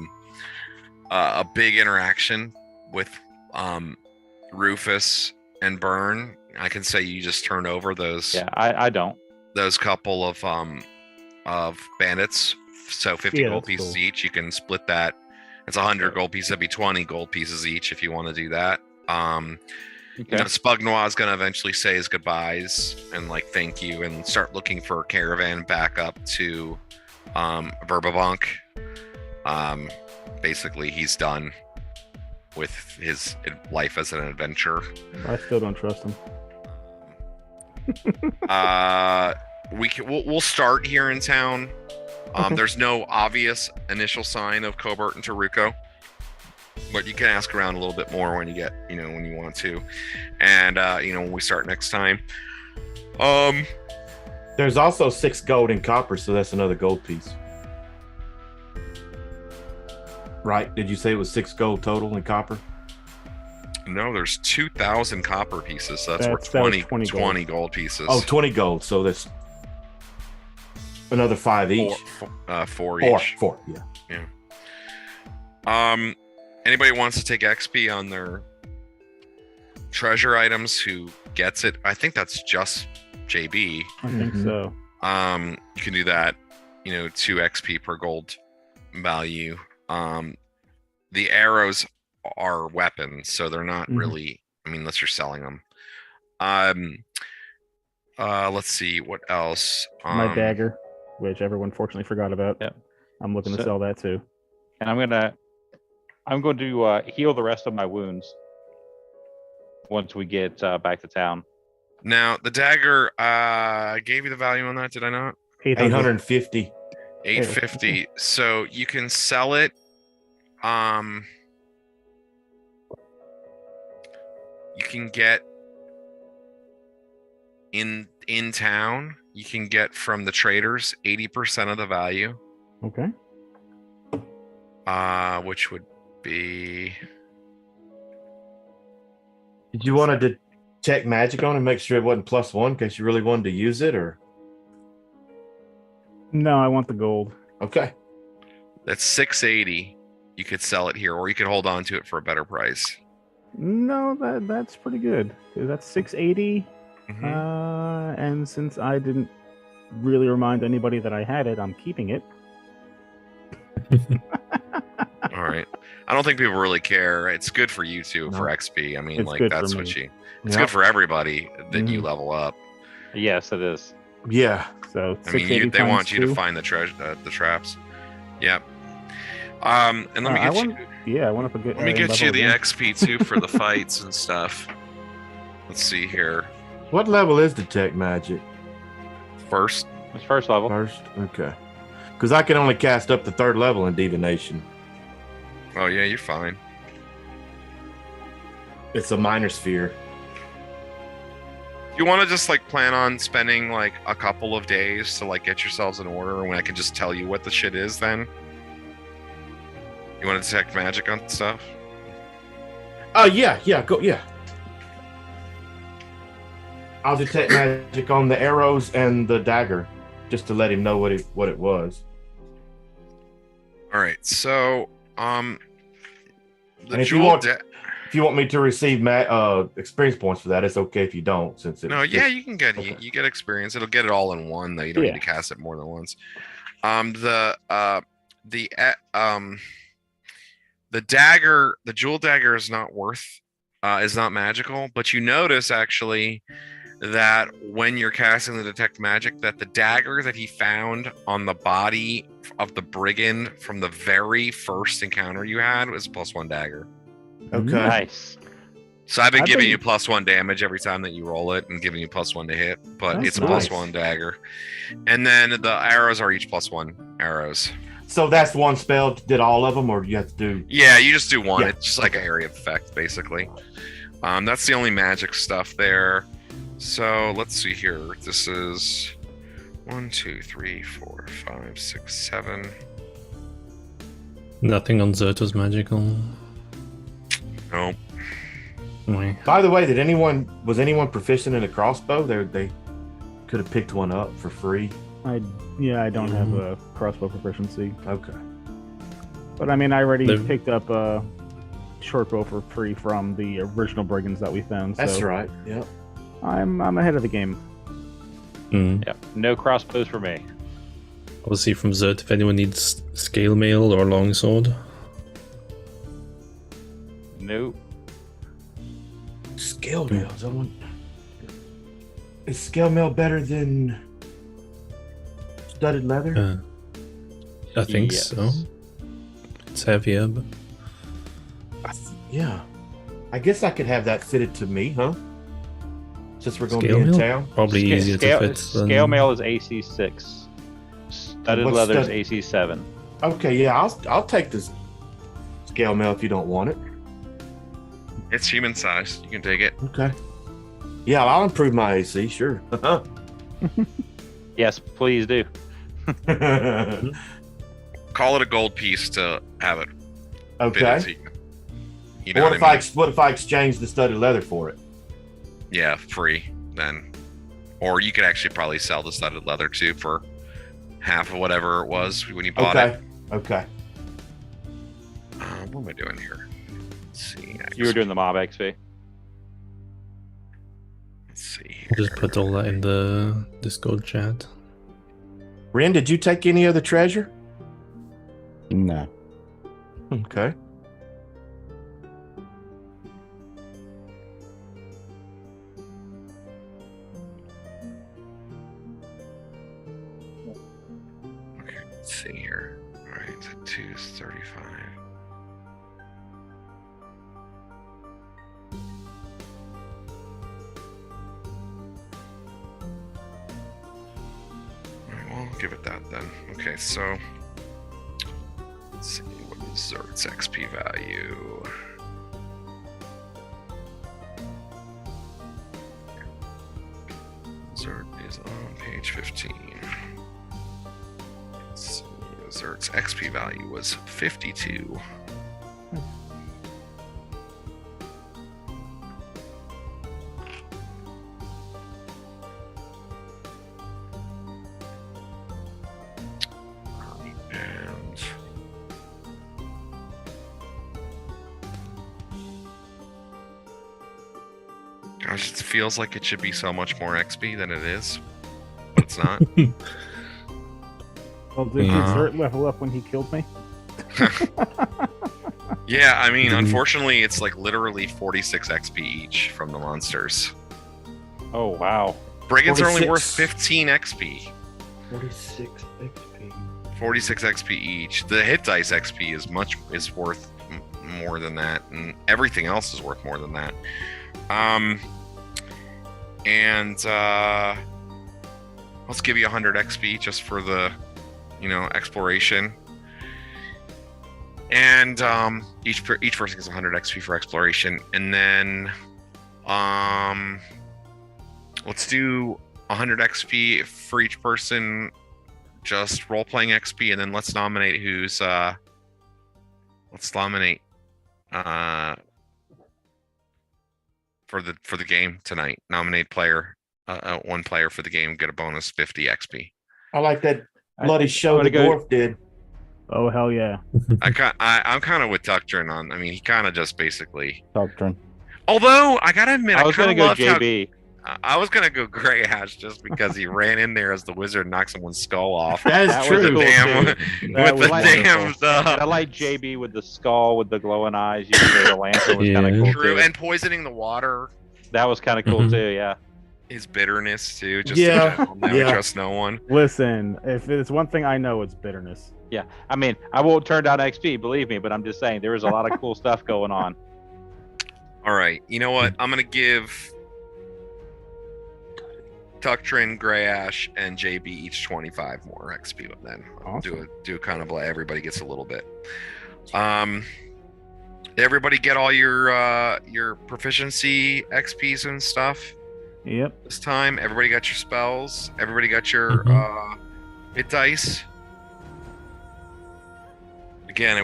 big interaction, with Rufus and Burn, I can say you just turn over those. Yeah, I don't. Those couple of bandits. So 50 Yeah, gold that's pieces cool. each. You can split that. It's 100 gold pieces. That'd be 20 gold pieces each if you want to do that. Okay. You know, Spugnoir is going to eventually say his goodbyes and like thank you and start looking for a caravan back up to Verbabonk. Basically, he's done with his life as an adventurer. I still don't trust him. We'll start here in town. There's no obvious initial sign of Cobert and Taruko, but you can ask around a little bit more when you get, when you want to, and when we start next time. There's also 6 gold and copper, so that's another gold piece. Right? Did you say it was 6 gold total in copper? No, there's 2,000 copper pieces. So that's That worth was 20 gold pieces. Oh, 20 gold. So that's another 5 each. Four each. Four. Yeah. Anybody wants to take XP on their treasure items who gets it? I think that's just JB. I think so. You can do that, 2 XP per gold value. The arrows are weapons, so they're not really, unless you're selling them. Let's see what else. My dagger, which everyone fortunately forgot about. Yep. I'm looking to sell that too. And I'm going to heal the rest of my wounds once we get back to town. Now the dagger, I gave you the value on that, did I not? 850. 850. So you can sell it. You can get in town. You can get from the traders 80% of the value. Okay. Which would be. Did you want to check magic on and make sure it wasn't +1 in case you really wanted to use it, or? No, I want the gold. Okay. That's 680. You could sell it here, or you could hold on to it for a better price. No, that's pretty good. That's 680. And since I didn't really remind anybody that I had it, I'm keeping it. All right. I don't think people really care. It's good for you too for XP. It's good that's for what me. you. It's good for everybody that you level up. Yes, it is. Yeah. So They want you to find the traps. Yep. And let me get you. I want to forget. Let me get you the XP too for the fights and stuff. Let's see here. What level is detect magic? First. It's first level. First. Okay. Because I can only cast up to 3rd level in divination. Oh yeah, you're fine. It's a minor sphere. You want to just plan on spending a couple of days to get yourselves in order, and when I can just tell you what the shit is, then you want to detect magic on stuff. Oh yeah, go yeah. I'll detect magic on the arrows and the dagger, just to let him know what it was. All right, so and if you want me to receive experience points for that, it's okay if you don't, since it's you can get you get experience. It'll get it all in one though. You don't need to cast it more than once. The dagger, the jewel dagger is not magical, but you notice actually that when you're casting the detect magic, that the dagger that he found on the body of the brigand from the very first encounter you had was a +1 dagger. Okay. Nice. So I've been giving you +1 damage every time that you roll it and giving you +1 to hit, but it's a +1 dagger. And then the arrows are each +1 arrows. So that's one spell. Did all of them, or you have to do? Yeah, you just do one. Yeah. It's just like an area effect, basically. That's the only magic stuff there. So let's see here. This is 1, 2, 3, 4, 5, 6, 7. Nothing on Zerta's magical. No. Why? By the way, was anyone proficient in a crossbow? They could have picked one up for free. I don't have a crossbow proficiency. Okay. But I already picked up short bow for free from the original brigands that we found. That's so right. Yep. I'm ahead of the game. Yep. No crossbows for me. Obviously from Zert, if anyone needs scale mail or longsword. Nope. Scale mail. Is scale mail better than studded leather? I think Yes. so. It's heavier, but Yeah. I guess I could have that fitted to me, huh? Since we're going to Scale be in mail? town. Probably easier scale, to fit. Scale mail is AC 6. Studded What's leather is stud- AC 7. Okay, yeah, I'll take this scale mail if you don't want it. It's human sized. You can take it. Okay. Yeah, I'll improve my AC, sure. Yes, please do. Call it a gold piece to have it. Okay. fitted to you. You know What what if I I mean? what if I exchange the studded leather for it? Yeah, free then. Or you could actually probably sell the studded leather too for half of whatever it was when you bought Okay. it. Okay. What am I doing here? Let's see. You were doing the mob XP. Let's see. I'll just put all that in the Discord chat. Ren, did you take any of the treasure? No. Okay. Okay, let's see here. All right, so 2 is 35. All right, well, I'll give it that then. Okay, so let's see what is Zert's XP value. Zert is on page 15. Let's see, Zert's XP value was 52. And gosh, it feels like it should be so much more XP than it is, but it's not. Well, did Yeah. Zert level up when he killed me? Yeah, I mean, Mhm. unfortunately, it's like literally 46 XP each from the monsters. Oh, wow. Brigands are only worth 46. 15 XP. 46 XP. 46 XP each. The hit dice XP is worth more than that, and everything else is worth more than that. Let's give you 100 XP just for the, exploration. And each person gets 100 XP for exploration, and then let's do 100 XP for each person, just role-playing XP, and then let's nominate for the game tonight. Nominate player, one player for the game, get a bonus 50 XP. I like that bloody show I'm the gonna go- dwarf did. Oh hell yeah! I'm kind of with Tucktron on. I mean, he kind of just basically. Doctrine. Although I gotta admit, I was kind going of to go loved how JB. I was gonna go Greyhawk just because he ran in there as the wizard and knocked someone's skull off. That is That was true. cool, Damn, too. That with was the wonderful. damn I like JB with the skull with the glowing eyes. Usually the lantern was kind Yeah. of cool true, too. and poisoning the water, That was kind of cool Mhm. too. Yeah. his bitterness too. Just Yeah, in general, never yeah. trust no one. Listen, if it's one thing I know, it's bitterness. Yeah. I mean, I won't turn down XP, believe me, but I'm just saying there was a lot of cool stuff going on. All right, you know what? I'm gonna give Tucktrin, Greyash, and JB each 25 more XP. Then I'll do kind of like everybody gets a little bit. Everybody get all your proficiency XPs and stuff Yep. this time. Everybody got your spells. Everybody got your hit dice. Again,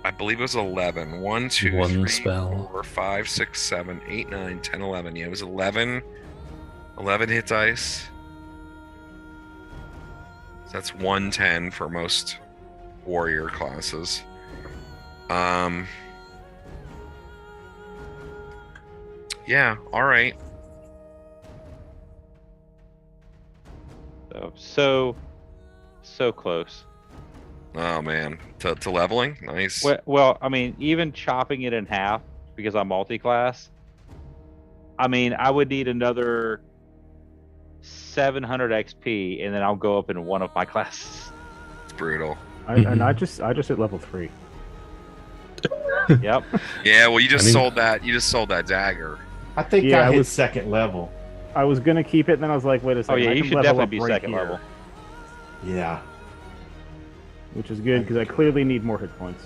I believe it was 11. 1, 2, One 3, spell. 4, 5, 6, 7, 8, 9, 10, 11. Yeah, it was 11 hit dice. So that's 110 for most warrior classes. Yeah. All right. So close. Oh man, to leveling. Nice. Well, I mean, even chopping it in half because I'm multi-class. I mean, I would need another 700 XP, and then I'll go up in one of my classes. It's brutal. And I just hit level 3. Yep. Yeah. Well, you just I mean- sold that. You just sold that dagger. I think Yeah, I I hit was- second level. I was gonna keep it, and then I was like, wait a Oh second. yeah, I you can should level definitely up be right second here, level. Yeah. which is good because I clearly need more hit points.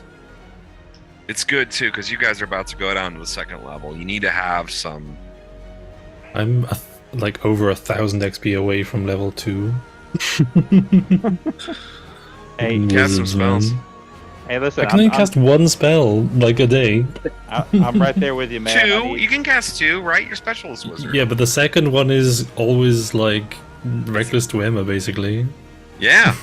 It's good too because you guys are about to go down to the second level. You need to have some. I'm like over 1,000 XP away from level 2. Hey, Cast some Wizards, spells. man. Hey, listen, I can only cast one spell like a day. I'm right there with you, man. I Two. need- You can cast two, right? You're specialist wizard. Yeah, but the second one is always like reckless to Emma, basically. Yeah.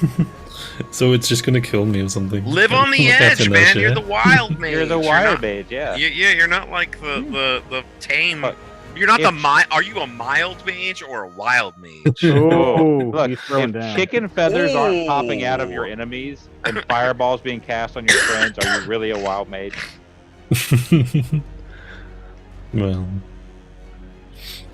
So it's just gonna kill me or something. Live on the I'm edge, catching that man. shit. You're the wild mage. You're the not- wire mage, yeah. Yeah, you're not like the tame. But You're not if- Are you a mild mage or a wild mage? Oh, Look, he's throwing if down. chicken feathers aren't popping out of your Ooh. enemies and fireballs being cast on your friends, are you really a wild mage? Well,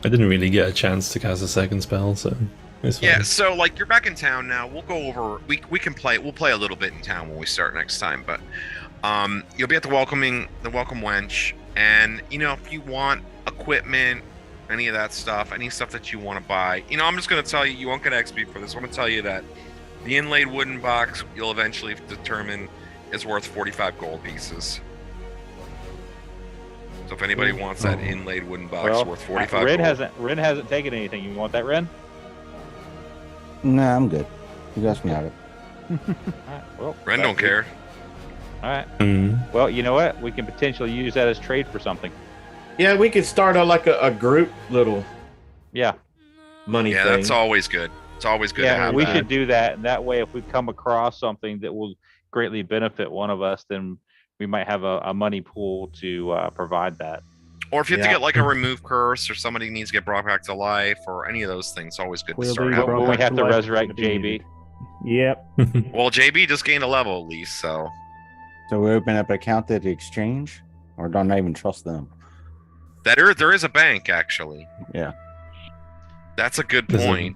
I didn't really get a chance to cast a second spell, so it's fine. Yeah, so like you're back in town now. We'll go over. We can play. We'll play a little bit in town when we start next time. But you'll be at the welcome wench, and if you want equipment, any of that stuff, any stuff that you want to buy, I'm just gonna tell you, you won't get XP for this. I'm gonna tell you that the inlaid wooden box you'll eventually determine is worth 45 gold pieces. So if anybody wants that inlaid wooden box worth 45 Ren gold. Ren hasn't taken anything. You want that, Ren? Nah, I'm good. You guys can have it. All right, well, Ren that's don't good. care. All right. Mm. Well, you know what? We can potentially use that as trade for something. Yeah, we could start a group little Yeah. money Yeah, thing. that's always good. It's always good to Yeah, have we that. should do that. And that way, if we come across something that will greatly benefit one of us, then we might have a money pool to provide that. Or if you have to Yeah. get like a remove curse, or somebody needs to get brought back to life, or any of those things, it's always good to Clearly start brought having. When we back have to life, resurrect it's gonna be JB. needed. Yep. Well, JB just gained a level at least, so So we open up an account at the exchange, or don't I even trust them? there is a bank actually. Yeah. That's a good There's a- point.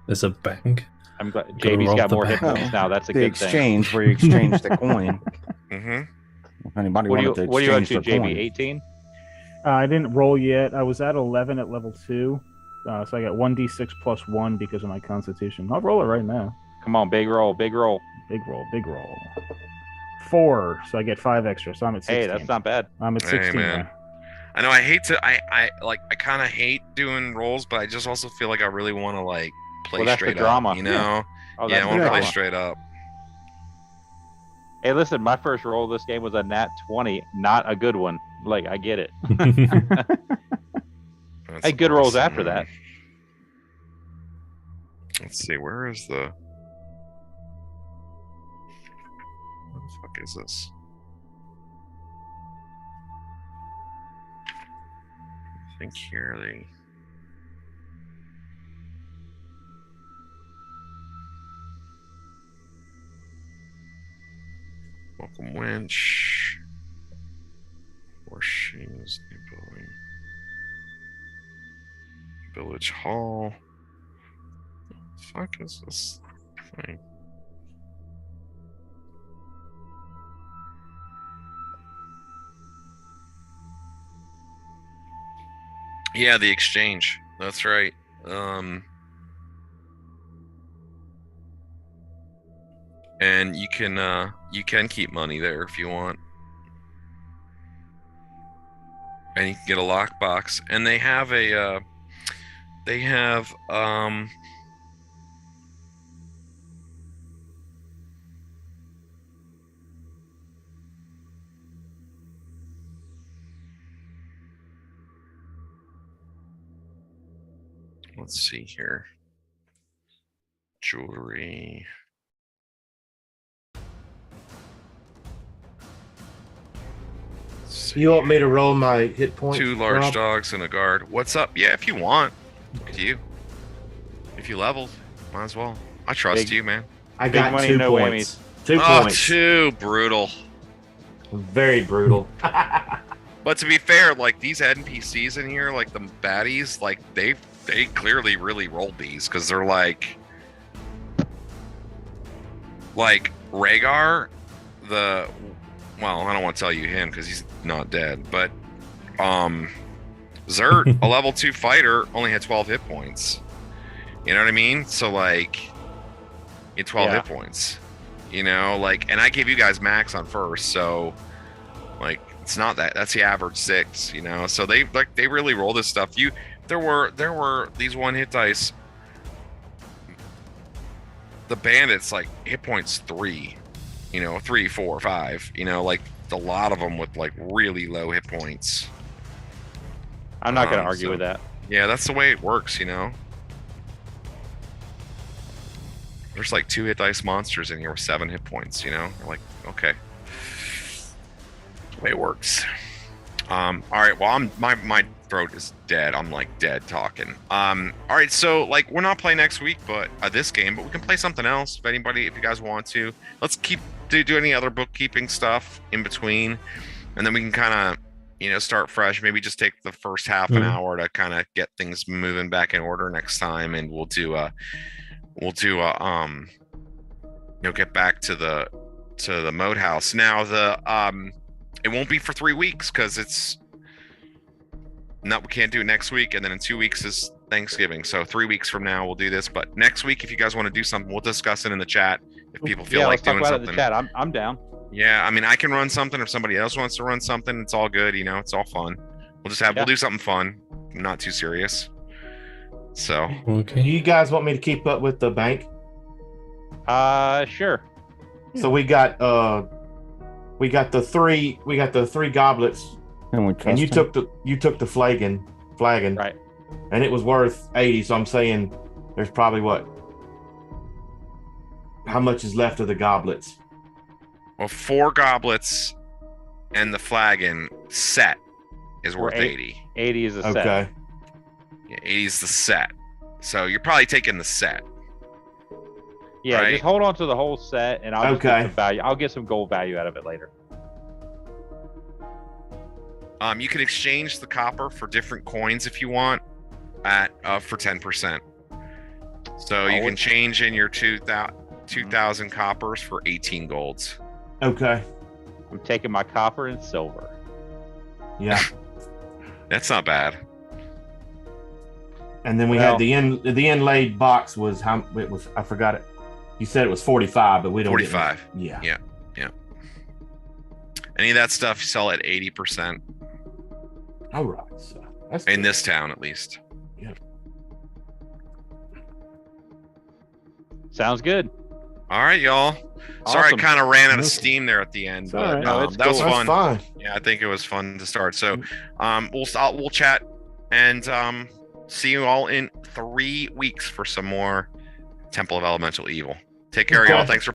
There's a bank. I'm glad Gotta JB's rob got the more hit bank. points now. That's a The good thing. exchange where you exchange the coin. Hmm. If anybody What wanted to are you up exchange to, the JB? coin. 18? I didn't roll yet. I was at 11 at level 2. So I got 1d6 plus 1 because of my constitution. I'll roll it right now. Come on, big roll, big roll. Big roll, big roll. 4, so I get 5 extra. So I'm at 16. Hey, that's not bad. I'm at Hey, 16 man. now. I know I hate to I kind of hate doing rolls, but I just also feel like I really want to like play Well, that's the straight drama. up. You know? Oh, Yeah, I that's want to the play drama. straight up. Hey, listen, my first roll of this game was a nat 20, not a good one. Like, I get it. That's Hey, good rolls after awesome. that. Let's see, where is the? What the fuck is this? I think here they. Welcome winch. Horseshoes, new building. Village hall. What the fuck is this thing? Yeah, the exchange. That's right. And you can keep money there if you want. And you can get a lockbox. And they have let's see here. Jewelry. Let's You want me to roll my hit points? 2 large Rob? dogs and a guard. What's up? Yeah, if you want. Look at you. If you leveled, might as well. I trust Big- you, man. I Big got money, 2 no points. 2 Oh, points. 2 brutal. Very brutal. But to be fair, like these NPCs in here, like the baddies, like they clearly really rolled these because they're like Rhaegar, I don't want to tell you him because he's not dead, but Zert, a level 2 fighter, only had 12 hit points. You know what I mean? So like, you had 12 hit points. You know, like, and I gave you guys max on first, so like it's not that. That's the average 6. You know, so they really roll this stuff. There were these 1-hit dice. The bandits like hit points 3. You know, 3, 4, 5. You know, like a lot of them with like really low hit points. I'm not going to argue with that. Yeah, that's the way it works, you know. There's like 2 hit dice monsters in here with 7 hit points, you know. You're like, okay, the way it works. All right. Well, my throat is dead. I'm like dead talking. All right. So like, we're not playing next week, but this game, but we can play something else if you guys want to. Let's do any other bookkeeping stuff in between, and then we can kind of, you know, start fresh. Maybe just take the first half an hour to kind of get things moving back in order next time, and we'll do get back to the Moathouse. Now it won't be for 3 weeks because we can't do it next week, and then in 2 weeks is Thanksgiving. So 3 weeks from now we'll do this. But next week, if you guys want to do something, we'll discuss it in the chat. If people feel like doing something, in the chat. I'm down. Yeah, I mean, I can run something. If somebody else wants to run something, it's all good. You know, it's all fun. We'll do something fun, not too serious. So, Okay. Do you guys want me to keep up with the bank? Sure. So we got the 3 goblets, and you took the flagon, Right. and it was worth 80. So I'm saying there's probably how much is left of the goblets? well, 4 goblets and the flagon set is worth 80. 80 is a set. Okay. Yeah, 80 is the set. So you're probably taking the set. Yeah, right? just hold on to the whole set, and I'll get some value. I'll get some gold value out of it later. You can exchange the copper for different coins if you want for 10%. So you can change in your 2,000 coppers for 18 golds. Okay. I'm taking my copper and silver. Yeah. That's not bad. And then we had the inlaid box was how it was. I forgot it. You said it was 45, but we don't. 45. Yeah. Any of that stuff you sell at 80%. All right. So that's In good. this town, at least. Yeah. Sounds good. All right, y'all. Sorry, I Awesome. kind of ran out of steam there at the end, It's but all right. No, it's that was cool. fun. That's fine. Yeah, I think it was fun to start. So, we'll chat and see you all in 3 weeks for some more Temple of Elemental Evil. Take care, Okay. y'all. Thanks for